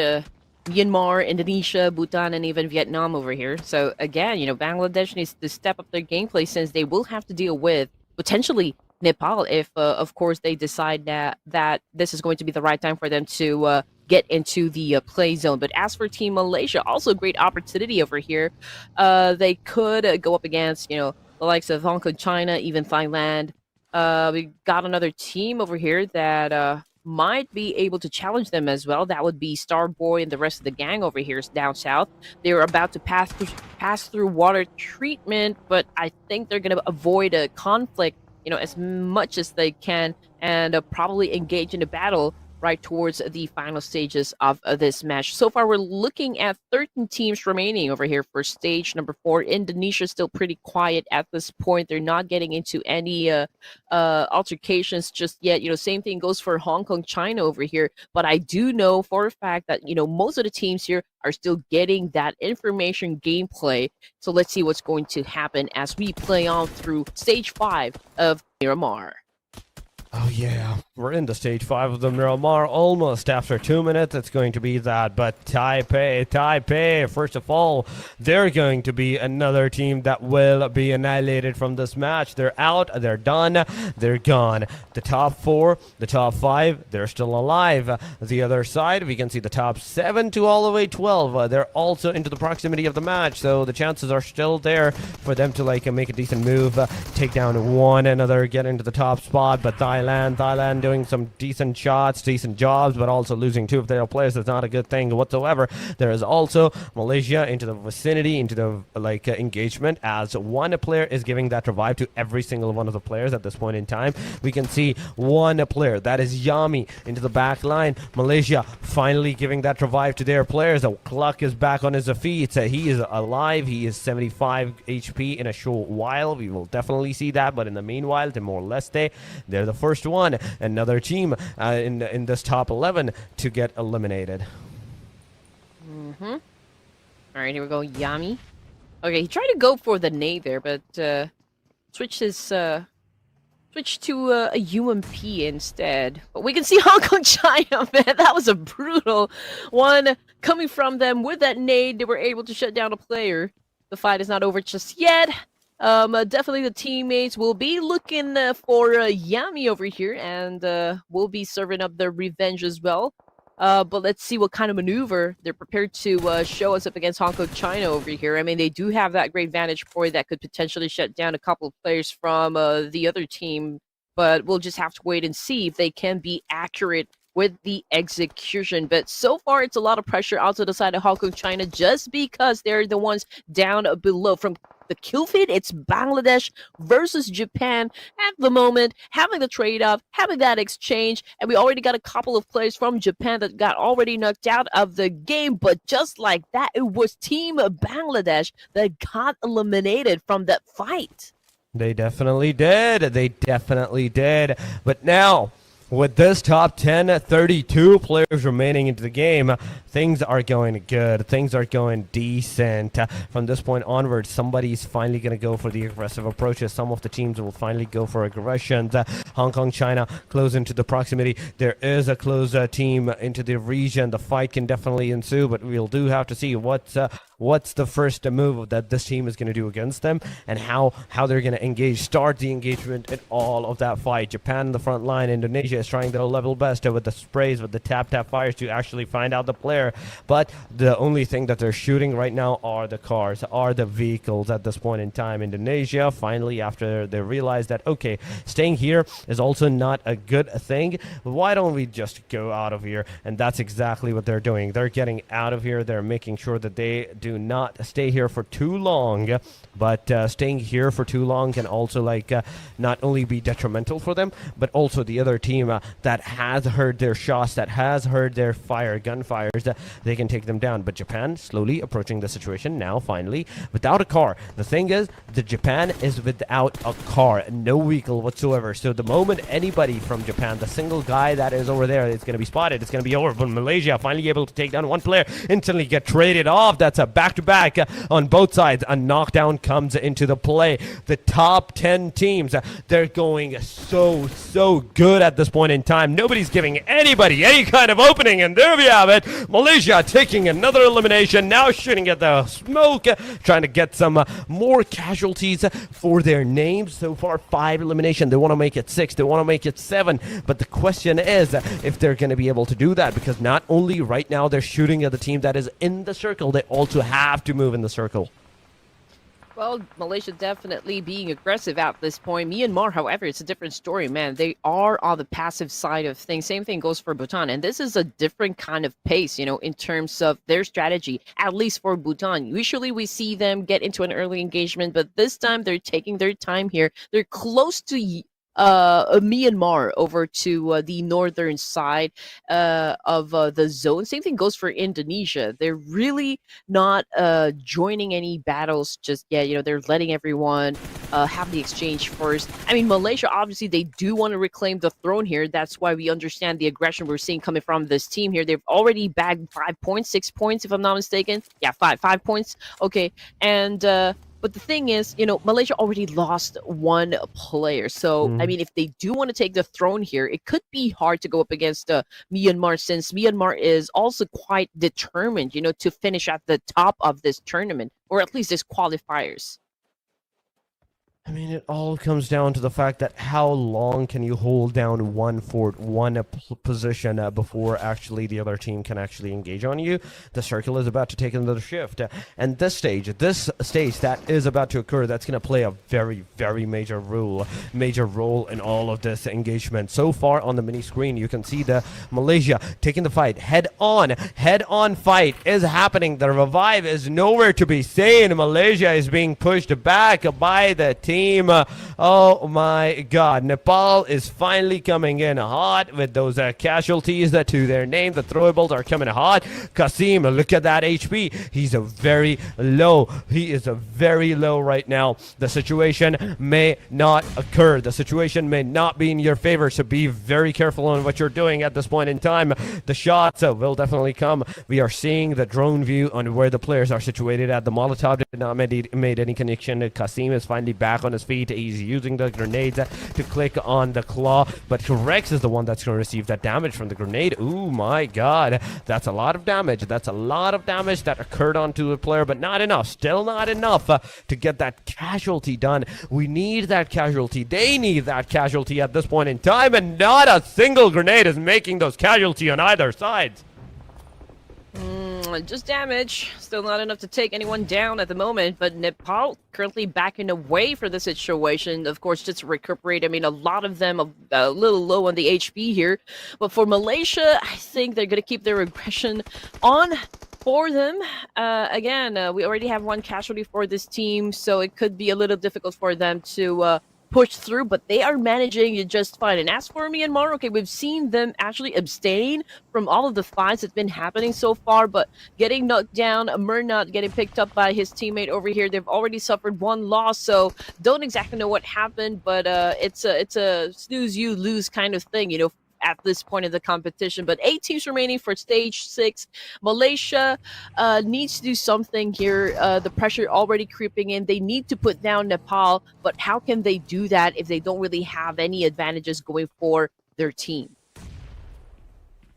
Myanmar, Indonesia, Bhutan, and even Vietnam over here. So again, Bangladesh needs to step up their gameplay, since they will have to deal with potentially Nepal if, of course, they decide that this is going to be the right time for them to get into the play zone. But as for Team Malaysia, also a great opportunity over here. They could go up against, the likes of Hong Kong, China, even Thailand. We got another team over here that might be able to challenge them as well. That would be Starboy and the rest of the gang over here down south. They're about to pass through water treatment, but I think they're going to avoid a conflict, as much as they can, and probably engage in a battle right towards the final stages of this match. So far, we're looking at 13 teams remaining over here for stage number 4. Indonesia still pretty quiet at this point. They're not getting into any altercations just yet. Same thing goes for Hong Kong, China over here. But I do know for a fact that, most of the teams here are still getting that information gameplay. So let's see what's going to happen as we play on through stage 5 of Miramar. Oh yeah, we're into stage 5 of the Miramar almost after 2 minutes. It's going to be that, but Taipei, first of all, they're going to be another team that will be annihilated from this match. They're out, they're done, they're gone. The top 4, the top 5, they're still alive. The other side, we can see the top 7 to all the way 12. They're also into the proximity of the match, so the chances are still there for them to make a decent move, take down one another, get into the top spot. But Thailand doing some decent shots, decent jobs, but also losing 2 of their players. That's not a good thing whatsoever. There is also Malaysia into the vicinity, into the engagement, as one player is giving that revive to every single one of the players at this point in time. We can see one player, that is Yami, into the back line. Malaysia finally giving that revive to their players. The Cluck is back on his feet. He is alive. He is 75 HP in a short while. We will definitely see that, but in the meanwhile, Timor-leste, they're the first one, another team in this top 11 to get eliminated. All right, here we go. Yami. Okay, he tried to go for the nade there, but switched to a UMP instead. But we can see Hong Kong China, man. That was a brutal one coming from them with that nade. They were able to shut down a player. The fight is not over just yet. Definitely the teammates will be looking for Yami over here, and will be serving up their revenge as well. But let's see what kind of maneuver they're prepared to show us up against Hong Kong China over here. I mean, they do have that great vantage point that could potentially shut down a couple of players from the other team, but we'll just have to wait and see if they can be accurate with the execution. But so far, it's a lot of pressure out to the side of Hong Kong China just because they're the ones down below. From the kill feed, it's Bangladesh versus Japan at the moment, having the trade-off, having that exchange, and we already got a couple of players from Japan that got already knocked out of the game. But just like that, it was Team Bangladesh that got eliminated from that fight. They definitely did. They definitely did. But now, with this top 10, 32 players remaining into the game, things are going good. Things are going decent. From this point onwards, somebody's finally going to go for the aggressive approaches. Some of the teams will finally go for aggression. Hong Kong, China close into the proximity. There is a close team into the region. The fight can definitely ensue, but we'll do have to see what's the first move that this team is going to do against them, and how they're going to start the engagement in all of that fight. Japan in the front line. Indonesia is trying their level best with the sprays, with the tap fires to actually find out the player. But the only thing that they're shooting right now are the cars, are the vehicles at this point in time. Indonesia, finally, after they realize that, okay, staying here is also not a good thing, why don't we just go out of here? And that's exactly what they're doing. They're getting out of here. They're making sure that they do not stay here for too long, but staying here for too long can also not only be detrimental for them, but also the other team that has heard their shots, that has heard their gunfires, they can take them down. But Japan slowly approaching the situation now, finally, without a car. The thing is, the Japan is without a car, no vehicle whatsoever. So the moment anybody from Japan, the single guy that is over there, is going to be spotted, it's going to be over. But Malaysia finally able to take down one player, instantly get traded off. That's a back-to-back on both sides. A knockdown comes into the play. The top 10 teams, they're going so good at this point in time. Nobody's giving anybody any kind of opening, and there we have it. Malaysia taking another elimination, now shooting at the smoke, trying to get some more casualties for their names. So far, 5 elimination. They want to make it 6, they want to make it 7, but the question is if they're going to be able to do that, because not only right now they're shooting at the team that is in the circle, they also have to move in the circle. Well, Malaysia definitely being aggressive at this point. Myanmar, however, it's a different story, man. They are on the passive side of things. Same thing goes for Bhutan. And this is a different kind of pace, in terms of their strategy, at least for Bhutan. Usually we see them get into an early engagement, but this time they're taking their time here. They're close to Myanmar over to the northern side of the zone. Same thing goes for Indonesia. They're really not joining any battles just yet. They're letting everyone have the exchange first. I mean, Malaysia, obviously, they do want to reclaim the throne here. That's why we understand the aggression we're seeing coming from this team here. They've already bagged 5 points, 6 points, if I'm not mistaken. Yeah, 5 points. Okay, and but the thing is, Malaysia already lost one player. So, I mean, if they do want to take the throne here, it could be hard to go up against Myanmar, since Myanmar is also quite determined, to finish at the top of this tournament, or at least this qualifiers. I mean, it all comes down to the fact that how long can you hold down one fort, one position before actually the other team can actually engage on you. The circle is about to take another shift. And this stage that is about to occur, that's going to play a very, very major role in all of this engagement. So far on the mini screen, you can see the Malaysia taking the fight head on fight is happening. The revive is nowhere to be seen. Malaysia is being pushed back by the team. Oh my god, Nepal is finally coming in hot with those casualties to their name. The throwables are coming hot. Kasim, look at that HP. He's a very low. He is a very low right now. The situation may not occur. The situation may not be in your favor, so be very careful on what you're doing at this point in time. The shots will definitely come. We are seeing the drone view on where the players are situated at. The Molotov did not made any connection. Kasim is finally back on his feet. He's using the grenades to click on the claw, but Rex is the one that's going to receive that damage from the grenade. Oh my god, that's a lot of damage. That's a lot of damage that occurred onto the player, but not enough. Still not enough to get that casualty done. We need that casualty. They need that casualty at this point in time, and not a single grenade is making those casualty on either side. Just damage. Still not enough to take anyone down at the moment, but Nepal currently backing away for the situation. Of course, just to recuperate. I mean, a lot of them are a little low on the HP here. But for Malaysia, I think they're going to keep their aggression on for them. Again, we already have one casualty for this team, so it could be a little difficult for them to push through, but they are managing it just fine. And as for Myanmar, okay, we've seen them actually abstain from all of the fights that's been happening so far, but getting knocked down, Murnat getting picked up by his teammate over here. They've already suffered one loss, so don't exactly know what happened, but it's a snooze you lose kind of thing, at this point in the competition. But 8 teams remaining for stage 6. Malaysia needs to do something here. The pressure already creeping in. They need to put down Nepal, but how can they do that if they don't really have any advantages going for their team?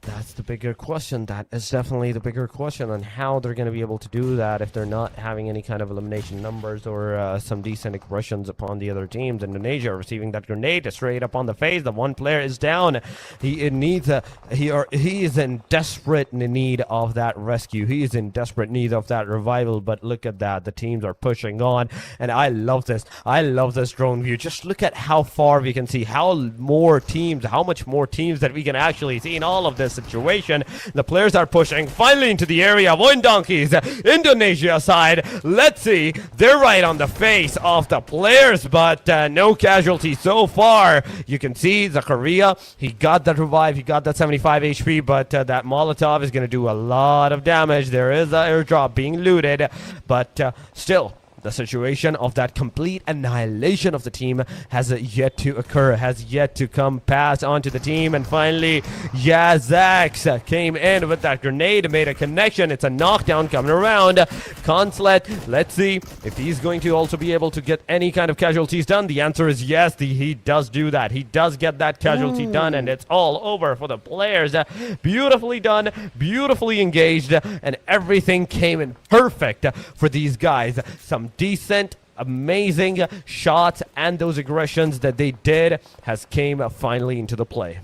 That's the bigger question. That is definitely the bigger question on how they're going to be able to do that if they're not having any kind of elimination numbers or some decent aggressions upon the other teams. Indonesia receiving that grenade straight up on the face. The one player is down. He is in desperate need of that rescue. He is in desperate need of that revival. But look at that. The teams are pushing on, and I love this. I love this drone view. Just look at how far we can see, how much more teams that we can actually see in all of this situation. The players are pushing finally into the area. One donkeys, Indonesia side. Let's see. They're right on the face of the players, but no casualties so far. You can see Zakaria. He got that revive. He got that 75 HP, but that Molotov is going to do a lot of damage. There is an airdrop being looted, but still, the situation of that complete annihilation of the team has yet to occur, has yet to come past onto the team. And finally, Yazax came in with that grenade, made a connection. It's a knockdown coming around. Consulate, let's see if he's going to also be able to get any kind of casualties done. The answer is yes, he does do that. He does get that casualty done, and it's all over for the players. Beautifully done, beautifully engaged, and everything came in perfect for these guys. Some decent, amazing shots, and those aggressions that they did has came finally into the play.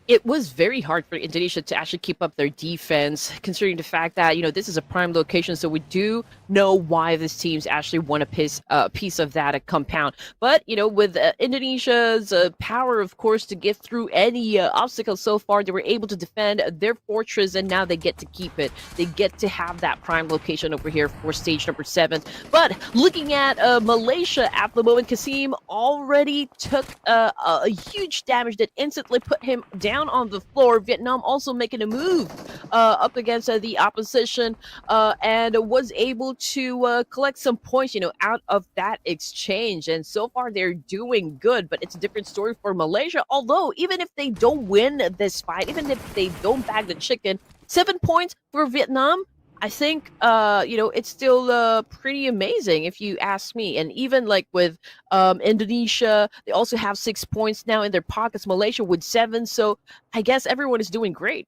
It was very hard for Indonesia to actually keep up their defense, considering the fact that, this is a prime location, so we do know why these teams actually want a piece of that compound. But, with Indonesia's power, of course, to get through any obstacles so far, they were able to defend their fortress, and now they get to keep it. They get to have that prime location over here for stage number 7. But looking at Malaysia at the moment, Kasim already took a huge damage that instantly put him down on the floor. Vietnam also making a move up against the opposition and was able to collect some points, out of that exchange. And so far they're doing good, but it's a different story for Malaysia. Although even if they don't win this fight, even if they don't bag the chicken, 7 points for Vietnam, I think, it's still pretty amazing if you ask me. And even like with Indonesia, they also have 6 points now in their pockets. Malaysia with 7. So I guess everyone is doing great.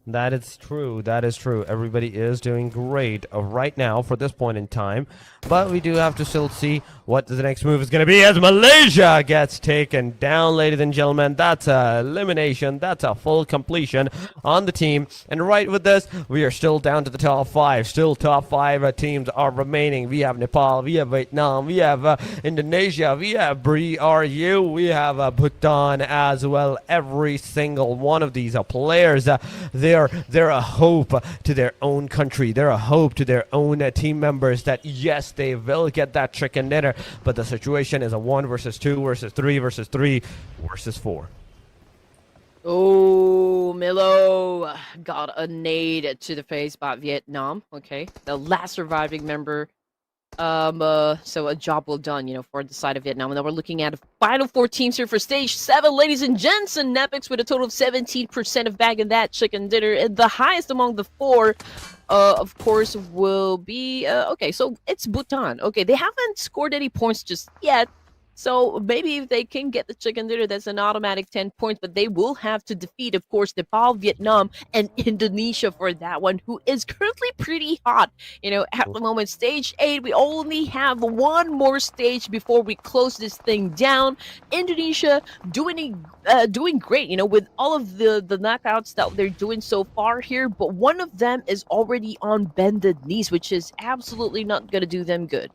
That is true. That is true. Everybody is doing great right now for this point in time. But we do have to still see what the next move is going to be as Malaysia gets taken down, ladies and gentlemen. That's a elimination. That's a full completion on the team. And right with this, we are still down to the top 5. Still top 5 teams are remaining. We have Nepal, we have Vietnam, we have Indonesia, we have BRU, we have Bhutan as well. Every single one of these players, they're a hope to their own country. They're a hope to their own team members that yes, they will get that chicken dinner, but the situation is a 1 versus 2 versus 3 versus 3 versus 4. Oh, Milo got a nade to the face by Vietnam. Okay, the last surviving member. So a job well done, for the side of Vietnam. And then we're looking at final 4 teams here for stage 7, ladies and gents. And Nepix with a total of 17% of bagging that chicken dinner. And the highest among the 4, of course, will be okay. So it's Bhutan. Okay, they haven't scored any points just yet. So maybe if they can get the chicken dinner, that's an automatic 10 points. But they will have to defeat, of course, Nepal, Vietnam, and Indonesia for that one, who is currently pretty hot. At the moment, stage 8, we only have 1 more stage before we close this thing down. Indonesia doing great, with all of the knockouts that they're doing so far here. But one of them is already on bended knees, which is absolutely not going to do them good.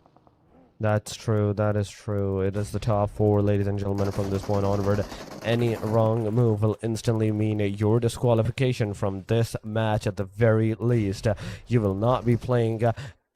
That's true. That is true. It is the top 4, ladies and gentlemen, from this point onward. Any wrong move will instantly mean your disqualification from this match at the very least. You will not be playing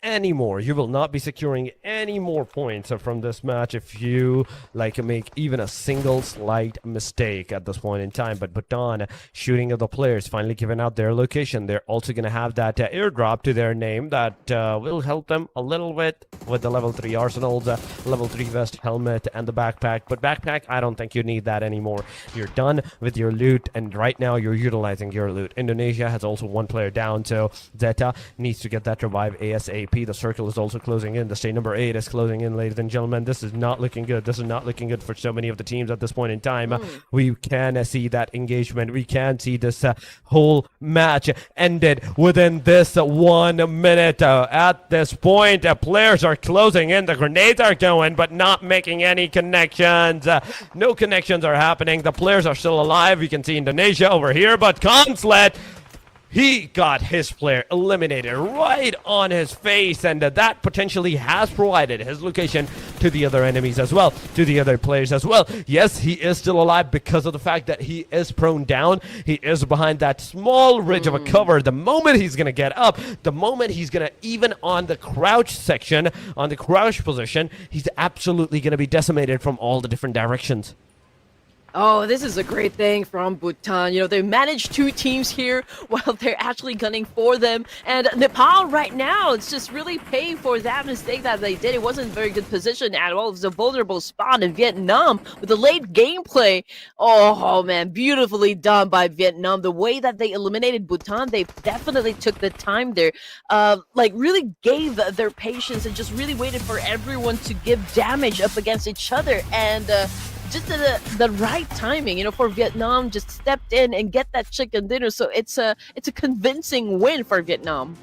anymore. You will not be securing any more points from this match if you make even a single slight mistake at this point in time. But Bhutan shooting of the players, finally giving out their location. They're also going to have that airdrop to their name that will help them a little bit with the level 3 arsenals, level 3 vest, helmet, and the backpack. But backpack, I don't think you need that anymore. You're done with your loot, and right now you're utilizing your loot. Indonesia has also 1 player down, so Zeta needs to get that revive ASAP. The circle is also closing in. The state number 8 is closing in, ladies and gentlemen. This is not looking good. This is not looking good for so many of the teams at this point in time. We can see that engagement. We can see this whole match ended within this 1 minute. At this point, players are closing in. The grenades are going, but not making any connections. No connections are happening. The players are still alive. We can see Indonesia over here, but Consulate, he got his player eliminated right on his face, and that potentially has provided his location to the other enemies as well, to the other players as well. Yes, he is still alive because of the fact that he is prone down. He is behind that small ridge of a cover. The moment he's going to get up, the moment he's going to, even on the crouch section, on the crouch position, he's absolutely going to be decimated from all the different directions. Oh, this is a great thing from Bhutan. They managed 2 teams here while they're actually gunning for them. And Nepal right now, it's just really paying for that mistake that they did. It wasn't a very good position at all. It was a vulnerable spot in Vietnam with the late gameplay. Oh man, beautifully done by Vietnam. The way that they eliminated Bhutan, they definitely took the time there. Really gave their patience and just really waited for everyone to give damage up against each other. And just the right timing, for Vietnam, just stepped in and get that chicken dinner. So it's a convincing win for Vietnam.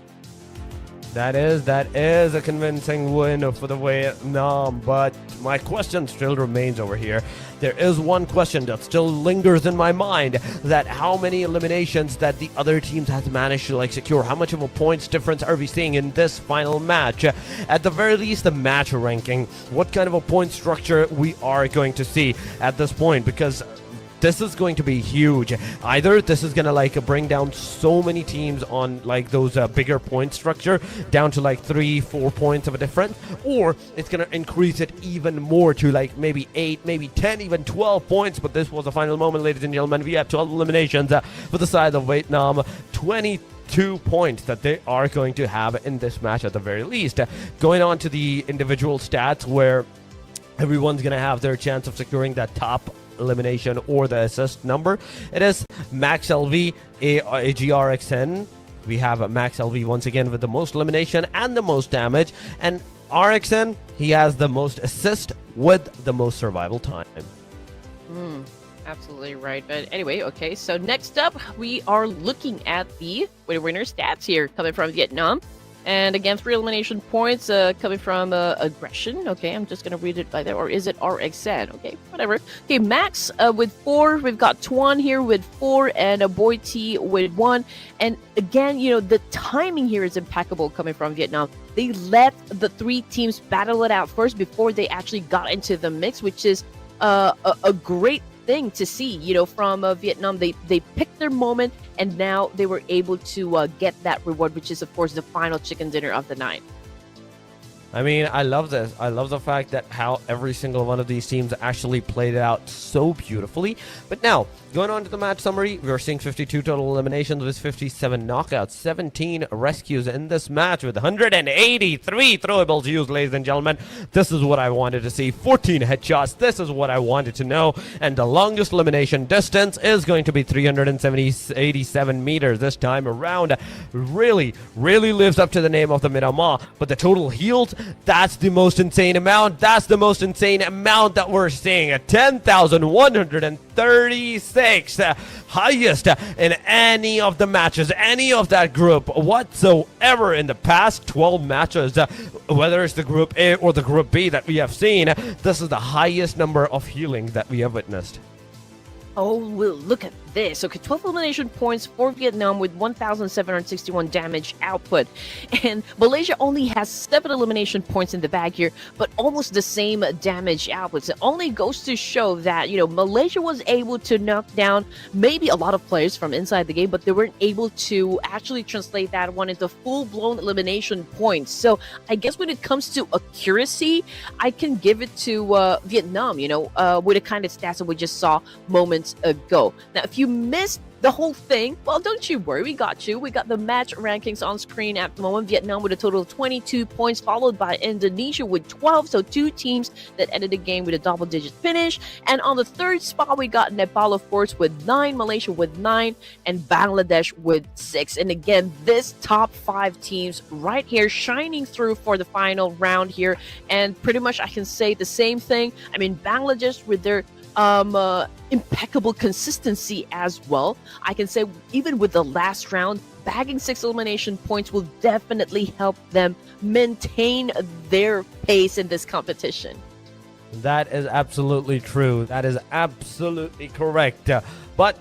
That is a convincing win for the Vietnam, but my question still remains over here. There is one question that still lingers in my mind, that how many eliminations that the other teams have managed to secure. How much of a points difference are we seeing in this final match? At the very least, the match ranking. What kind of a point structure we are going to see at this point, because this is going to be huge. Either this is gonna bring down so many teams on those bigger point structure down to 3-4 points of a difference, or it's gonna increase it even more to maybe 8, maybe 10, even 12 points. But this was the final moment, ladies and gentlemen. We have 12 eliminations for the side of Vietnam. 22 points that they are going to have in this match at the very least. Going on to the individual stats, where everyone's gonna have their chance of securing that top elimination or the assist number. It is Max LV, AGRXN. We have Max LV once again with the most elimination and the most damage, and RXN, he has the most assist with the most survival time. Absolutely right. But anyway, okay, so next up we are looking at the winner stats here coming from Vietnam. And again, 3 elimination points coming from aggression. Okay, I'm just going to read it by there. Or is it RXN? Okay, whatever. Okay, Max with 4. We've got Tuan here with 4. And Boy T with 1. And again, the timing here is impeccable coming from Vietnam. They let the 3 teams battle it out first before they actually got into the mix, which is a great thing to see, from Vietnam. They picked their moment, and now they were able to get that reward, which is, of course, the final chicken dinner of the night. I mean, I love this. I love the fact that how every single one of these teams actually played it out so beautifully. But now, going on to the match summary, we're seeing 52 total eliminations with 57 knockouts, 17 rescues in this match with 183 throwables used, ladies and gentlemen. This is what I wanted to see. 14 headshots. This is what I wanted to know. And the longest elimination distance is going to be 387 meters this time around. Really, really lives up to the name of the Miramar. But the total healed, that's the most insane amount. That's the most insane amount that we're seeing. 10,136. Highest in any of the matches, any of that group whatsoever in the past 12 matches. Whether it's the Group A or the Group B that we have seen, this is the highest number of healing that we have witnessed. Oh, well, look at this. Okay, 12 elimination points for Vietnam with 1,761 damage output. And Malaysia only has 7 elimination points in the bag here, but almost the same damage outputs. It only goes to show that, Malaysia was able to knock down maybe a lot of players from inside the game, but they weren't able to actually translate that one into full-blown elimination points. So I guess when it comes to accuracy, I can give it to Vietnam, with the kind of stats that we just saw moments ago. Now, if you missed the whole thing, well, don't you worry, we got you. We got the match rankings on screen at the moment. Vietnam with a total of 22 points, followed by Indonesia with 12. So 2 teams that ended the game with a double-digit finish. And on the 3rd spot, we got Nepal, of course, with 9, Malaysia with 9, and Bangladesh with 6. And again, this top 5 teams right here shining through for the final round here. And pretty much I can say the same thing. I mean, Bangladesh with their impeccable consistency as well. I can say even with the last round, bagging 6 elimination points will definitely help them maintain their pace in this competition. That is absolutely true. That is absolutely correct. But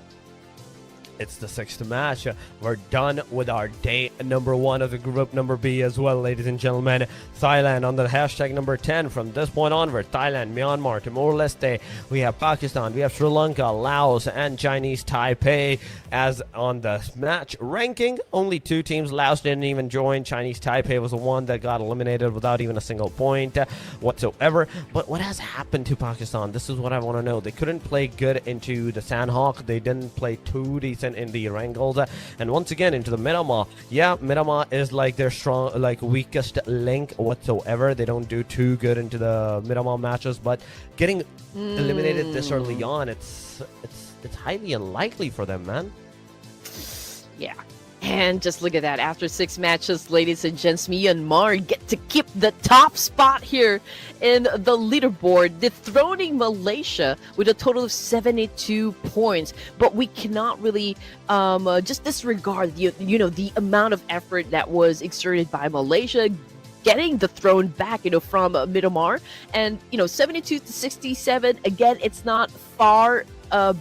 it's the 6th match. We're done with our day number 1 of the group number B as well, ladies and gentlemen. Thailand on the hashtag number 10. From this point onward, Thailand, Myanmar, Timor-leste. We have Pakistan, we have Sri Lanka, Laos, and Chinese Taipei. As on the match ranking, only 2 teams. Laos didn't even join. Chinese Taipei was the one that got eliminated without even a single point whatsoever. But what has happened to Pakistan? This is what I want to know. They couldn't play good into the Sanhok. They didn't play too decent in the Erangel, and once again into the Miramar. Yeah, Miramar is their strong, weakest link whatsoever. They don't do too good into the Miramar matches, but getting eliminated this early on, it's highly unlikely for them, man. Yeah. And just look at that. After 6 matches, ladies and gents, Myanmar get to keep the top spot here in the leaderboard, dethroning Malaysia with a total of 72 points. But we cannot really just disregard the amount of effort that was exerted by Malaysia, getting the throne back, from Miramar. And, 72 to 67, again, it's not far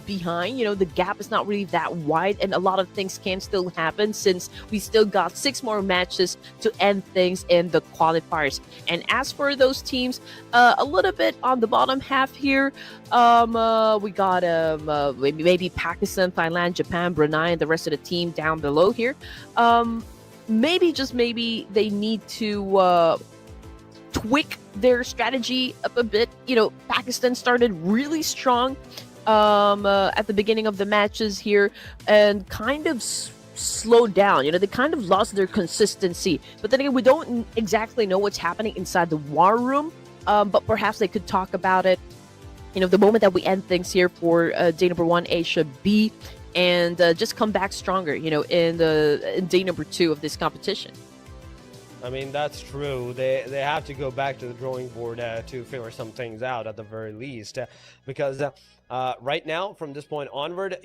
behind. The gap is not really that wide, and a lot of things can still happen since we still got 6 more matches to end things in the qualifiers. And as for those teams, a little bit on the bottom half here, we got maybe Pakistan, Thailand, Japan, Brunei, and the rest of the team down below here. Maybe, just maybe, they need to tweak their strategy up a bit. Pakistan started really strong at the beginning of the matches here and kind of slowed down. They kind of lost their consistency. But then again, we don't exactly know what's happening inside the war room, but perhaps they could talk about it, the moment that we end things here for day number 1, Asia B, and just come back stronger, in day number 2 of this competition. I mean, that's true. They have to go back to the drawing board to figure some things out at the very least, because right now, from this point onward,